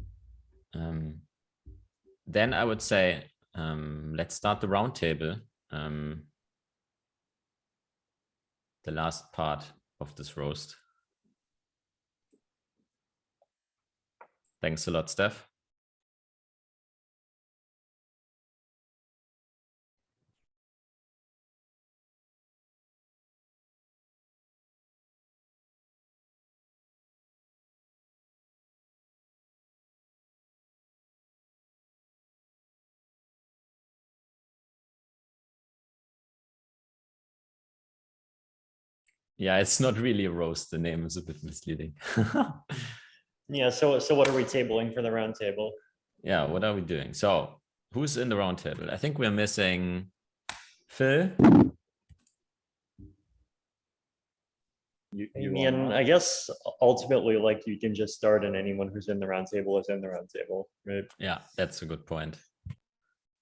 then I would say, let's start the roundtable. The last part of this roast. Thanks a lot, Steph. Yeah, it's not really a roast. The name is a bit misleading. Yeah, so what are we tabling for the roundtable? Yeah, what are we doing? So who's in the roundtable? I think we're missing Phil. I guess ultimately, like, you can just start, and anyone who's in the roundtable is in the roundtable, right? Yeah, that's a good point.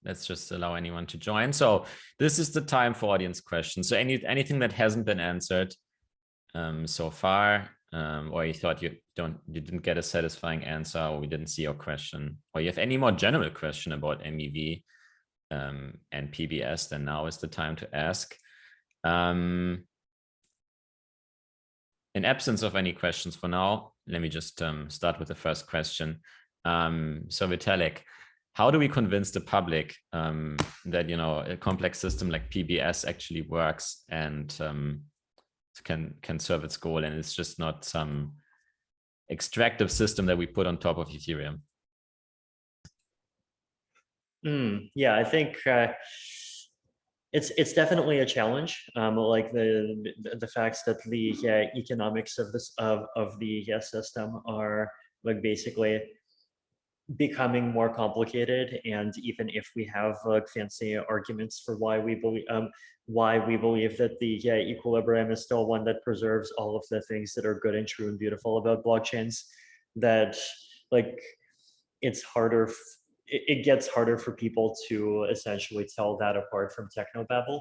Let's just allow anyone to join. So this is the time for audience questions. So anything that hasn't been answered so far, or you thought you didn't get a satisfying answer, or we didn't see your question, or you have any more general question about MEV and PBS, then now is the time to ask. In absence of any questions for now, let me just start with the first question. So Vitalik, how do we convince the public that a complex system like PBS actually works and can serve its goal, and it's just not some extractive system that we put on top of Ethereum? Yeah, I think it's definitely a challenge. Like the facts that the economics of the system are like basically becoming more complicated. And even if we have fancy arguments for why we believe that the equilibrium is still one that preserves all of the things that are good and true and beautiful about blockchains, that like it's harder, it gets harder for people to essentially tell that apart from technobabble.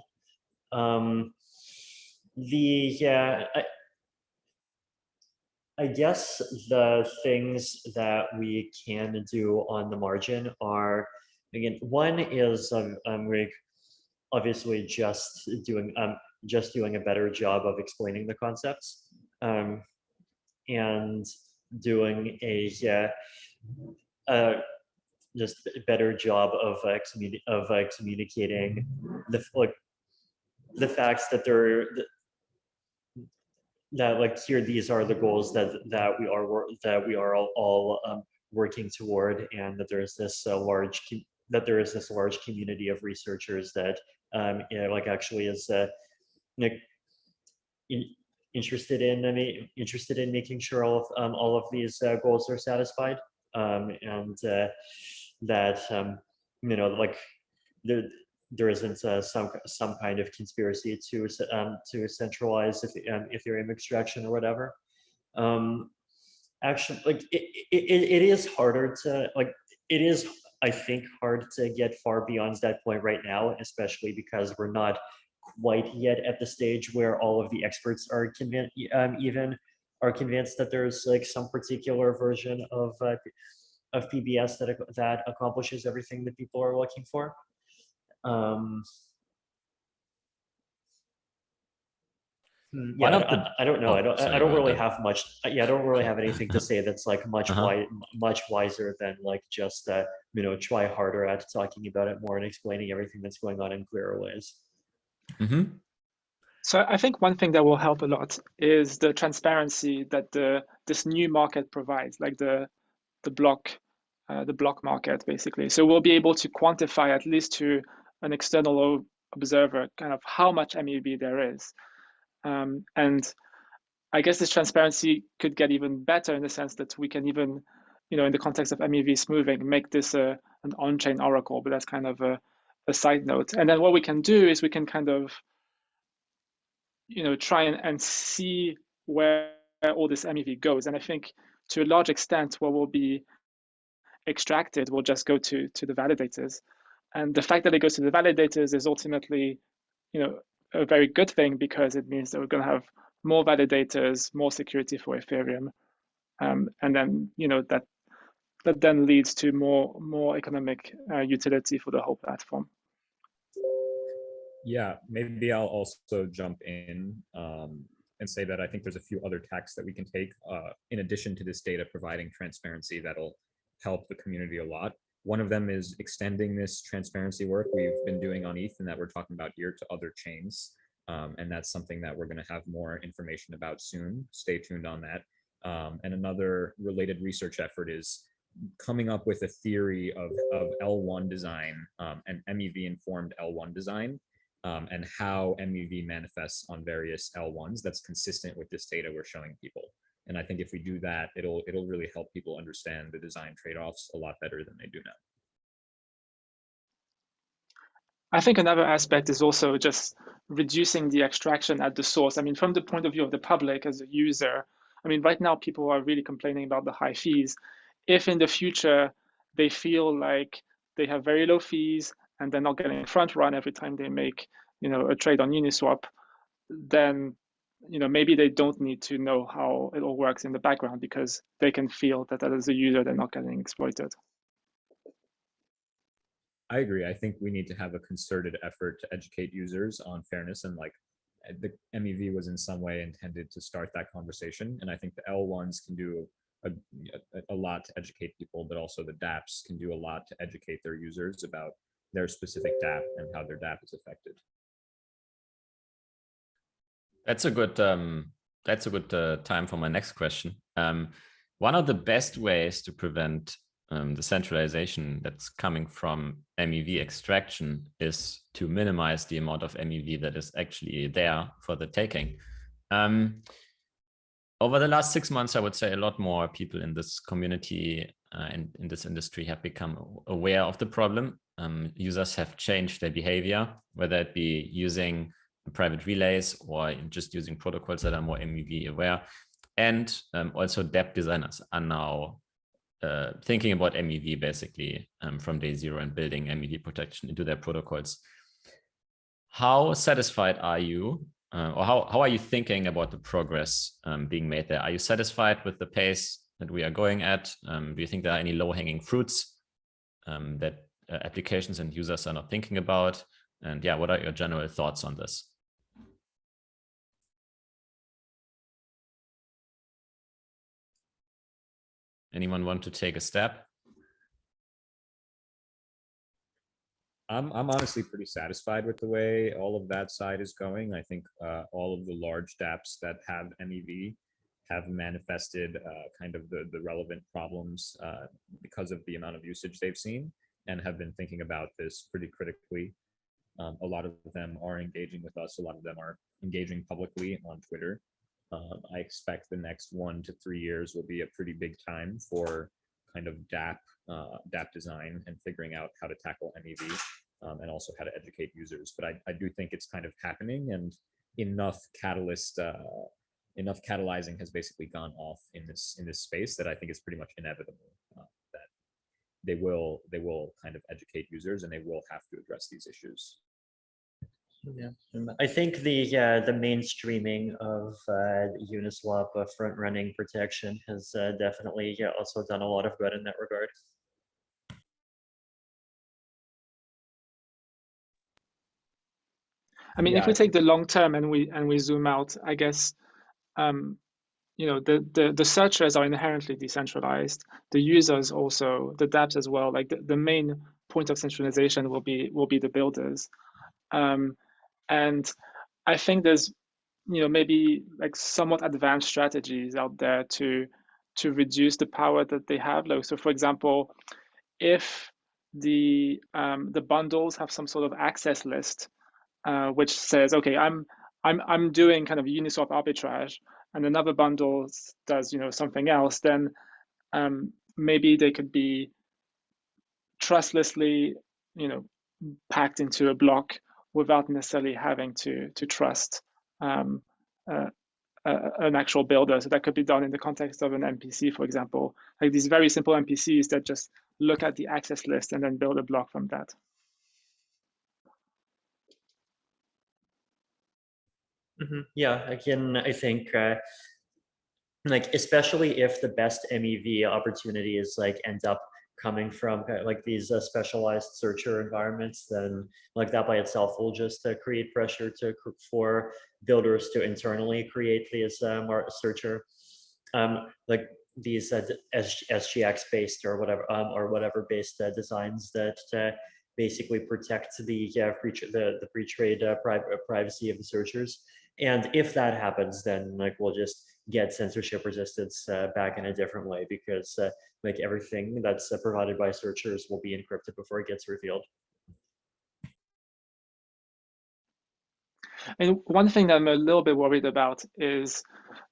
I guess the things that we can do on the margin are, again, one is like obviously just doing a better job of explaining the concepts, and doing a just a better job of communicating the facts that like here, these are the goals that we are all working toward, and that there is this large community of researchers that like actually is like interested in making sure all of these goals are satisfied, and that like there isn't some kind of conspiracy to centralize Ethereum extraction or whatever. Actually, like it is harder to it is, I think, hard to get far beyond that point right now, especially because we're not quite yet at the stage where all of the experts are convinced that there's like some particular version of PBS that accomplishes everything that people are looking for. Yeah, I don't know. I don't really have much. Yeah, I don't really have anything to say that's like much wiser than like just try harder at talking about it more and explaining everything that's going on in clearer ways. Mm-hmm. So I think one thing that will help a lot is the transparency that this new market provides, like the block market, basically. So we'll be able to quantify, at least to an external observer, kind of how much MEV there is. And I guess this transparency could get even better in the sense that we can even, in the context of MEV smoothing, make this an on-chain oracle, but that's kind of a side note. And then what we can do is we can kind of, try and see where all this MEV goes. And I think to a large extent, what will be extracted will just go to the validators. And the fact that it goes to the validators is ultimately, a very good thing, because it means that we're going to have more validators, more security for Ethereum. And then, that then leads to more economic utility for the whole platform. Yeah, maybe I'll also jump in and say that I think there's a few other tacks that we can take in addition to this data providing transparency that'll help the community a lot. One of them is extending this transparency work we've been doing on ETH and that we're talking about here to other chains. And that's something that we're going to have more information about soon. Stay tuned on that. And another related research effort is coming up with a theory of L1 design and MEV-informed L1 design, and how MEV manifests on various L1s that's consistent with this data we're showing people. And I think if we do that, it'll really help people understand the design trade-offs a lot better than they do now. I think another aspect is also just reducing the extraction at the source. I mean, from the point of view of the public as a user, I mean, right now people are really complaining about the high fees. If in the future they feel like they have very low fees and they're not getting front run every time they make, a trade on Uniswap, then maybe they don't need to know how it all works in the background, because they can feel that as a user, they're not getting exploited. I agree. I think we need to have a concerted effort to educate users on fairness, and like the MEV was in some way intended to start that conversation. And I think the L1s can do a lot to educate people, but also the dApps can do a lot to educate their users about their specific dApp and how their dApp is affected. That's a good time for my next question. One of the best ways to prevent the centralization that's coming from MEV extraction is to minimize the amount of MEV that is actually there for the taking. Over the last 6 months, I would say a lot more people in this community in this industry have become aware of the problem. Users have changed their behavior, whether it be using private relays or just using protocols that are more MEV aware. And also dApp designers are now thinking about MEV basically from day zero and building MEV protection into their protocols. How satisfied are you, or how are you thinking about the progress being made there? Are you satisfied with the pace that we are going at? Do you think there are any low-hanging fruits that applications and users are not thinking about? And yeah, what are your general thoughts on this? Anyone want to take a step? I'm honestly pretty satisfied with the way all of that side is going. I think all of the large dApps that have MEV have manifested kind of the relevant problems because of the amount of usage they've seen and have been thinking about this pretty critically. A lot of them are engaging with us. A lot of them are engaging publicly on Twitter. I expect the next 1 to 3 years will be a pretty big time for kind of dApp design and figuring out how to tackle MEV and also how to educate users. But I do think it's kind of happening, and enough catalyzing has basically gone off in this space that I think it's pretty much inevitable that they will kind of educate users and they will have to address these issues. Yeah, I think the mainstreaming of Uniswap front running protection has definitely also done a lot of good in that regard. I mean, if we take the long term and we zoom out, I guess, you know, the searchers are inherently decentralized. The users also, the dApps as well. Like the main point of centralization will be the builders. And I think there's, you know, maybe like somewhat advanced strategies out there to reduce the power that they have. Like, so for example, if the bundles have some sort of access list, which says, okay, I'm doing kind of Uniswap arbitrage, and another bundle does, you know, something else, then maybe they could be trustlessly, you know, packed into a block without necessarily having to trust an actual builder. So that could be done in the context of an MPC, for example, like these very simple MPCs that just look at the access list and then build a block from that. Yeah, again, I think like especially if the best MEV opportunities like end up coming from like these specialized searcher environments, then like that by itself will just create pressure for builders to internally create these searcher like these SGX based or whatever based designs that basically protect the pre-trade privacy of the searchers. And if that happens, then like we'll just get censorship resistance back in a different way, because like everything that's provided by searchers will be encrypted before it gets revealed. And one thing that I'm a little bit worried about is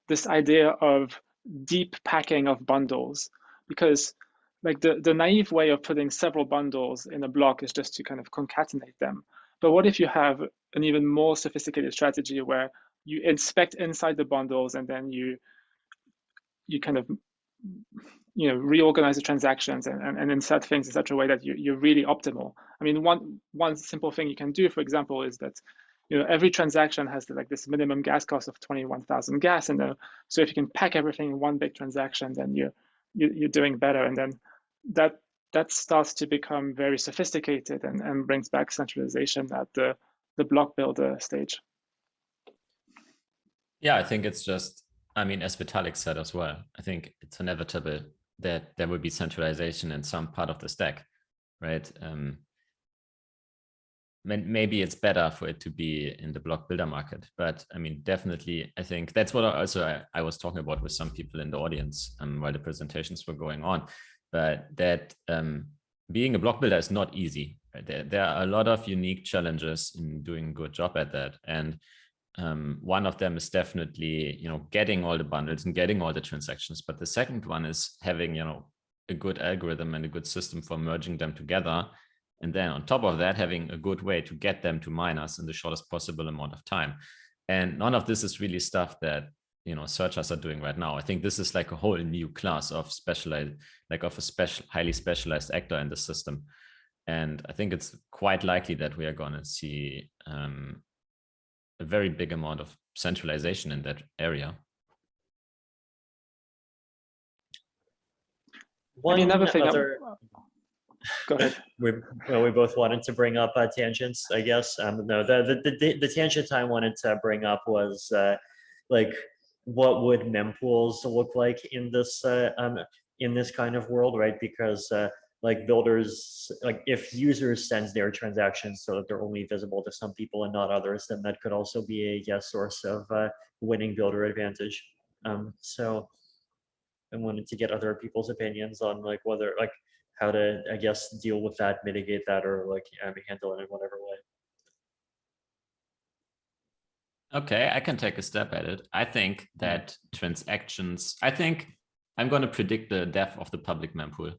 this idea of deep packing of bundles, because like the naive way of putting several bundles in a block is just to kind of concatenate them. But what if you have an even more sophisticated strategy where you inspect inside the bundles and then you kind of, you know, reorganize the transactions and insert things in such a way that you're really optimal. I mean, one simple thing you can do, for example, is that, you know, every transaction has like this minimum gas cost of 21,000 gas, and so if you can pack everything in one big transaction, then you're doing better, and then that starts to become very sophisticated and brings back centralization at the block builder stage. Yeah, I think it's just, I mean, as Vitalik said as well, I think it's inevitable that there will be centralization in some part of the stack, right? Maybe it's better for it to be in the block builder market, but I mean, definitely, I think that's what I was talking about with some people in the audience while the presentations were going on, but that being a block builder is not easy. Right? There are a lot of unique challenges in doing a good job at that, and one of them is definitely, you know, getting all the bundles and getting all the transactions. But the second one is having, you know, a good algorithm and a good system for merging them together. And then on top of that, having a good way to get them to miners in the shortest possible amount of time. And none of this is really stuff that, you know, searchers are doing right now. I think this is like a whole new class of specialized, like of a special, highly specialized actor in the system. And I think it's quite likely that we are going to see a very big amount of centralization in that area. I mean, another thing. Go ahead. we both wanted to bring up tangents, I guess. No, the tangent I wanted to bring up was like, what would mempools look like in this kind of world, right? Because like builders, like if users send their transactions so that they're only visible to some people and not others, then that could also be a source of winning builder advantage. So I wanted to get other people's opinions on like whether, like, how to, I guess, deal with that, mitigate that, or like handle it in whatever way. Okay, I can take a step at it. I think that transactions, I think I'm going to predict the death of the public mempool.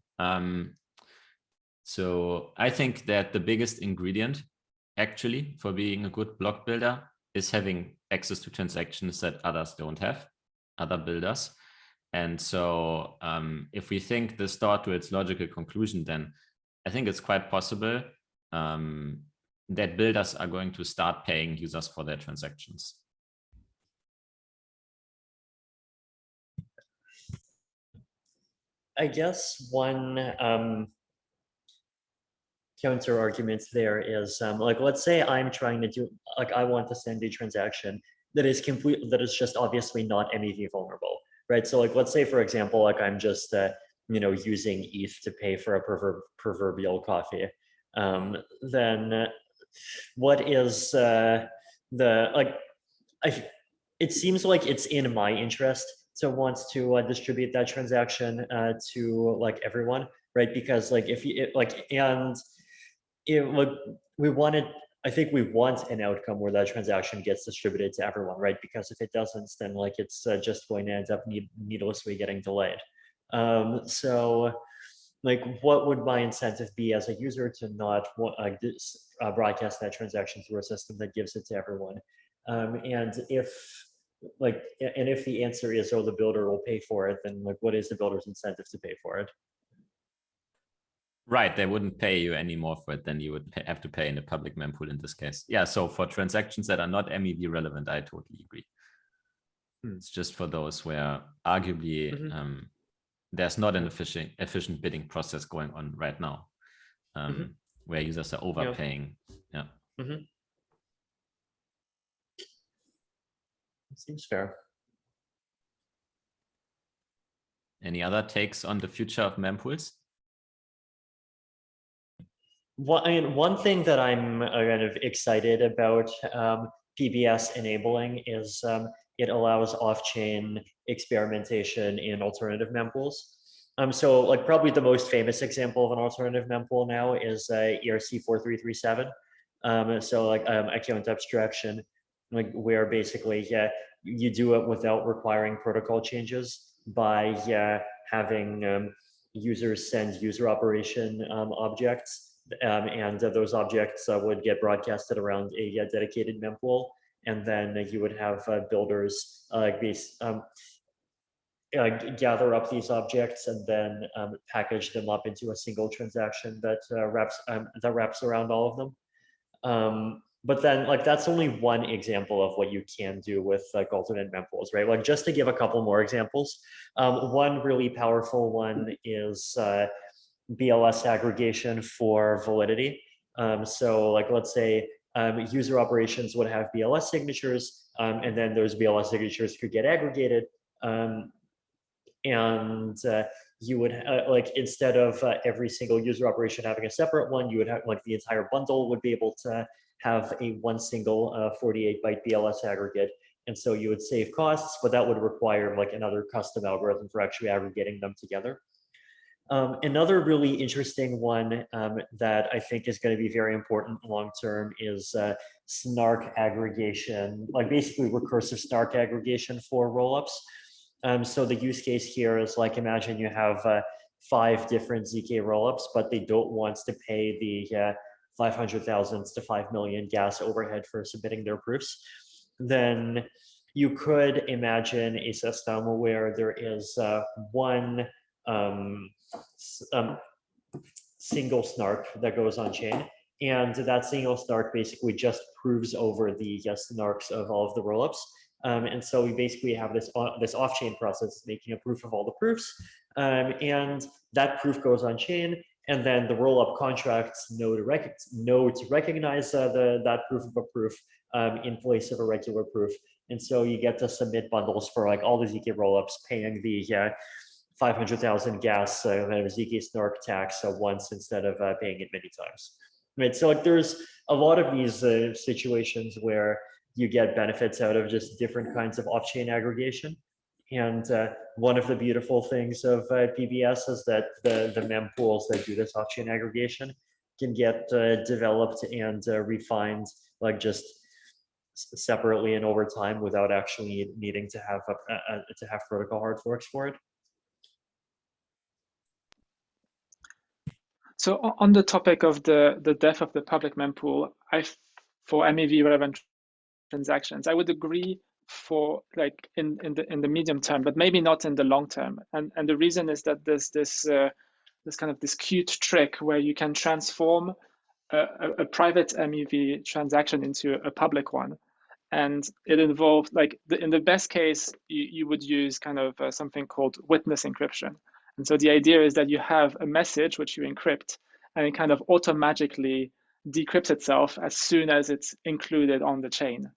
So I think that the biggest ingredient actually for being a good block builder is having access to transactions that others don't have, other builders. And so if we think this thought to its logical conclusion, then I think it's quite possible that builders are going to start paying users for their transactions. I guess one counter argument there is like, let's say I'm trying to do, like, I want to send a transaction that is just obviously not MEV vulnerable, right? So like, let's say, for example, like I'm just you know, using ETH to pay for a proverbial coffee. Then what is it seems like it's in my interest to want to distribute that transaction to like everyone, right? Because like if you I think we want an outcome where that transaction gets distributed to everyone, right? Because if it doesn't, then like it's just going to end up needlessly getting delayed. So like, what would my incentive be as a user to not broadcast that transaction through a system that gives it to everyone? And if the answer is, oh, the builder will pay for it, then like, what is the builder's incentive to pay for it? Right, they wouldn't pay you any more for it than you would have to pay in a public mempool in this case. Yeah, so for transactions that are not MEV relevant, I totally agree. It's just for those where arguably there's not an efficient bidding process going on right now, where users are overpaying. Yeah. Seems fair. Any other takes on the future of mempools? Well, I mean, one thing that I'm kind of excited about PBS enabling is it allows off-chain experimentation in alternative mempools. So like probably the most famous example of an alternative mempool now is ERC4337. So like account abstraction, like where basically you do it without requiring protocol changes by having users send user operation objects. And those objects would get broadcasted around a dedicated mempool, and then you would have builders gather up these objects and then package them up into a single transaction that wraps around all of them. But then, like, that's only one example of what you can do with like alternate mempools, right? Like, just to give a couple more examples, one really powerful one is BLS aggregation for validity. So like, let's say user operations would have BLS signatures, and then those BLS signatures could get aggregated. And you would like, instead of every single user operation having a separate one, you would have like the entire bundle would be able to have one single 48-byte BLS aggregate. And so you would save costs, but that would require like another custom algorithm for actually aggregating them together. Another really interesting one that I think is going to be very important long-term is snark aggregation, like basically recursive snark aggregation for rollups. So the use case here is like, imagine you have 5 different ZK rollups, but they don't want to pay the 500,000 to 5 million gas overhead for submitting their proofs, then you could imagine a system where there is one single snark that goes on chain, and that single snark basically just proves over the snarks of all of the rollups. And so we basically have this off-chain process making a proof of all the proofs, and that proof goes on chain, and then the rollup contracts know to recognize that proof of a proof in place of a regular proof. And so you get to submit bundles for like all the ZK rollups, paying the 500,000 gas ZK snark tax once instead of paying it many times. Right. So like, there's a lot of these situations where you get benefits out of just different kinds of off-chain aggregation. And one of the beautiful things of PBS is that the mempools that do this off-chain aggregation can get developed and refined like just separately and over time without actually needing to have protocol hard forks for it. So on the topic of the death of the public mempool, for MEV relevant transactions, I would agree for like in the medium term, but maybe not in the long term. And the reason is that there's this kind of this cute trick where you can transform a private MEV transaction into a public one. And it involved, like, in the best case, you would use kind of something called witness encryption. And so the idea is that you have a message which you encrypt, and it kind of automatically decrypts itself as soon as it's included on the chain.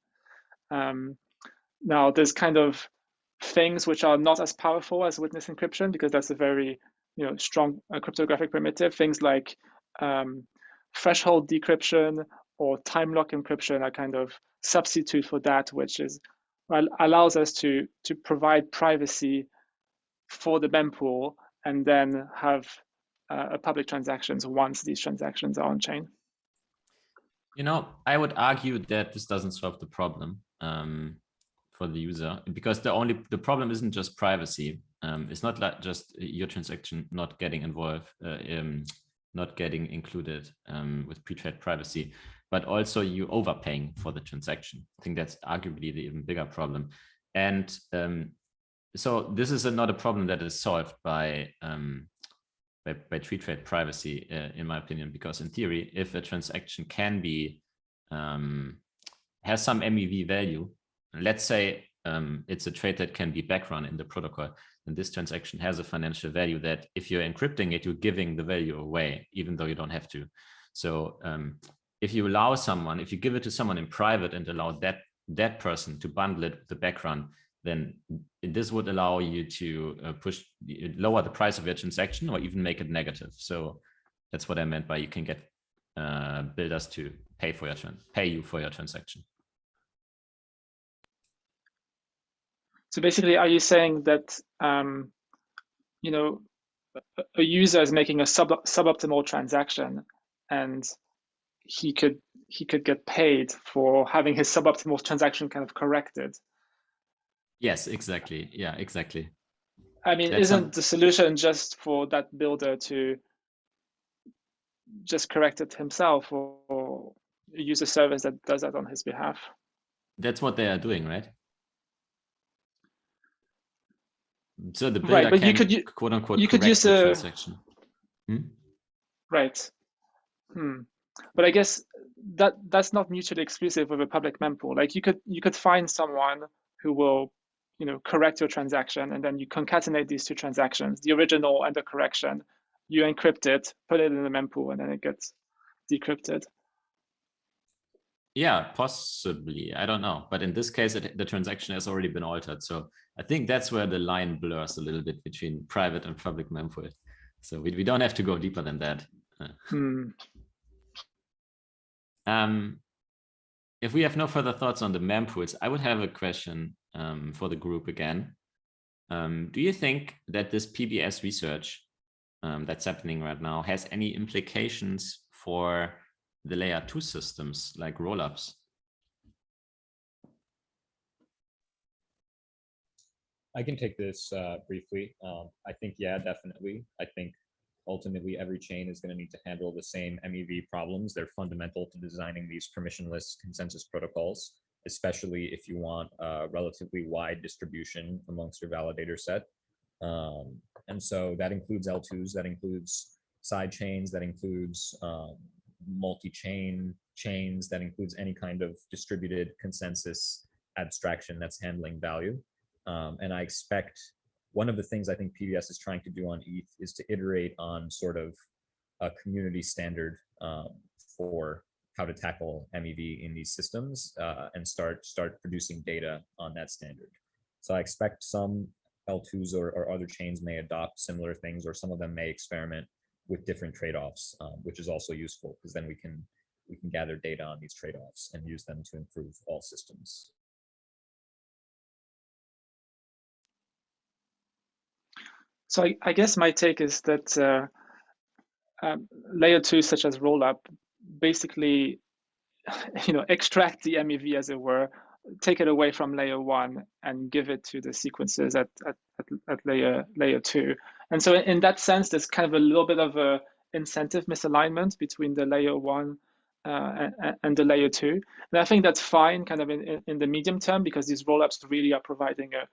Now, there's kind of things which are not as powerful as witness encryption, because that's a very strong cryptographic primitive. Things like threshold decryption or time lock encryption are kind of substitute for that, which is allows us to provide privacy for the mempool and then have public transactions once these transactions are on chain. I would argue that this doesn't solve the problem for the user, because the problem isn't just privacy. It's not like just your transaction not getting involved, not getting included with pre-trade privacy, but also you overpaying for the transaction. I think that's arguably the even bigger problem. And so this is not a problem that is solved by pre-trade privacy, in my opinion, because in theory, if a transaction can be has some MEV value, let's say it's a trade that can be backrun in the protocol, then this transaction has a financial value that if you're encrypting it, you're giving the value away, even though you don't have to. So if you allow someone, if you give it to someone in private and allow that person to bundle it with the backrun, then this would allow you to lower the price of your transaction or even make it negative. So that's what I meant by you can get builders to pay you for your transaction. So basically, are you saying that a user is making a suboptimal transaction, and he could get paid for having his suboptimal transaction kind of corrected? Yes, exactly. Yeah, exactly. I mean, isn't the solution just for that builder to just correct it himself, or use a service that does that on his behalf? That's what they are doing, right? So the builder but can, quote unquote, you could use the transaction. Right. But I guess that's not mutually exclusive with a public mempool. Like you could find someone who will correct your transaction, and then you concatenate these two transactions, the original and the correction. You encrypt it, put it in the mempool, and then it gets decrypted. Yeah, possibly. I don't know. But in this case, the transaction has already been altered. So I think that's where the line blurs a little bit between private and public mempool. So we don't have to go deeper than that. If we have no further thoughts on the mempools, I would have a question for the group again. Do you think that this PBS research that's happening right now has any implications for the layer 2 systems like rollups? I can take this briefly. I think, yeah, definitely. I think ultimately every chain is going to need to handle the same MEV problems. They're fundamental to designing these permissionless consensus protocols, especially if you want a relatively wide distribution amongst your validator set. And so that includes L2s, that includes side chains, that includes multi-chain chains, that includes any kind of distributed consensus abstraction that's handling value. And I expect one of the things I think PBS is trying to do on ETH is to iterate on sort of a community standard for how to tackle MEV in these systems and start producing data on that standard. So I expect some L2s or other chains may adopt similar things, or some of them may experiment with different trade-offs, which is also useful because then we can gather data on these trade-offs and use them to improve all systems. So I guess my take is that layer 2 such as rollup basically extract the MEV, as it were, take it away from layer 1 and give it to the sequences at layer 2. And so in that sense, there's kind of a little bit of a incentive misalignment between the layer 1 and the layer 2. And I think that's fine kind of in the medium term, because these rollups really are providing a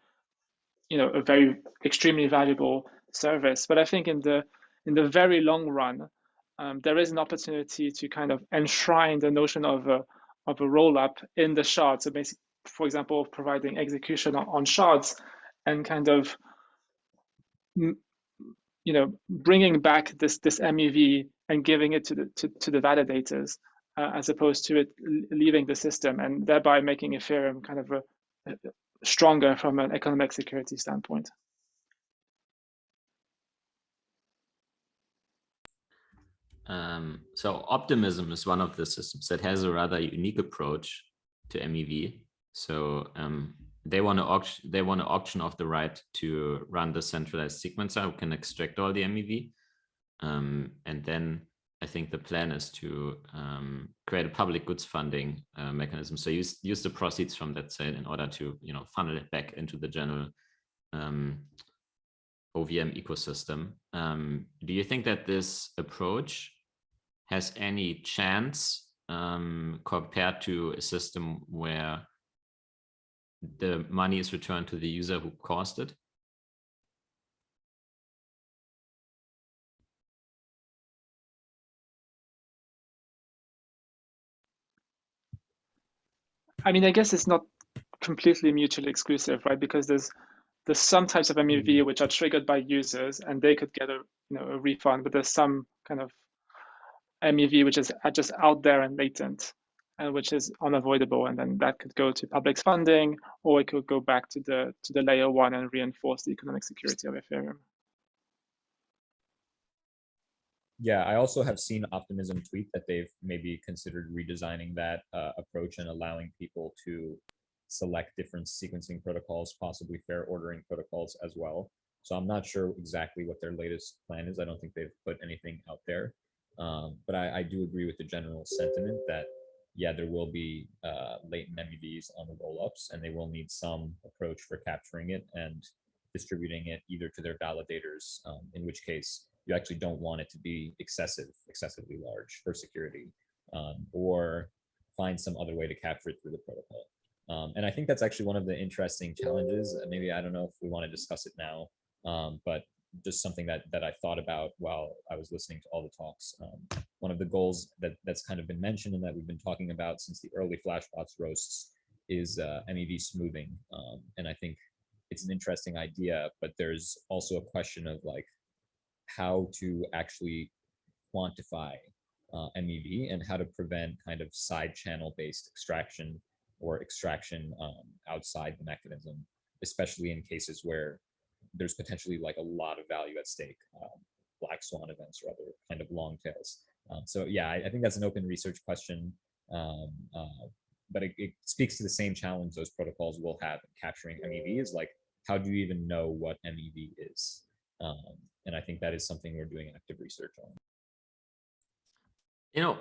very extremely valuable service. But I think in the very long run, there is an opportunity to kind of enshrine the notion of a rollup in the shard. So basically, for example, providing execution on shards and kind of bringing back this MEV and giving it to the validators, as opposed to it leaving the system, and thereby making Ethereum kind of stronger from an economic security standpoint. So Optimism is one of the systems that has a rather unique approach to MEV. So they want to auction off the right to run the centralized sequencer who can extract all the MEV, and then I think the plan is to create a public goods funding mechanism. So use the proceeds from that sale in order to funnel it back into the general OVM ecosystem. Do you think that this approach has any chance compared to a system where the money is returned to the user who caused it? I mean, I guess it's not completely mutually exclusive, right? Because there's some types of MEV which are triggered by users and they could get a refund, but there's some kind of MEV which is just out there and latent, and which is unavoidable, and then that could go to public funding, or it could go back to the layer 1 and reinforce the economic security of Ethereum. Yeah, I also have seen Optimism tweet that they've maybe considered redesigning that approach and allowing people to select different sequencing protocols, possibly fair ordering protocols as well. So I'm not sure exactly what their latest plan is. I don't think they've put anything out there. But I do agree with the general sentiment that, yeah, there will be latent MEVs on the rollups, and they will need some approach for capturing it and distributing it either to their validators, in which case you actually don't want it to be excessively large for security, or find some other way to capture it through the protocol. And I think that's actually one of the interesting challenges. Maybe, I don't know if we want to discuss it now, but just something that I thought about while I was listening to all the talks. One of the goals that's kind of been mentioned and that we've been talking about since the early Flashbots roasts is MEV smoothing. And I think it's an interesting idea, but there's also a question of like how to actually quantify MEV and how to prevent kind of side channel based extraction or extraction outside the mechanism, especially in cases where there's potentially like a lot of value at stake, black swan events or other kind of long tails. So yeah, I think that's an open research question, but it speaks to the same challenge those protocols will have in capturing MEV is like, how do you even know what MEV is? And I think that is something we're doing active research on.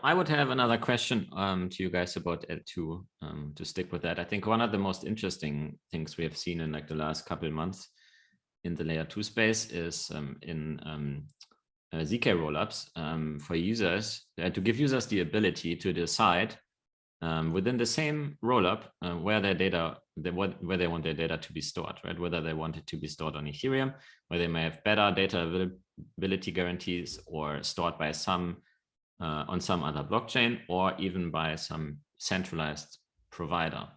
I would have another question to you guys about L2, to stick with that. I think one of the most interesting things we have seen in like the last couple of months in the layer 2 space is in ZK rollups for users to give users the ability to decide within the same rollup where their data, where they want their data to be stored, right? Whether they want it to be stored on Ethereum, where they may have better data availability guarantees, or stored by some on some other blockchain, or even by some centralized provider.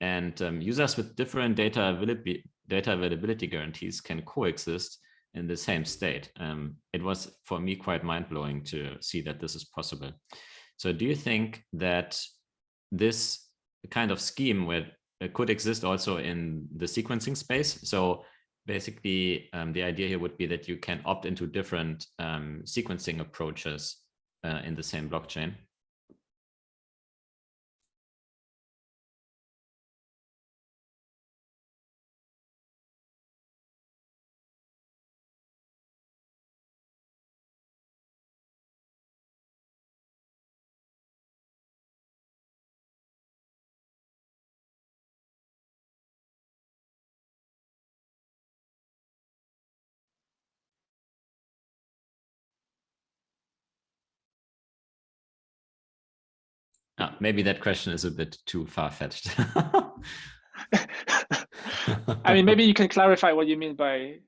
And users with different data availability guarantees can coexist in the same state. It was for me quite mind-blowing to see that this is possible. So do you think that this kind of scheme where it could exist also in the sequencing space? So basically the idea here would be that you can opt into different sequencing approaches in the same blockchain. Maybe that question is a bit too far-fetched. I mean, maybe you can clarify what you mean by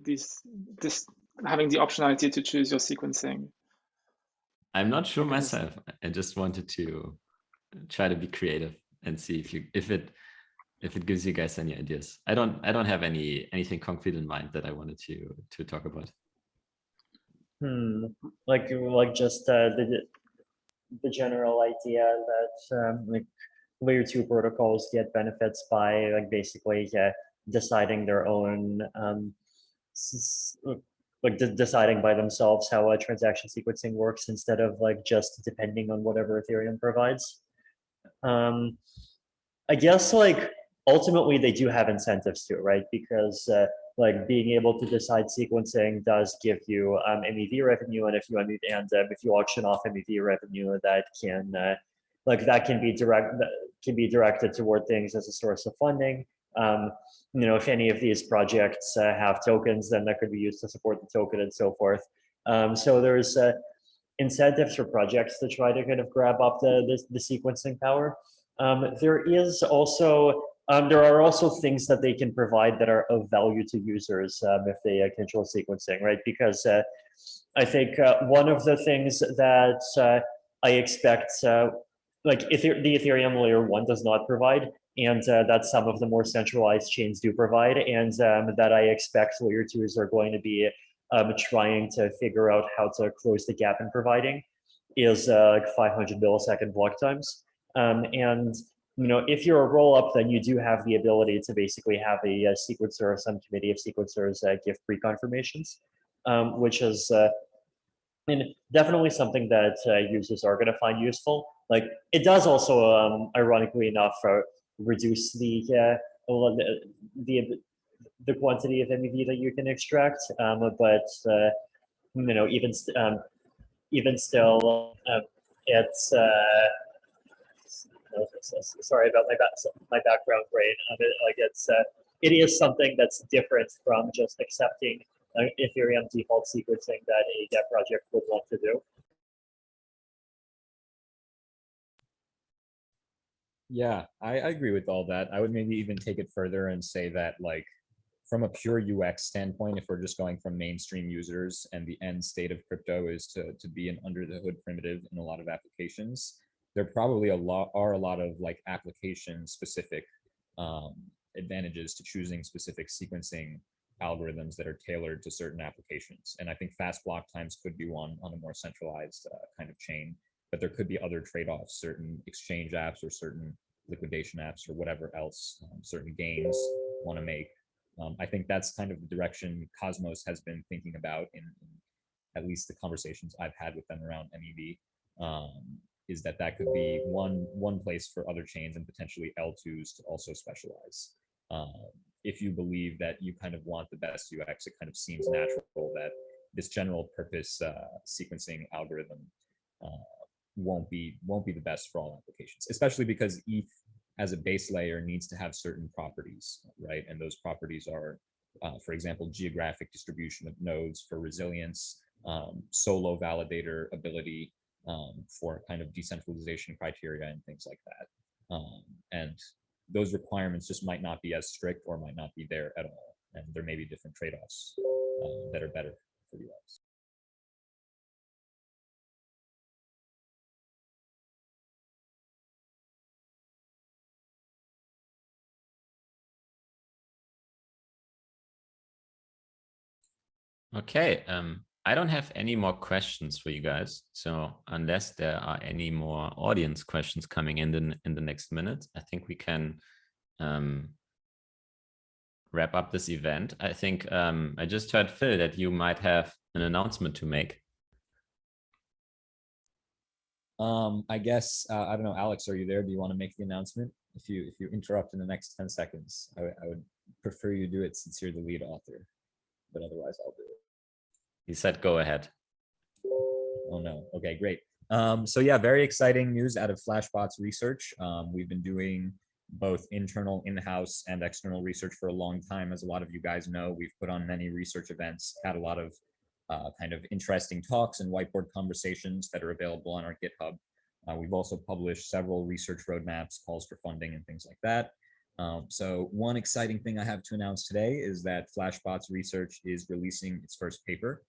this having the optionality to choose your sequencing. I'm not sure myself. I just wanted to try to be creative and see if it gives you guys any ideas. I don't have anything concrete in mind that I wanted to talk about. Like just the general idea that like layer 2 protocols get benefits by like basically deciding their own deciding by themselves how transaction sequencing works, instead of like just depending on whatever Ethereum provides. I guess like ultimately they do have incentives too, right? Because like being able to decide sequencing does give you MEV revenue, and if you auction off MEV revenue, that can be directed toward things as a source of funding. You know, if any of these projects have tokens, then that could be used to support the token and so forth. So there's incentives for projects to try to kind of grab up the sequencing power. There are also things that they can provide that are of value to users if they control sequencing, right? Because I think one of the things that I expect, like the Ethereum layer 1 does not provide, and that some of the more centralized chains do provide, and that I expect layer 2s are going to be trying to figure out how to close the gap in providing, is like 500 millisecond block times. And you know, if you're a roll-up, then you do have the ability to basically have a sequencer or some committee of sequencers give pre-confirmations, which is definitely something that users are going to find useful. Like it does also, ironically enough, reduce the quantity of MEV that you can extract, but you know, even still, it's sorry about my background brain. It is something that's different from just accepting Ethereum default sequencing that a dev project would want to do. Yeah, I agree with all that. I would maybe even take it further and say that, like, from a pure UX standpoint, if we're just going from mainstream users and the end state of crypto is to be an under the hood primitive in a lot of applications, there probably are a lot of like application specific advantages to choosing specific sequencing algorithms that are tailored to certain applications. And I think fast block times could be one on a more centralized kind of chain, but there could be other trade-offs, certain exchange apps or certain liquidation apps or whatever else certain games want to make. I think that's kind of the direction Cosmos has been thinking about in at least the conversations I've had with them around MEV, is that could be one place for other chains and potentially L2s to also specialize. If you believe that you kind of want the best UX, it kind of seems natural that this general purpose sequencing algorithm won't be the best for all applications, especially because ETH as a base layer needs to have certain properties, right? And those properties are, for example, geographic distribution of nodes for resilience, solo validator ability for kind of decentralization criteria and things like that. And those requirements just might not be as strict or might not be there at all. And there may be different trade-offs that are better for you guys. Okay, I don't have any more questions for you guys. So unless there are any more audience questions coming in the next minute, I think we can wrap up this event. I think I just heard, Phil, that you might have an announcement to make. I guess, I don't know, Alex, are you there? Do you want to make the announcement? If you interrupt in the next 10 seconds, I would prefer you do it since you're the lead author, but otherwise I'll do it. He said, go ahead. Oh no, okay, great. So yeah, very exciting news out of Flashbots research. We've been doing both internal in-house and external research for a long time. As a lot of you guys know, we've put on many research events, had a lot of kind of interesting talks and whiteboard conversations that are available on our GitHub. We've also published several research roadmaps, calls for funding and things like that. So one exciting thing I have to announce today is that Flashbots research is releasing its first paper.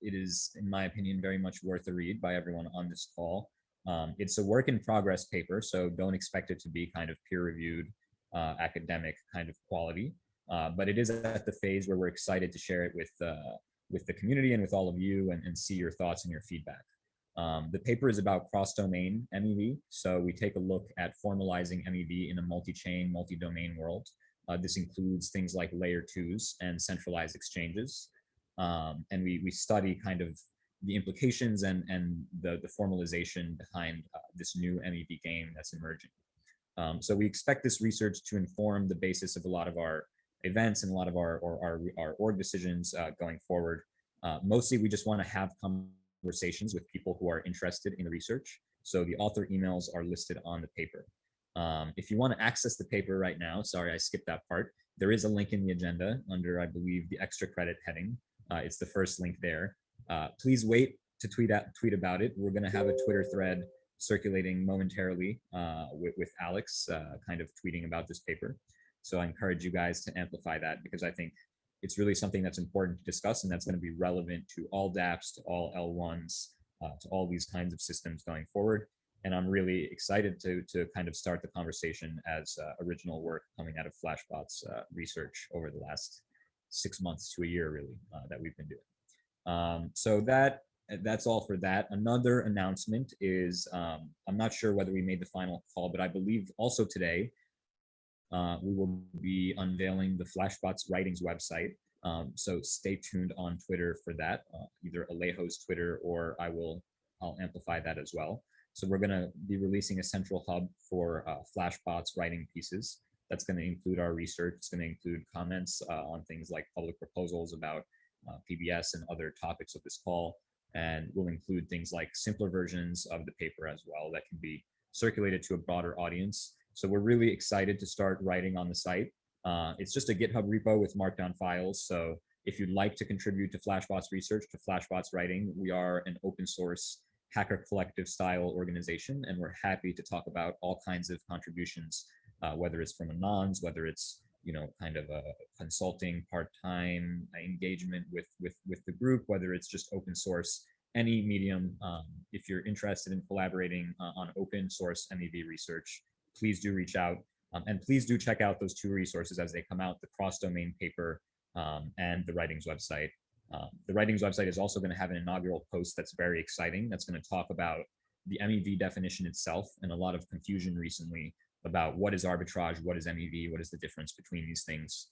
It is, in my opinion, very much worth a read by everyone on this call. It's a work in progress paper, so don't expect it to be kind of peer-reviewed academic kind of quality. But it is at the phase where we're excited to share it with the community and with all of you and see your thoughts and your feedback. The paper is about cross-domain MEV, so we take a look at formalizing MEV in a multi-chain, multi-domain world. This includes things like layer 2s and centralized exchanges. And we study kind of the implications and the formalization behind this new MEV game that's emerging. So we expect this research to inform the basis of a lot of our events and a lot of our org decisions going forward. Mostly we just want to have conversations with people who are interested in the research. So the author emails are listed on the paper. If you want to access the paper right now, sorry, I skipped that part. There is a link in the agenda under, I believe, the extra credit heading. It's the first link there. Please wait to tweet about it. We're going to have a Twitter thread circulating momentarily with Alex kind of tweeting about this paper. So I encourage you guys to amplify that because I think it's really something that's important to discuss and that's going to be relevant to all dApps, to all L1s, to all these kinds of systems going forward. And I'm really excited to kind of start the conversation as original work coming out of Flashbots research over the last 6 months to a year, really, that we've been doing. So that's all for that. Another announcement is, I'm not sure whether we made the final call, but I believe also today, we will be unveiling the Flashbots Writings website. So stay tuned on Twitter for that, either Alejo's Twitter or I'll amplify that as well. So we're going to be releasing a central hub for Flashbots writing pieces. That's going to include our research. It's going to include comments on things like public proposals about PBS and other topics of this call. And we'll include things like simpler versions of the paper as well that can be circulated to a broader audience. So we're really excited to start writing on the site. It's just a GitHub repo with markdown files. So if you'd like to contribute to Flashbots research, to Flashbots writing, we are an open source hacker collective style organization, and we're happy to talk about all kinds of contributions, whether it's from anons, whether it's kind of a consulting part-time engagement with the group, whether it's just open source, any medium. If you're interested in collaborating on open source MEV research, please do reach out. And please do check out those 2 resources as they come out, the cross-domain paper and the writings website. The writings website is also going to have an inaugural post that's very exciting. That's going to talk about the MEV definition itself and a lot of confusion recently about what is arbitrage, what is MEV, what is the difference between these things.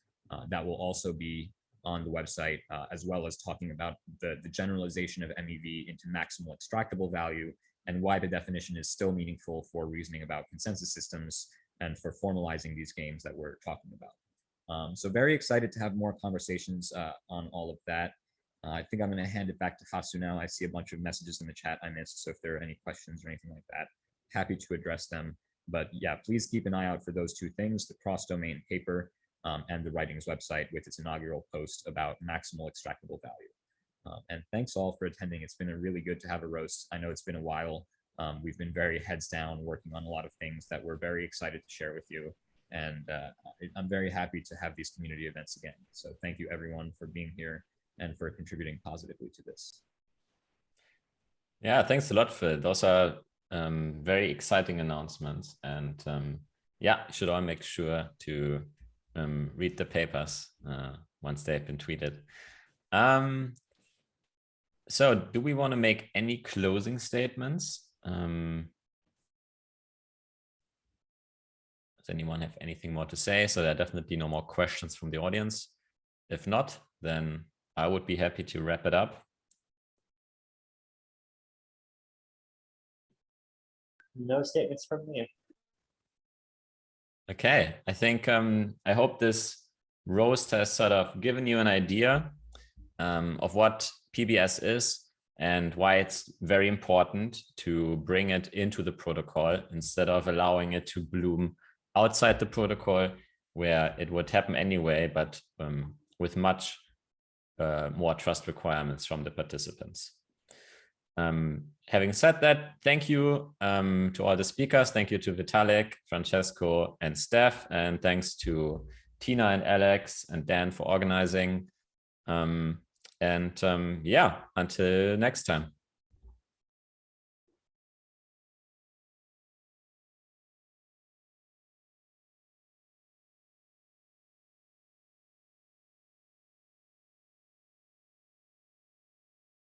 That will also be on the website, as well as talking about the generalization of MEV into maximal extractable value and why the definition is still meaningful for reasoning about consensus systems and for formalizing these games that we're talking about. So very excited to have more conversations on all of that. I think I'm going to hand it back to Hasu now. I see a bunch of messages in the chat I missed, so if there are any questions or anything like that, happy to address them. But yeah, please keep an eye out for those two things, the cross-domain paper and the Writings website with its inaugural post about maximal extractable value. And thanks all for attending. It's been really good to have a roast. I know it's been a while. We've been very heads down working on a lot of things that we're very excited to share with you. And I'm very happy to have these community events again. So thank you everyone for being here and for contributing positively to this. Yeah, thanks a lot, Phil. Those are very exciting announcements. And yeah, you should all make sure to read the papers once they've been tweeted. So do we want to make any closing statements? Does anyone have anything more to say? So there are definitely no more questions from the audience. If not, then I would be happy to wrap it up. No statements from me. Okay, I think I hope this roast has sort of given you an idea of what PBS is and why it's very important to bring it into the protocol instead of allowing it to bloom outside the protocol where it would happen anyway, but with much more trust requirements from the participants. Having said that, thank you to all the speakers. Thank you to Vitalik, Francesco, and Steph. And thanks to Tina and Alex and Dan for organizing. Yeah, until next time.